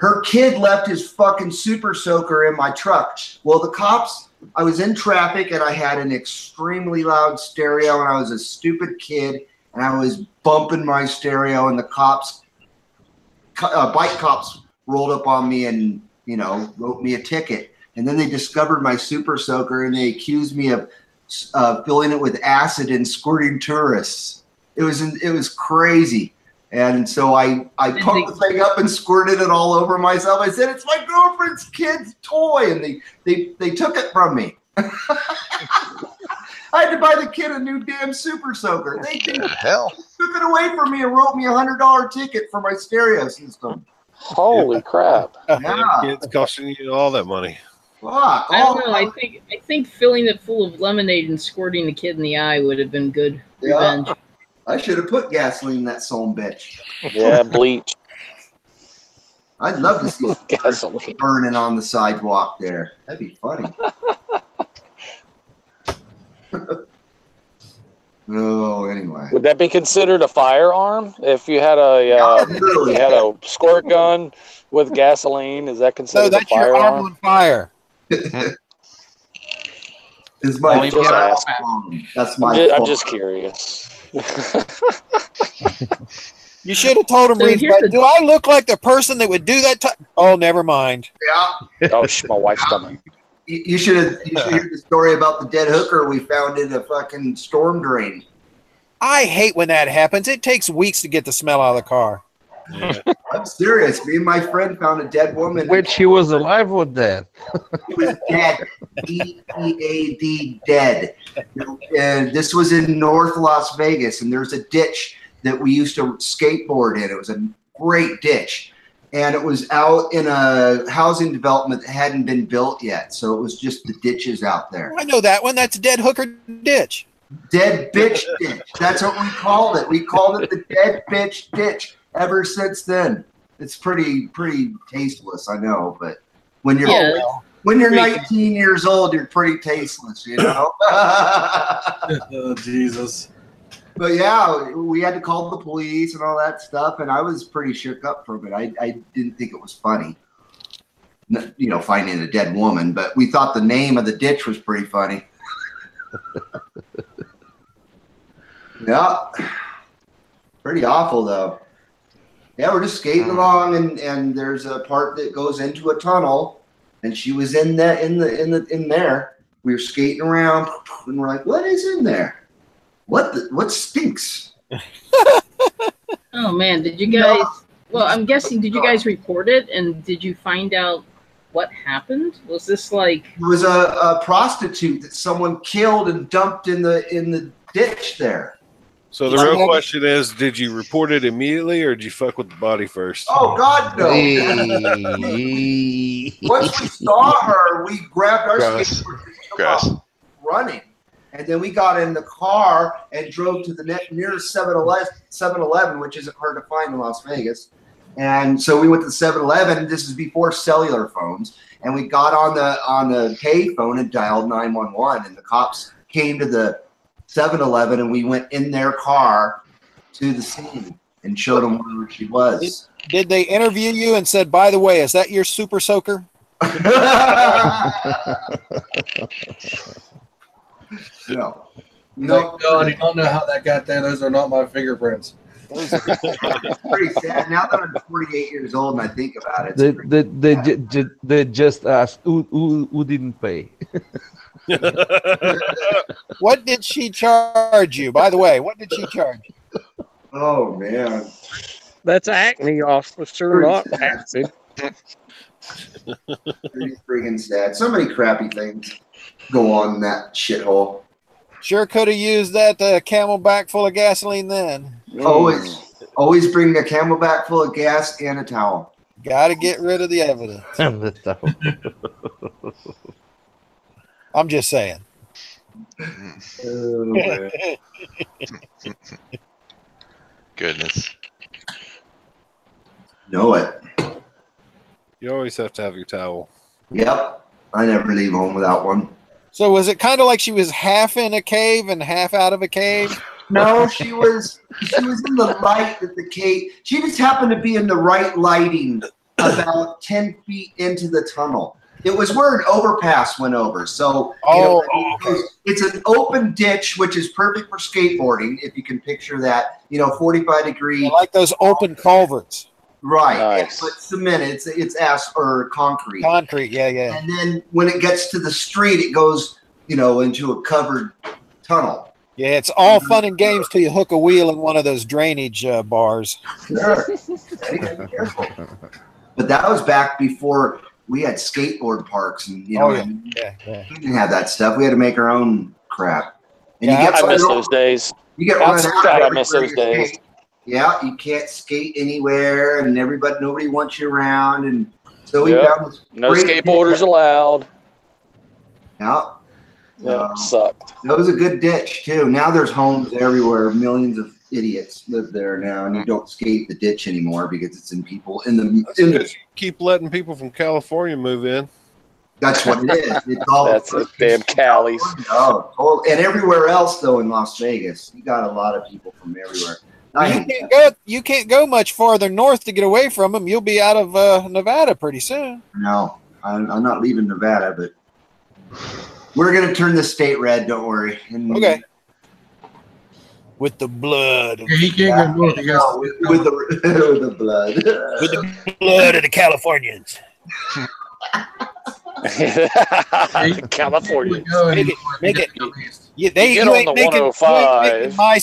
her kid left his fucking Super Soaker in my truck. Well, the cops. I was in traffic, and I had an extremely loud stereo, and I was a stupid kid, and I was bumping my stereo, and the bike cops rolled up on me and, wrote me a ticket. And then they discovered my Super Soaker, and they accused me of filling it with acid and squirting tourists. It was crazy. And so I pumped the thing up and squirted it all over myself. I said, "It's my girlfriend's kid's toy," and they took it from me. I had to buy the kid a new damn Super Soaker. They took it away from me and wrote me $100 ticket for my stereo system. Holy crap! Yeah, It's costing you all that money. Fuck. I don't know. I think filling it full of lemonade and squirting the kid in the eye would have been good revenge. I should have put gasoline in that son bitch. Yeah, bleach. I'd love to see gasoline burning on the sidewalk there. That'd be funny. Oh, anyway. Would that be considered a firearm if you had a squirt gun with gasoline? Is that considered a firearm? Your arm on fire. Is my that's my. I'm just curious. You should have told him, Reese, do I look like the person that would do that? Oh, never mind. Yeah. Oh, my wife's coming. You should have heard the story about the dead hooker we found in a fucking storm drain. I hate when that happens. It takes weeks to get the smell out of the car. Yeah. I'm serious. Me and my friend found a dead woman. Which she was alive or dead? She was dead. D-E-A-D, dead. And this was in North Las Vegas, and there's a ditch that we used to skateboard in. It was a great ditch. And it was out in a housing development that hadn't been built yet. So it was just the ditches out there. I know that one. That's Dead Hooker Ditch. Dead bitch ditch. That's what we called it. We called it the dead bitch ditch ever since then. It's pretty tasteless, I know, but when you're 19 years old, you're pretty tasteless, you know. Oh, Jesus. But yeah, we had to call the police and all that stuff, and I was pretty shook up from it. I didn't think it was funny, you know, finding a dead woman, but we thought the name of the ditch was pretty funny. Yeah, pretty awful though. Yeah, we're just skating along, and there's a part that goes into a tunnel, and she was in there. We were skating around, and we're like, "What is in there? What stinks?" Oh man, did you guys? Well, I'm guessing. Did you guys report it, and did you find out what happened? Was this like? It was a prostitute that someone killed and dumped in the ditch there. So the real question is, did you report it immediately, or did you fuck with the body first? Oh God, no! Once we saw her, we grabbed our skateboard and took off running, and then we got in the car and drove to the nearest 7-Eleven, which isn't hard to find in Las Vegas. And so we went to the 7-Eleven. This is before cellular phones, and we got on the pay phone and dialed 911, and the cops came to the 7-Eleven, and we went in their car to the scene and showed them where she was. Did they interview you and said, by the way, is that your super soaker? No. No, God, you don't know how that got there. Those are not my fingerprints. It's pretty sad. Now that I'm 48 years old and I think about it, they just asked who didn't pay. What did she charge you? By the way, what did she charge you? Oh man, that's acne officer, not acid. Pretty freaking sad. So many crappy things go on in that shithole. Sure could have used that Camelback full of gasoline then. Always bring a Camelback full of gas and a towel. Got to get rid of the evidence. And the towel. I'm just saying. Oh, Goodness. Know it. You always have to have your towel. Yep. I never leave home without one. So was it kind of like she was half in a cave and half out of a cave? No, she was in the light at the cave. She just happened to be in the right lighting about 10 feet into the tunnel. It was where an overpass went over. So it's an open ditch, which is perfect for skateboarding, if you can picture that. 45 degree. I like those open culverts. Right. Nice. But cement, it's or concrete. Concrete, yeah. And then when it gets to the street, it goes, into a covered tunnel. Yeah, it's all fun and games till you hook a wheel in one of those drainage bars. Sure. Be careful. But that was back before we had skateboard parks, and we didn't have that stuff. We had to make our own crap. And I miss those days. You get run out. I miss those days. Yeah, you can't skate anywhere, and nobody wants you around, and so we found this no skateboarders allowed. Yeah, sucked. That was a good ditch too. Now there's homes everywhere. Millions of idiots live there now, and you don't skate the ditch anymore because it's in the keep letting people from California move in. That's what it is. It's all that's a damn Calis. Oh, and everywhere else though in Las Vegas, you got a lot of people from everywhere. You can't go much farther north to get away from them. You'll be out of Nevada pretty soon. No, I'm not leaving Nevada, but we're gonna turn the state red. Don't worry. Okay. With the blood. Yeah, he can't go north. With the blood. With the blood of the Californians. California. Make it. You ain't making my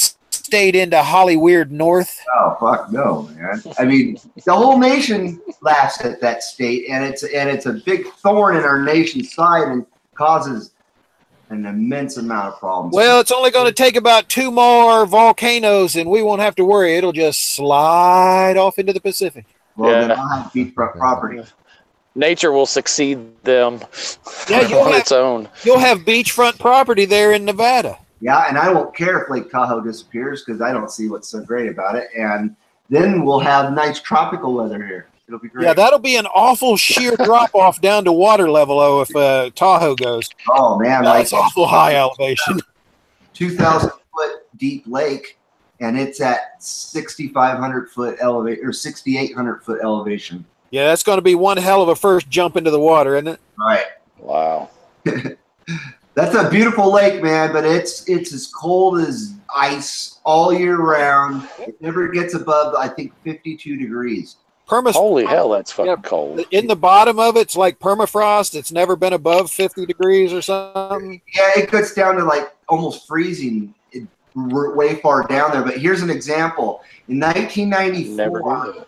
state into Hollyweird North? Oh fuck no, man! I mean, the whole nation laughs at that state, and it's a big thorn in our nation's side and causes an immense amount of problems. Well, it's only going to take about 2 more volcanoes, and we won't have to worry. It'll just slide off into the Pacific. Well, then I'll have beachfront property. Nature will succeed them Yeah, on its own. You'll have beachfront property there in Nevada. Yeah, and I won't care if Lake Tahoe disappears because I don't see what's so great about it. And then we'll have nice tropical weather here. It'll be great. Yeah, that'll be an awful sheer drop off down to water level, though, if Tahoe goes. Oh man, that's awful high elevation. 2,000 foot deep lake, and it's at 6,500 foot elevation or 6,800 foot elevation. Yeah, that's going to be one hell of a first jump into the water, isn't it? Right. Wow. That's a beautiful lake, man, but it's as cold as ice all year round. It never gets above, I think, 52 degrees. Holy hell, that's fucking cold. In the bottom of it's like permafrost. It's never been above 50 degrees or something. Yeah, it gets down to like almost freezing way far down there. But here's an example. In 1994,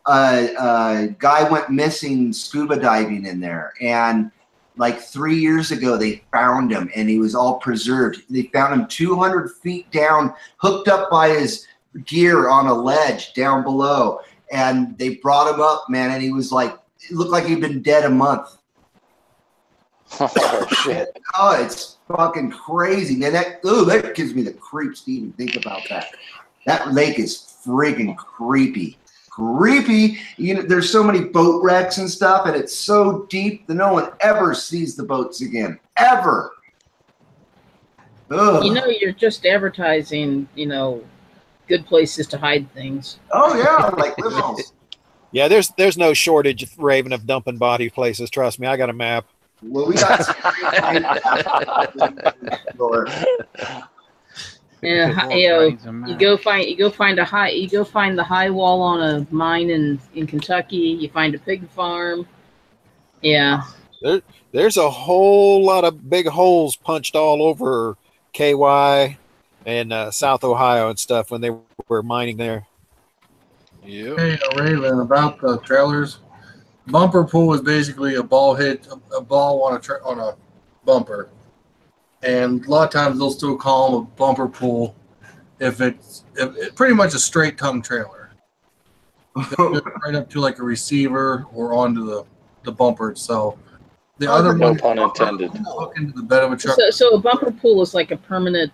a guy went missing scuba diving in there. And like 3 years ago, they found him, and he was all preserved. They found him 200 feet down, hooked up by his gear on a ledge down below. And they brought him up, man, and he was like, it looked like he'd been dead a month. Oh, shit. Oh, it's fucking crazy. Man, that gives me the creeps to even think about that. That lake is freaking creepy. Creepy. You know, there's so many boat wrecks and stuff, and it's so deep that no one ever sees the boats again. Ever. Ugh. You know, you're just advertising, you know, good places to hide things. Oh yeah, like liberals. Yeah, there's no shortage of Raven of dumping body places. Trust me, I got a map. Well, we got some yeah, you go find the high wall on a mine in Kentucky. You find a pig farm. Yeah, there's a whole lot of big holes punched all over KY and South Ohio and stuff when they were mining there. Yeah. Hey, Raven, about the trailers. Bumper pool is basically a ball on a bumper, and a lot of times they'll still call them a bumper pool if it's pretty much a straight tongue trailer, right up to like a receiver or onto the bumper itself. The other no one, pun intended. Hook into the bed of a truck. So a bumper pool is like a permanent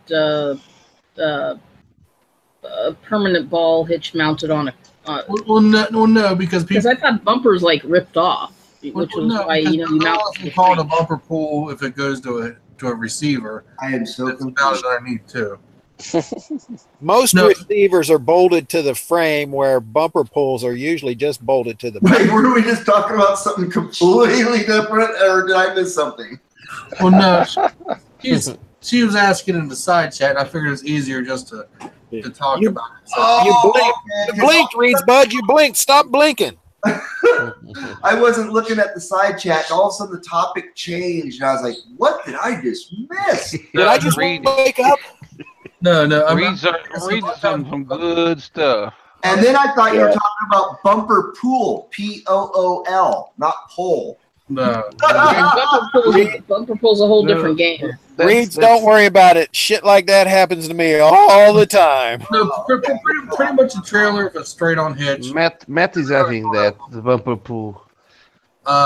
ball hitch mounted on a. No, because I thought bumpers like ripped off, which was why you mount. We call it a bumper pool if it goes to a receiver. I am so confused. Mounted underneath too. Most receivers are bolted to the frame, where bumper pulls are usually just bolted to the. Wait, were we just talking about something completely different, or did I miss something? Well, no. She was asking in the side chat, and I figured it's easier just to talk about it. So, you blinked, Reeds Bud. You blinked. Stop blinking. I wasn't looking at the side chat, and all of a sudden the topic changed, and I was like, "What did I just miss? Did I just wake up?" No. Reeds some good stuff. And then I thought you were talking about bumper pool, POOL, not pole. No. Bumper pool's a whole different game. Reeds, don't worry about it. Shit like that happens to me all the time. No, pretty much a trailer with a straight-on hitch. Matt is having that, the bumper pool.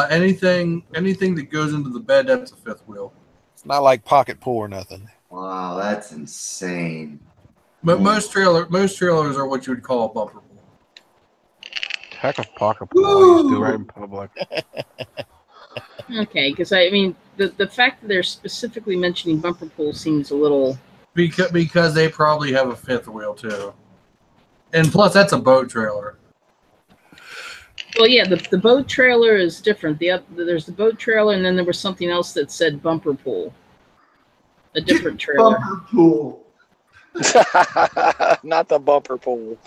Anything that goes into the bed, that's a fifth wheel. It's not like pocket pool or nothing. Wow, that's insane. But most trailers are what you would call a bumper pool. Heck of pocket pool I used to right in public. Okay, because I mean, the fact that they're specifically mentioning bumper pool seems a little. Because they probably have a fifth wheel too, and plus that's a boat trailer. Well, yeah, the boat trailer is different. There's the boat trailer, and then there was something else that said bumper pool. A different trailer. Bumper pool. Not the bumper pool.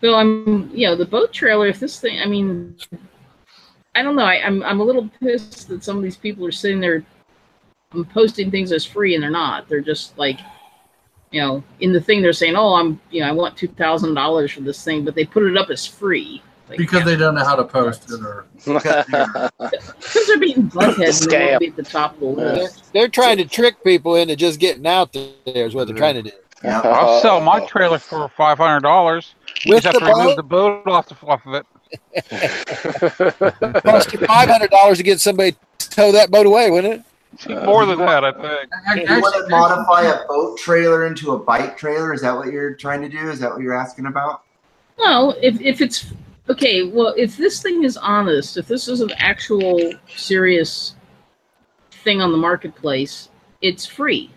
Well, the boat trailer. If this thing, I mean, I don't know. I'm a little pissed that some of these people are sitting there posting things as free, and they're not. They're just like, in the thing they're saying, oh, I want $2,000 for this thing, but they put it up as free. Like, because they don't know how to post it, or because they're being buttheads and they want to be at the top of the list. They're trying to trick people into just getting out there. Is what they're trying to do. I'll sell my trailer for $500. You just have to remove the boat off of it. Cost you $500 to get somebody to tow that boat away, wouldn't it? More than that, I think. You want to modify a boat trailer into a bike trailer? Is that what you're trying to do? Is that what you're asking about? No, if it's okay. Well, if this thing is honest, if this is an actual serious thing on the marketplace, it's free.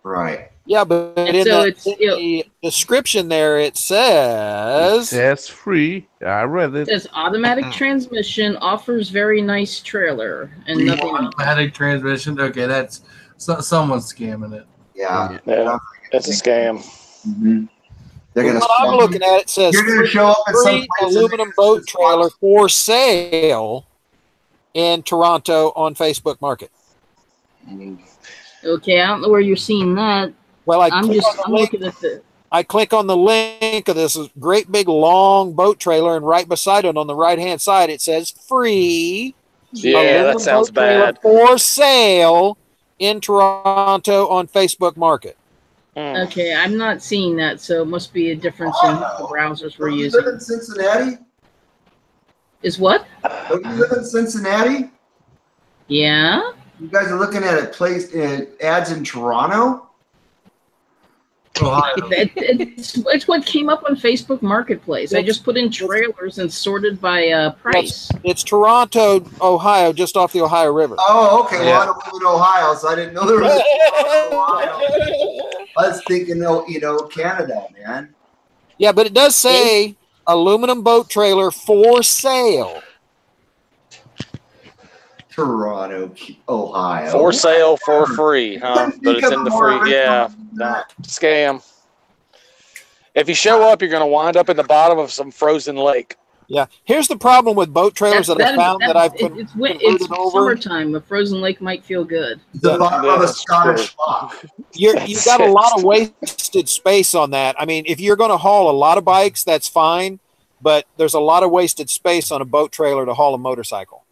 Right. Yeah, but in the description there, it says free. I read it. It says automatic transmission, offers very nice trailer, and nothing else. Automatic transmission. Okay, that's someone's scamming it. Yeah, that's a scam. Mm-hmm. They're gonna. What I'm looking at, it says you're going to show up at some free aluminum boat trailer for sale in Toronto on Facebook Market. Okay, I don't know where you're seeing that. Well, I'm looking at the. I click on the link of this great big long boat trailer, and right beside it on the right hand side it says free. Yeah, that sounds bad. For sale in Toronto on Facebook Market. Okay, I'm not seeing that, so it must be a difference in the browsers we're using. You live in Cincinnati? Is what? Don't you live in Cincinnati? Yeah. You guys are looking at ads in Toronto? Ohio. It's what came up on Facebook Marketplace. I just put in trailers and sorted by price. It's Toronto, Ohio, just off the Ohio River. Oh, okay. Well, I don't live in Ohio, so I didn't know there was Ohio. I was thinking, Canada, man. Yeah, but it does say aluminum boat trailer for sale. Toronto, Ohio. For sale for free, huh? But it's in the free. Yeah, no, scam. If you show up, you're going to wind up in the bottom of some frozen lake. Yeah. Here's the problem with boat trailers that I found that I've it's summertime. A frozen lake might feel good. The bottom of a Scottish lock. You've got a lot of wasted space on that. I mean, if you're going to haul a lot of bikes, that's fine. But there's a lot of wasted space on a boat trailer to haul a motorcycle.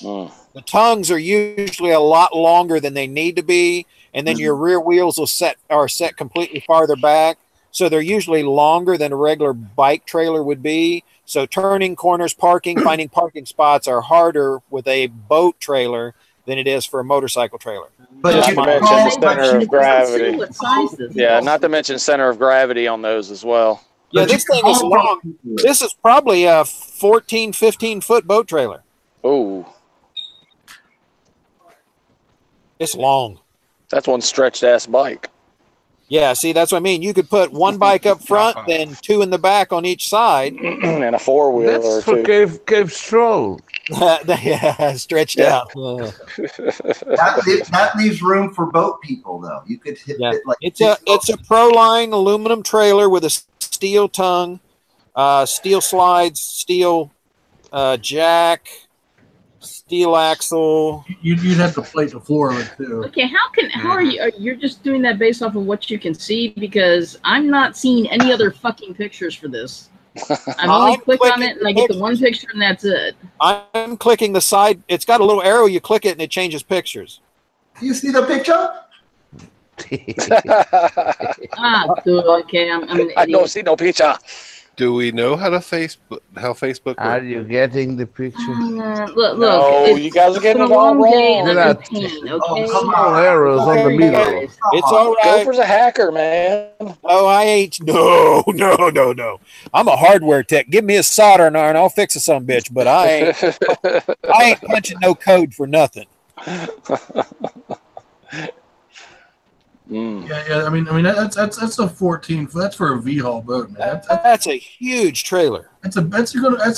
The tongues are usually a lot longer than they need to be, and then your rear wheels are set completely farther back, so they're usually longer than a regular bike trailer would be. So turning corners, finding parking spots are harder with a boat trailer than it is for a motorcycle trailer. But not to mention the center of gravity. Yeah, not to mention center of gravity on those as well. Yeah, this thing is long. This is probably a 14, 15-foot boat trailer. Oh. It's long. That's one stretched ass bike. Yeah, see, that's what I mean. You could put one bike up front, then two in the back on each side. And a four-wheeler or two. That's for cave stroll. Yeah, stretched out. That leaves room for boat people, though. You could hit it like it's a Proline aluminum trailer with a steel tongue, steel slides, steel jack, steel axle. You'd have to plate the floor with it too. Okay, how are you? You're just doing that based off of what you can see, because I'm not seeing any other fucking pictures for this. I'm only click on it and I get the one picture and that's it. I'm clicking the side. It's got a little arrow. You click it and it changes pictures. You see the picture? Okay. I'm an idiot. I don't see no picture. Do we know how Facebook works? Are you getting the picture? Look, no, you guys are getting it all wrong. There are small arrows on the middle. It's all right. Gopher's a hacker, man. Oh, I ain't. No. I'm a hardware tech. Give me a soldering iron, I'll fix a son bitch. But I ain't punching no code for nothing. Yeah. I mean, that's a 14. That's for a V-haul boat, man. That's a huge trailer. That's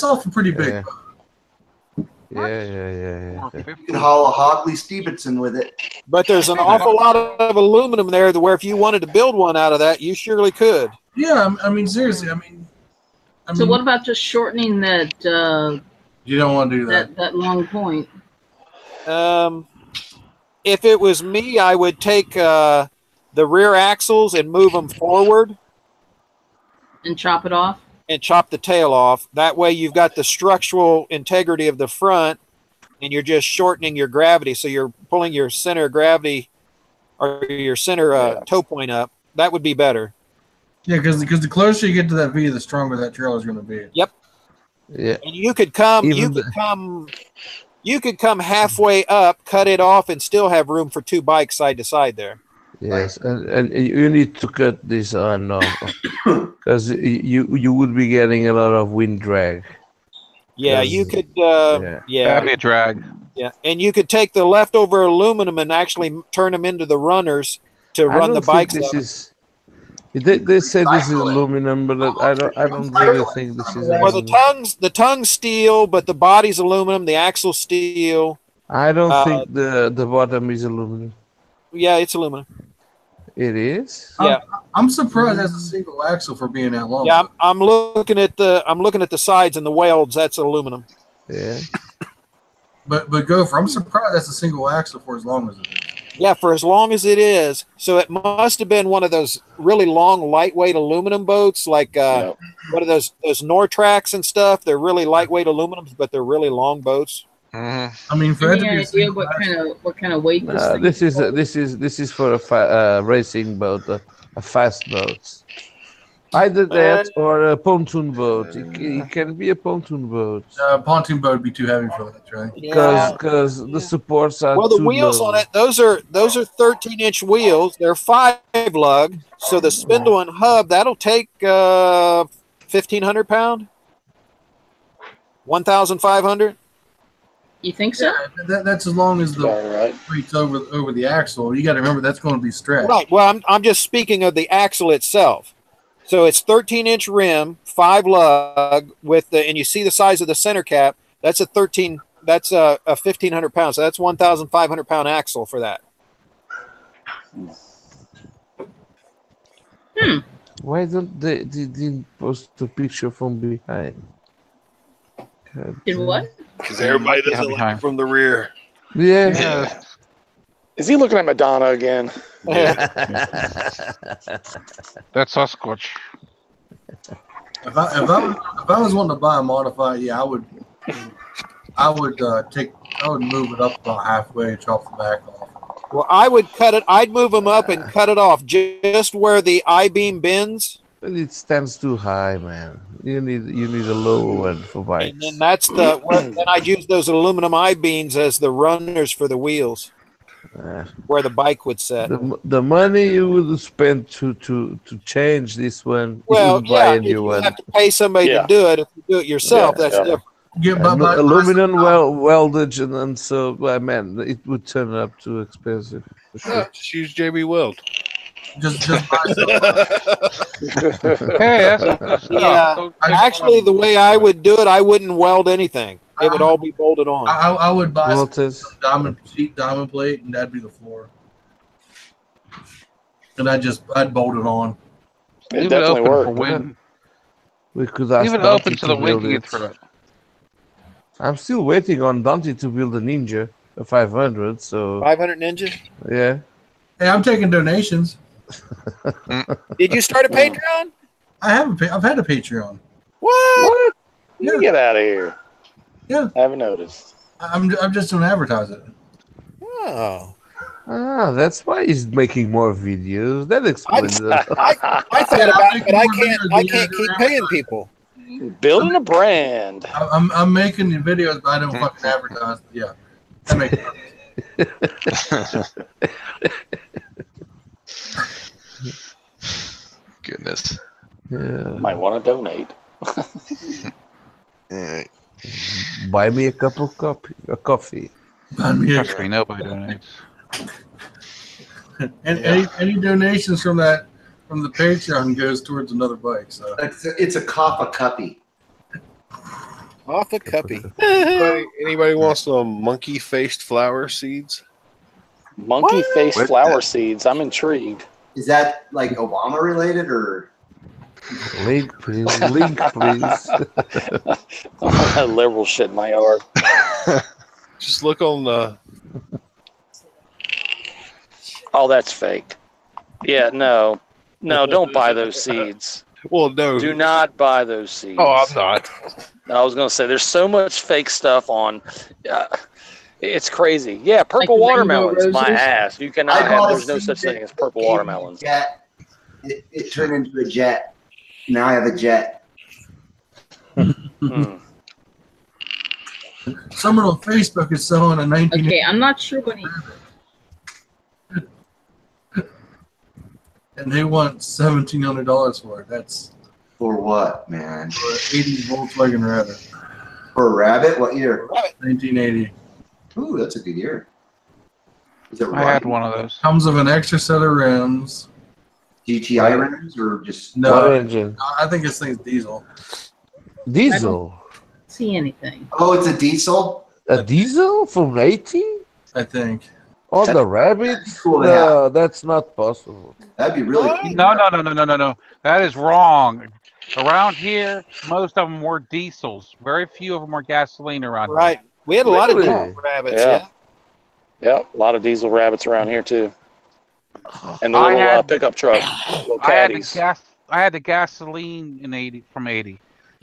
off a pretty big boat. Yeah. You can haul a Hogley Stevenson with it. But there's an awful lot of aluminum there, to where if you wanted to build one out of that, you surely could. Yeah, I mean, seriously, I mean. So what about just shortening that? You don't want to do that. That long point. If it was me, I would take the rear axles and move them forward. And chop it off? And chop the tail off. That way you've got the structural integrity of the front, and you're just shortening your gravity. So you're pulling your center of gravity or your center toe point up. That would be better. Yeah, because the closer you get to that V, the stronger that trailer is going to be. Yep. Yeah. And you could come halfway up, cut it off, and still have room for 2 bikes side to side there. Yes, and you need to cut this on because you would be getting a lot of wind drag. Yeah, you could. That'd be a drag. Yeah, and you could take the leftover aluminum and actually turn them into the runners to run the bikes. They say this is aluminum, but I don't really think this is. Well, the tongue's steel, but the body's aluminum. The axle's steel. I don't think the bottom is aluminum. Yeah, it's aluminum. It is. Yeah, I'm surprised that's a single axle for being that long. Yeah, I'm looking at the sides and the welds. That's aluminum. Yeah. But Gopher, I'm surprised that's a single axle for as long as it is. Yeah, for as long as it is. So it must have been one of those really long, lightweight aluminum boats, like what are those Nortrax and stuff? They're really lightweight aluminums, but they're really long boats. I mean, for any idea what kind of weight this this is for a racing boat, a fast boat. Either that or a pontoon boat. It can be a pontoon boat. Pontoon boat would be too heavy for that, right? Because the supports are the wheels on it. Those are 13-inch wheels. They're 5 lug. So the spindle and hub that'll take 1,500 pound, 1,500. You think so? Yeah, that's as long as the weights over the axle. You got to remember that's going to be stretched. Right. Well, I'm just speaking of the axle itself. So it's 13-inch rim, 5 lug with and you see the size of the center cap. That's a 1,500 pounds. So that's 1,500 pound axle for that. Why don't they didn't post a picture from behind? Did what? Because everybody doesn't like from the rear. Yeah. Is he looking at Madonna again? That's Sasquatch. If I was wanting to buy a modified, I would move it up about halfway and chop the back off. Well, I would cut it. I'd move them up and cut it off just where the I-beam bends. But it stands too high, man. You need a lower one for bikes. And then that's then I'd use those aluminum I-beams as the runners for the wheels, where the bike would set. The money you would spend to change this one, well, you buy a new one. You have to pay somebody to do it. If you do it yourself, that's different. Aluminum weldage, and so, man, it would turn up too expensive. For sure. Just use JB Weld. Just buy Hey, actually, the way I would do it, I wouldn't weld anything. It would all be bolted on. I would buy some diamond plate, and that'd be the floor. And I'd bolt it on. It definitely worked. We could ask even Dante open so the wind can get through it. I'm still waiting on Dante to build a Ninja, a 500. So 500 Ninja. Yeah. Hey, I'm taking donations. Did you start a Patreon? I've had a Patreon. What? You get out of here. Yeah. I haven't noticed. I'm just doing advertising. Oh. That's why he's making more videos. That explains it. I thought about it, but I can't keep paying people. Building a brand. I'm making the videos, but I don't fucking advertise. Yeah. That makes sense. Goodness. Yeah. Might want to donate. Alright. Buy me a cup of coffee. Buy me a Actually, nobody donates. And any donations from the Patreon goes towards another bike. So it's a cuppy. Off a cuppy. Anybody wants some monkey-faced flower seeds? Monkey-faced flower seeds. I'm intrigued. Is that like Obama related or? Link, please. Link, please. Liberal shit in my yard. Just look on the. Oh, that's fake. Yeah, no, don't buy those seeds. Well, no. Do not buy those seeds. Oh, I'm not. I was gonna say there's so much fake stuff on. It's crazy. Yeah, purple Like rainbow watermelons. My roses? ass. You cannot have. There's no such thing as purple watermelons. Jet. It turned into a jet. Now I have a jet. Someone on Facebook is selling a 19. Okay, I'm not sure what he. And they want $1,700 for it. That's For what, man? for an 80 Volkswagen Rabbit. For a rabbit? What year? 1980. Ooh, that's a good year. Is it I had right? one of those. Comes with an extra set of rims. GTI rims or just No, What engine? I think this thing's diesel. Diesel. See anything? Oh, it's a diesel? A diesel from 80? I think. On the rabbits? Cool, No, that's not possible. That'd be really cool. No. That is wrong. Around here, most of them were diesels. Very few of them were gasoline around here. Right. We had a lot of Really? diesel rabbits. Yeah. Yeah. Yep, a lot of diesel rabbits around here too. And the I little had- pickup truck, little caddies. I had the gasoline in 80 from 80,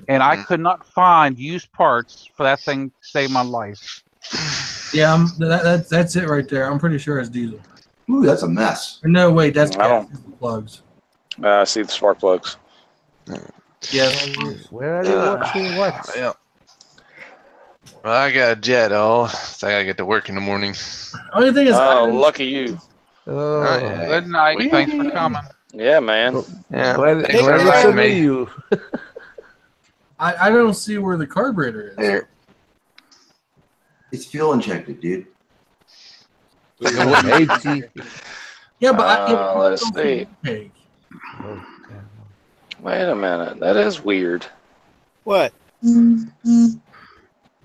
and I could not find used parts for that thing to save my life. Yeah, that's it right there. I'm pretty sure it's diesel. Ooh, that's a mess. No, wait, that's I don't- plugs. I see the spark plugs. Yes. Where are you watching what? Yeah. Well, I got a jet, so I gotta get to work in the morning. Only thing is, Oh, lucky you. Oh, yeah. Good night. Thanks for coming. Yeah, man. Yeah. glad Thanks for glad to inviting see me. you. I don't see where the carburetor is. There. It's fuel injected, dude. 80. Yeah, but Let's see. Hey, Wait a minute. That is weird. What?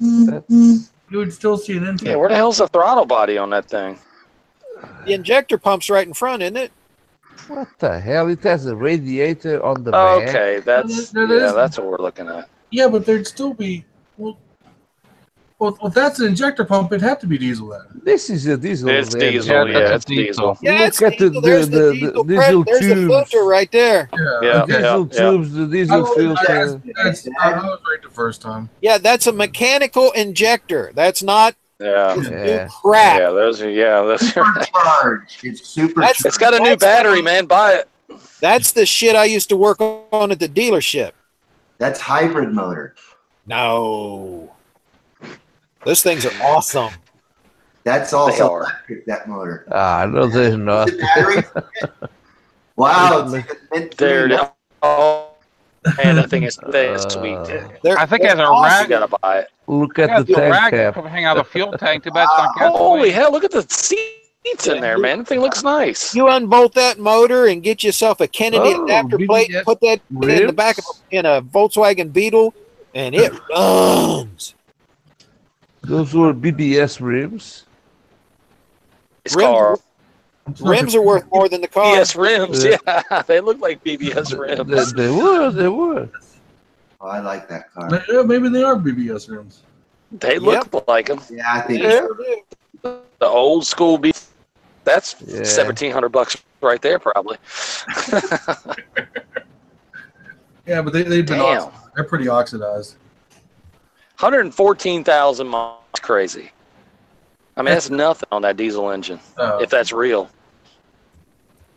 you would still see an intake. Yeah, where the hell's the throttle body on that thing? The injector pump's right in front, isn't it? What the hell? It has a radiator on the back. Okay, that's There yeah, is- that's what we're looking at. Yeah, but there'd still be. Well, if that's an injector pump, it'd have to be diesel then. This is a diesel. It's engine. diesel, Yeah, yeah, that's it's diesel. Yeah, Look it's at the- diesel. There's the diesel. diesel There's the tubes. filter right there. Yeah, The diesel yeah. tubes, the diesel filter. I was right the first time. Yeah, that's a mechanical injector. That's not Yeah, this Yeah. new crap. yeah, those are Supercharged. It's supercharged. It's got a new battery, man. Buy it. That's the shit I used to work on at the dealership. That's hybrid motor. No. Those things are awesome. That's They also are. electric, that motor. No, they're not. The battery? Wow. It's like a mint There it is. green. Oh, man, that thing is sweet. They're, I think it has a You rag. gotta buy it. Look Yeah, at the the tank rag cap. that hang out of the fuel tank. Too bad it's not gasoline. Holy hell! Look at the seats in there, man. That thing looks nice. You unbolt that motor and get yourself a Kennedy Oh, adapter BBS plate and put that in the rims? back of in a Volkswagen Beetle, and it runs. Those were BBS rims. It's Rims- car. Rims are worth more than the car. BBS rims. Yeah, they look like BBS rims. They were. Oh, I like that car. Yeah, maybe they are BBS rims. They look like them. Yeah, I think Yeah. Sure do. The old school B. That's Yeah. $1,700 right there, probably. Yeah, but they've been Damn. they're pretty oxidized. 114,000 miles. Crazy. I mean, that's nothing on that diesel engine, if that's real.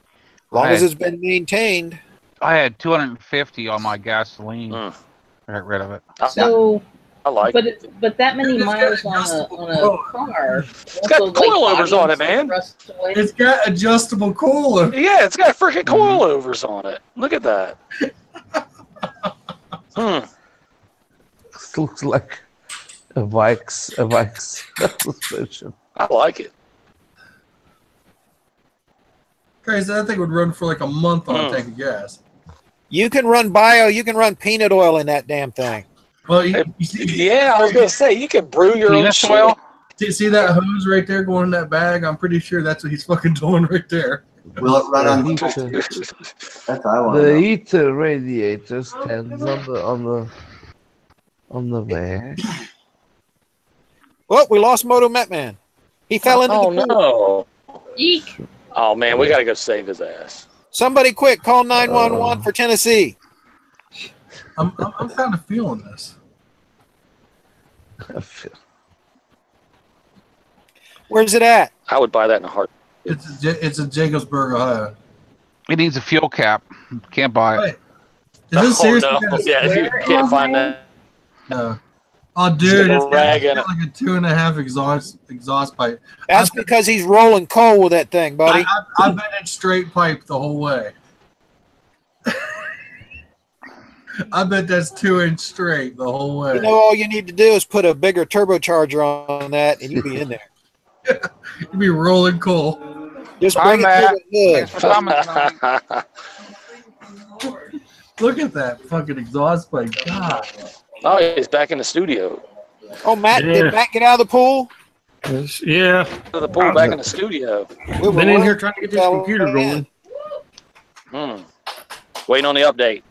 As long Right. as it's been maintained. I had 250 on my gasoline. Mm. I got rid of it. So, I like it. but that many It's got miles on adjustable a car. It's got coilovers on it, man. It's got adjustable cooler. Yeah, it's got freaking coilovers on it. Look at that. Looks like a Vikes suspension. I like it. Crazy, that thing would run for like a month on a tank of gas. You can run bio, you can run peanut oil in that damn thing. Well, you see, Yeah, I was gonna say you can brew your own Penis shit. oil? see that hose right there going in that bag? I'm pretty sure that's what he's fucking doing right there. will it run The on heater, That's what I want to the know. heater radiator stands on the back. Well, we lost Moto Met Man. He fell into Oh the pool. no! Eek. Oh man, we gotta go save his ass. Somebody quick, call 911 for Tennessee. I'm kind of feeling this. Where's it at? I would buy that in a heart. It's in Jacobsburg, Ohio. It needs a fuel cap. Can't buy it. Wait, is this seriously? No. Yeah, if you can't find that. No. Oh, dude, it's got like Dragon. a 2.5 exhaust pipe. That's because he's rolling coal with that thing, buddy. I've been in straight pipe the whole way. I bet that's 2-inch straight the whole way. You know, all you need to do is put a bigger turbocharger on that, and you'll be in there. You'll be rolling coal. Just bring it to the hood. Look at that fucking exhaust pipe. God. Oh, he's back in the studio. Oh, Matt, did Matt get out of the pool? Yeah. The pool back in the studio. Been in here trying to get this computer going. Waiting on the update.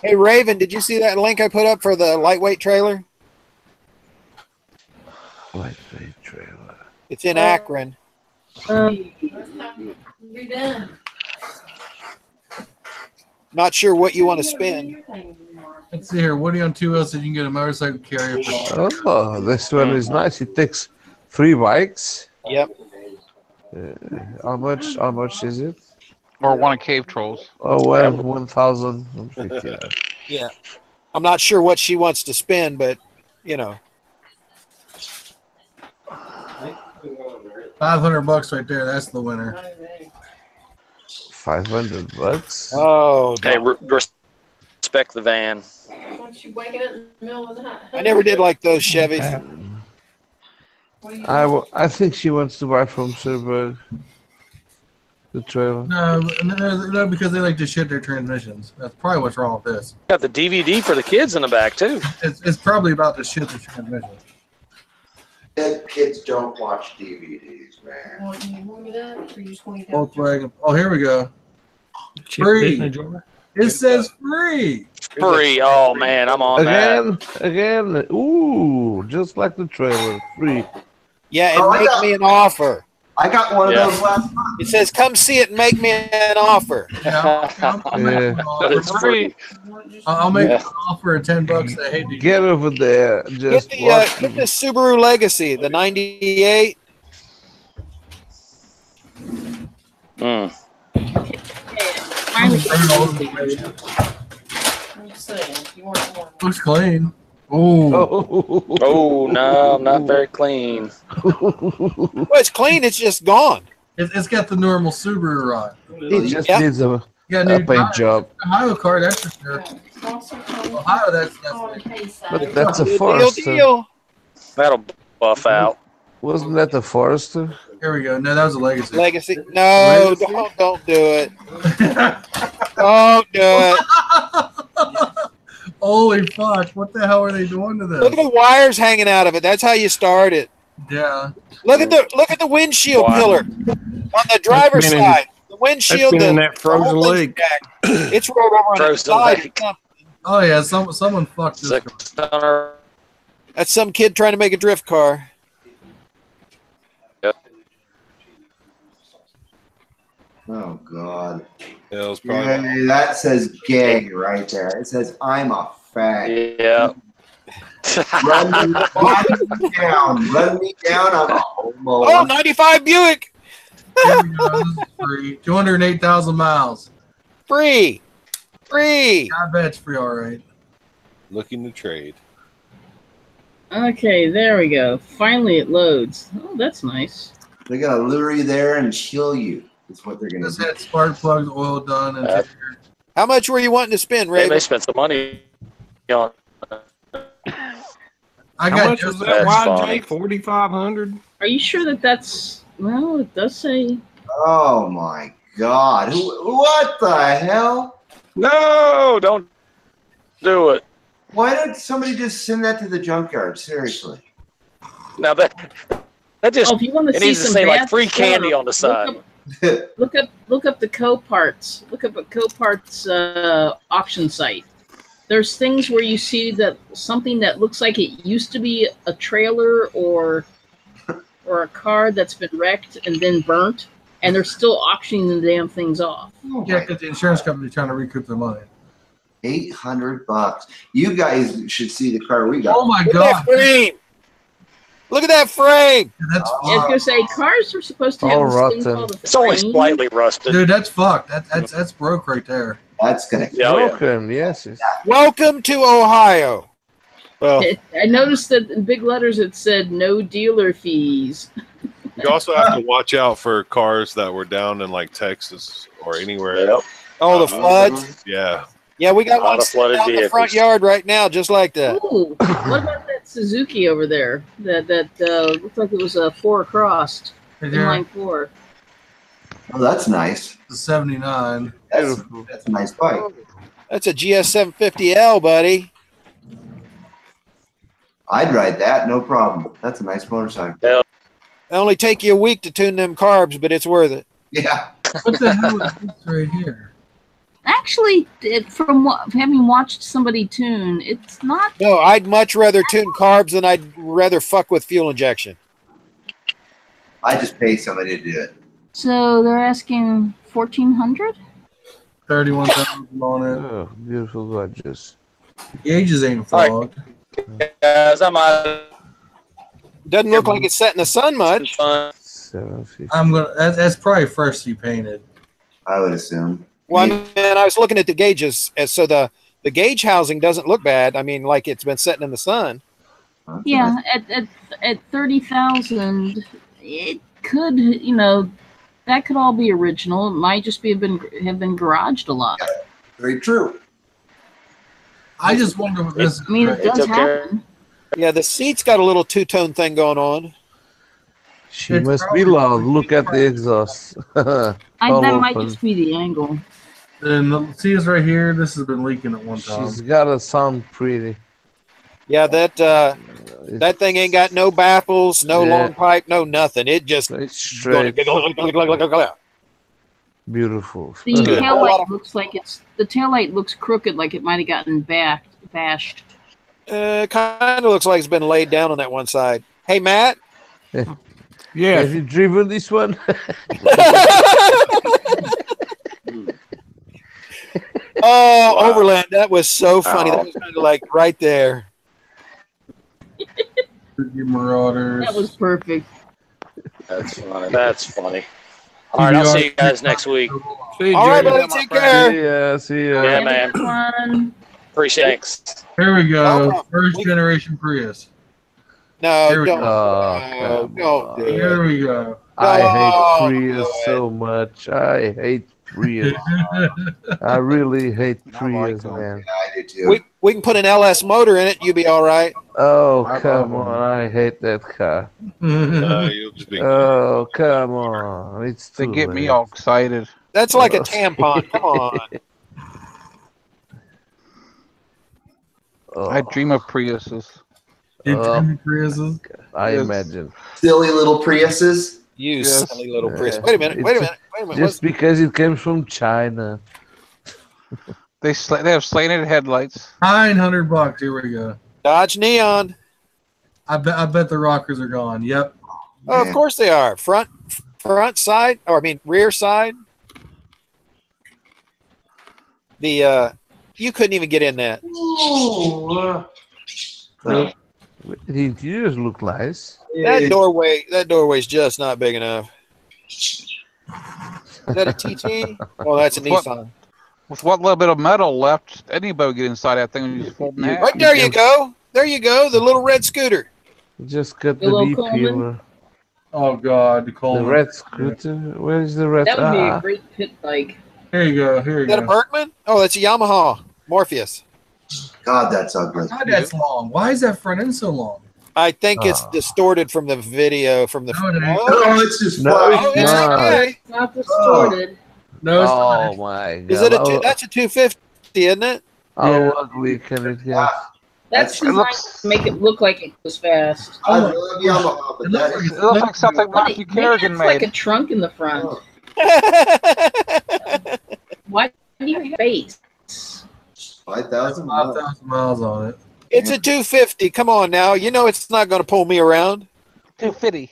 Hey, Raven, did you see that link I put up for the lightweight trailer? Lightweight trailer. It's in Akron. Not sure what you want to spend. Let's see here. Woody on 2 wheels said you can get a motorcycle carrier for Oh, this one is nice. It takes 3 bikes. Yep. How much is it? Or one of Cave Trolls. Oh, well, 1,050. Yeah. I'm not sure what she wants to spend, but, you know. $500 right there. That's the winner. $500. Oh, hey, respect the van. I never did like those Chevys. I think she wants to buy from Serberg. The trailer. No, because they like to shit their transmissions. That's probably what's wrong with this. Got the DVD for the kids in the back too. It's probably about the shit their transmissions. Kids don't watch DVDs, man. Volkswagen. Oh, here we go. Free. It says free. Free. Oh man, I'm on that. Again. Ooh, just like the trailer. Free. Yeah, and make me an offer. I got one of those last month. It says, come see it and make me an offer. It's free. I'll make an offer of $10. I hate to get over there. Just get the Subaru Legacy, the 98. Looks clean. Oh no, not very clean. Well, it's clean. It's just gone. It's got the normal Subaru rod. It just needs a paint job. Ohio car, that's for sure. Ohio, that's but that's a Forester. That'll buff out. Wasn't that the Forester? Here we go. No, that was a Legacy. Legacy. No, don't do it. Don't do it. Holy fuck! What the hell are they doing to this? Look at the wires hanging out of it. That's how you start it. Yeah. Look at the windshield pillar on the driver's side. The windshield. In that frozen lake. It's rolled over on the side. Oh yeah, someone fucked this. That's some kid trying to make a drift car. Oh God. Yeah, that says gay right there. It says I'm a fag. Yeah. Run me down. Run me down. I'm a homo. Oh, 95 Buick. Here we go. This is free. 208,000 miles. Free. I bet it's free, all right. Looking to trade. Okay, there we go. Finally, it loads. Oh, that's nice. They're gonna lure you there and chill you. That's what they're gonna Just do. had spark plugs, oil done, and How much were you wanting to spend, Ray? They spent some money on. I How got much was that YJ? 4,500. Are you sure that's? Well, it does say. Oh my God! What the hell? No, don't do it. Why did somebody just send that to the junkyard? Seriously. Now that just if you want to it see needs to some say like bad free stuff, candy on the side. Look up the Coparts. Look up a Coparts auction site. There's things where you see that something that looks like it used to be a trailer or a car that's been wrecked and then burnt, and they're still auctioning the damn things off. Yeah, because the insurance company's trying to recoup their money. $800. You guys should see the car we got. Oh my Look god! at that frame! Look at that frame! That's I was gonna say cars are supposed to have this thing called a It's only frame. slightly rusted. dude, that's fucked. That's broke right there. That's gonna. Welcome, yes. Welcome to Ohio. Well, I noticed that in big letters it said no dealer fees. You also have to watch out for cars that were down in like Texas or anywhere. Yep. oh, the floods. Yeah. Yeah, we got A lot one of flooded out in the vehicles. front yard right now, just like that. Ooh, what about that Suzuki over there? That looked like it was a 4 across, inline 4. Oh, that's nice. The 79. That's a nice bike. That's a GS 750L, buddy. I'd ride that, no problem. That's a nice motorcycle. Oh, It'll only take you a week to tune them carbs, but it's worth it. Yeah. What the hell is this right here? Actually, from having watched somebody tune, it's not. No, I'd much rather tune carbs than I'd rather fuck with fuel injection. I just pay somebody to do it. So they're asking 1,400. 31,000 on it. Oh, beautiful, gorgeous. Gauges ain't fogged. Guys, I'm out. Doesn't look like it's set in the sun much. 750. I'm gonna. That's probably freshly painted. I would assume. Well, I mean, I was looking at the gauges, and so the gauge housing doesn't look bad. I mean, like it's been setting in the sun. Yeah, at 30,000, it could, that could all be original. It might just have been garaged a lot. Very true. I just wonder what this. I mean, it does happen. Yeah, the seat's got a little two-tone thing going on. She It's must be probably- loud. Look at the exhaust. That All might open. just be the angle. And see this right here. This has been leaking at one time. She's gotta sound pretty. Yeah, that thing ain't got no baffles, no Yeah. long pipe, no nothing. It just It's straight. Beautiful. The taillight looks like the taillight looks crooked, like it might have gotten bashed. kind of looks like it's been laid down on that one side. Hey, Matt. Yeah. Have you driven this one? Oh, Overland, that was so funny. That was kind of like right there. Your Marauders. That was perfect. That's funny. That's funny. All right, I'll see you guys next week. See you, All right, Jay. buddy, take care. See ya. See ya. Yeah, man. Fun. Appreciate it. Thanks. Here we go. Oh, First generation Prius. No, Here we don't. go. No, don't do it. Here we go. I Oh, hate Prius so much. I hate Prius. I really hate Prius, man. I do too. We can put an LS motor in it. You'll be all right. Oh, come on. I hate that car. You'll just be. Oh, come on. It's They too get me late. all excited. That's like a tampon. Come on. Oh, I dream of Priuses. You dream of Priuses? I Yes. imagine. Silly little Priuses. You Yes. silly little Prius. Wait a minute. Wait a minute. Wait a minute. Just because it comes from China. They have slanted headlights. $900. Here we go. Dodge Neon. I bet the rockers are gone. Yep. Oh, of course they are. Front side, or I mean rear side. You couldn't even get in that. The interiors look nice. That doorway's just not big enough. Is that a TT? Oh, that's a What? Nissan. With what little bit of metal left, anybody would get inside that thing and just fold in half. Right there you go. There you go. The little red scooter. Just got the Hello, V Coleman. peeler. Oh God, The Coleman. red scooter. Where is the red? That would be Ah, a great pit bike. Here you go. Here you Is that a go. Berkman? Oh, that's a Yamaha Morpheus. God, that's ugly. God, that's long. Why is that front end so long? I think it's Ah. distorted from the video from the. No, it ain't. Oh, it's just No, flat. Oh, it's No. okay. It's not distorted. No, it's oh not. my god. Is it Oh, that's a 250, isn't it? how Yeah. ugly can it get? That's It designed looks- to make it look like it goes fast. I love Yamaha, but It that looks is It looks like something But Matthew it Kerrigan it's like made. a trunk in the front. Oh. Why do you have base? 5,000 miles. 5,000 miles on it. It's a 250. Come on now. You know it's not going to pull me around. 250.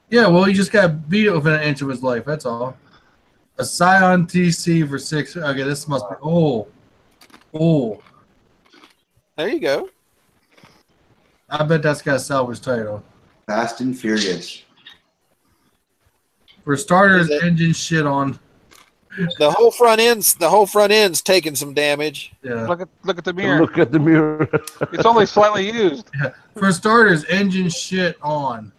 Yeah, well, he just got beat within an inch of his life. That's all. A Scion TC for 6. Okay, this must be. Oh. There you go. I bet that's got a salvage title. Fast and Furious. For starters, engine shit on. The whole front end's taking some damage. Yeah. Look at the mirror. Look at the mirror. It's only slightly used. Yeah. For starters, engine shit on.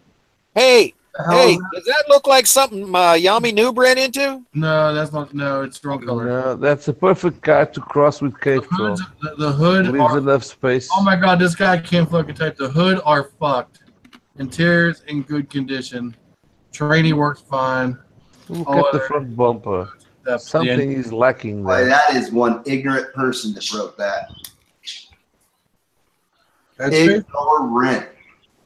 Hey, does that look like something Yami Noob ran into? No, that's not. No, it's wrong color. No, that's a perfect car to cross with Cave Troll. The hood leaves enough space. Oh my god, this guy can't fucking type. The hood are fucked. Interior's in good condition. Tranny works fine. Look at the front bumper. Something is lacking there. Boy, that is one ignorant person that wrote that. That's ignorant.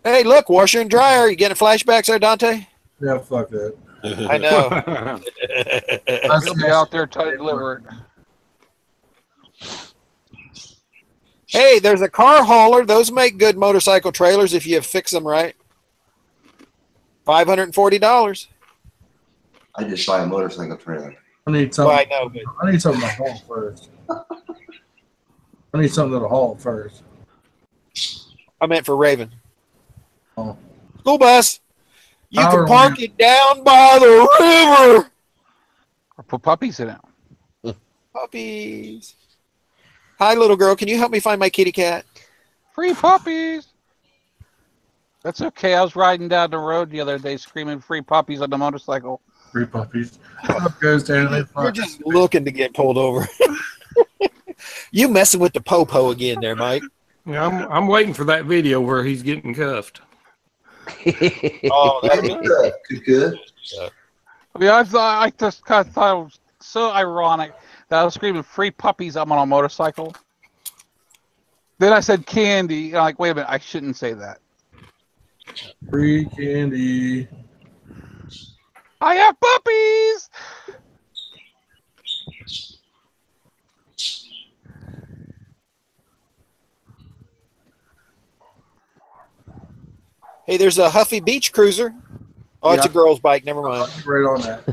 Hey, look, washer and dryer. You getting flashbacks there, Dante? Yeah, fuck that. I know. He'll be out there trying to deliver it. Hey, there's a car hauler. Those make good motorcycle trailers if you fix them right. $540. I just buy a motorcycle trailer. I need something. Well, I know, but I need something to haul first. I need something to haul first. I meant for Raven. Oh. School bus. You can park it down by the river. Or put puppies in it. Puppies. Hi, little girl. Can you help me find my kitty cat? Free puppies. That's okay. I was riding down the road the other day screaming free puppies on the motorcycle. Free puppies. Up goes down. You're just looking to get pulled over. You messing with the po-po again there, Mike. Yeah, I'm waiting for that video where he's getting cuffed. Oh, that'd be good. I mean, I just kind of thought it was so ironic that I was screaming free puppies. I'm on a motorcycle. Then I said candy. And I'm like, wait a minute, I shouldn't say that. Free candy. I have puppies. Hey, there's a Huffy Beach Cruiser. Oh, it's a girl's bike. Never mind. Right on that.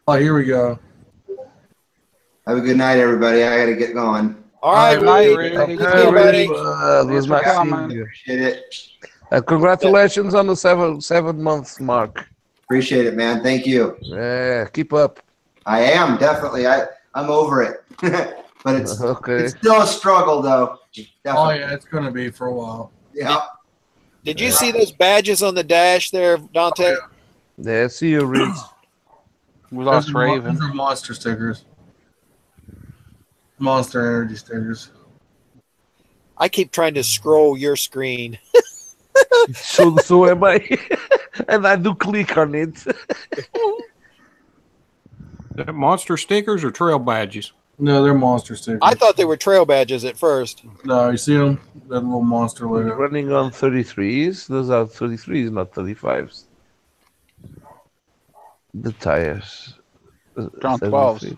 Oh, here we go. Have a good night, everybody. I got to get going. All right, Rudy. Take care, buddy. It was nice seeing you. Appreciate it. Congratulations on the seven months mark. Appreciate it, man. Thank you. Yeah, keep up. I am definitely. I'm over it, but it's still a struggle, though. Definitely. Oh yeah, it's gonna be for a while. Yeah. Did you see those badges on the dash there, Dante? Yeah, see you, Reed. We lost Raven. Those are monster stickers. Monster Energy stickers. I keep trying to scroll your screen. So am I. And I do click on it. That monster stickers or trail badges? No, they're monster stickers. I thought they were trail badges at first. No, you see them? That little monster logo. Running on 33s. Those are 33s, not 35s. The tires. On 12s.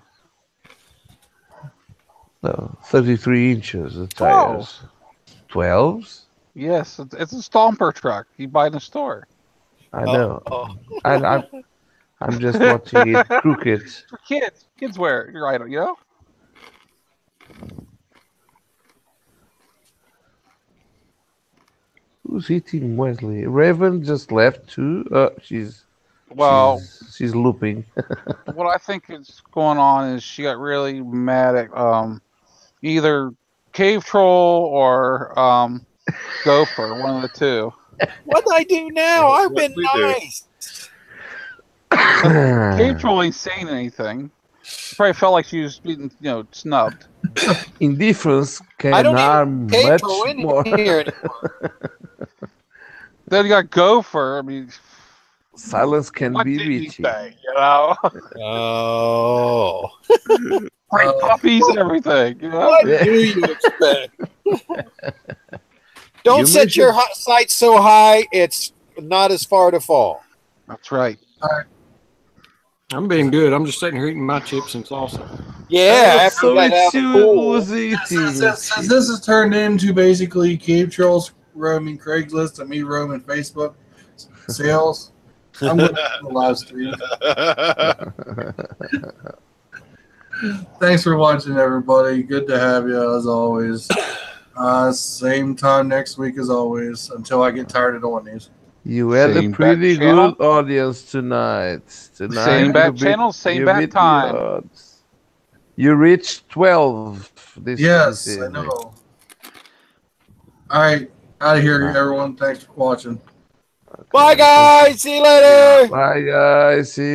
No, 33 inches, the tires. 12s? Yes, it's a Stomper truck you buy in the store. I know. I'm just watching it crooked. For kids. Kids wear it. You're right, you know? Who's eating Wesley? Raven just left too. She's looping. What I think is going on is she got really mad at either Cave Troll or Gopher, one of the two. What did I do now? I've been nice. Cave Troll ain't saying anything. She probably felt like she was being, snubbed. Indifference can harm much more. Then you got Gopher. I mean, silence can be reaching. Oh. Great puppies and everything. What do you expect? Don't set your sights so high it's not as far to fall. That's right. All right. I'm being good. I'm just sitting here eating my chips and salsa. Yeah, so it's you was eating. Since this has turned into basically Cave Troll's roaming Craigslist and me roaming Facebook sales. I'm going to the live stream. Thanks for watching, everybody. Good to have you as always. Same time next week as always. Until I get tired of doing these. You had a pretty good audience tonight. Same bat channel, same bat time. Odds. You reached 12 this Yes, I know. All right, out of here, everyone. Thanks for watching. Bye, guys. See you later. Bye, guys. See you.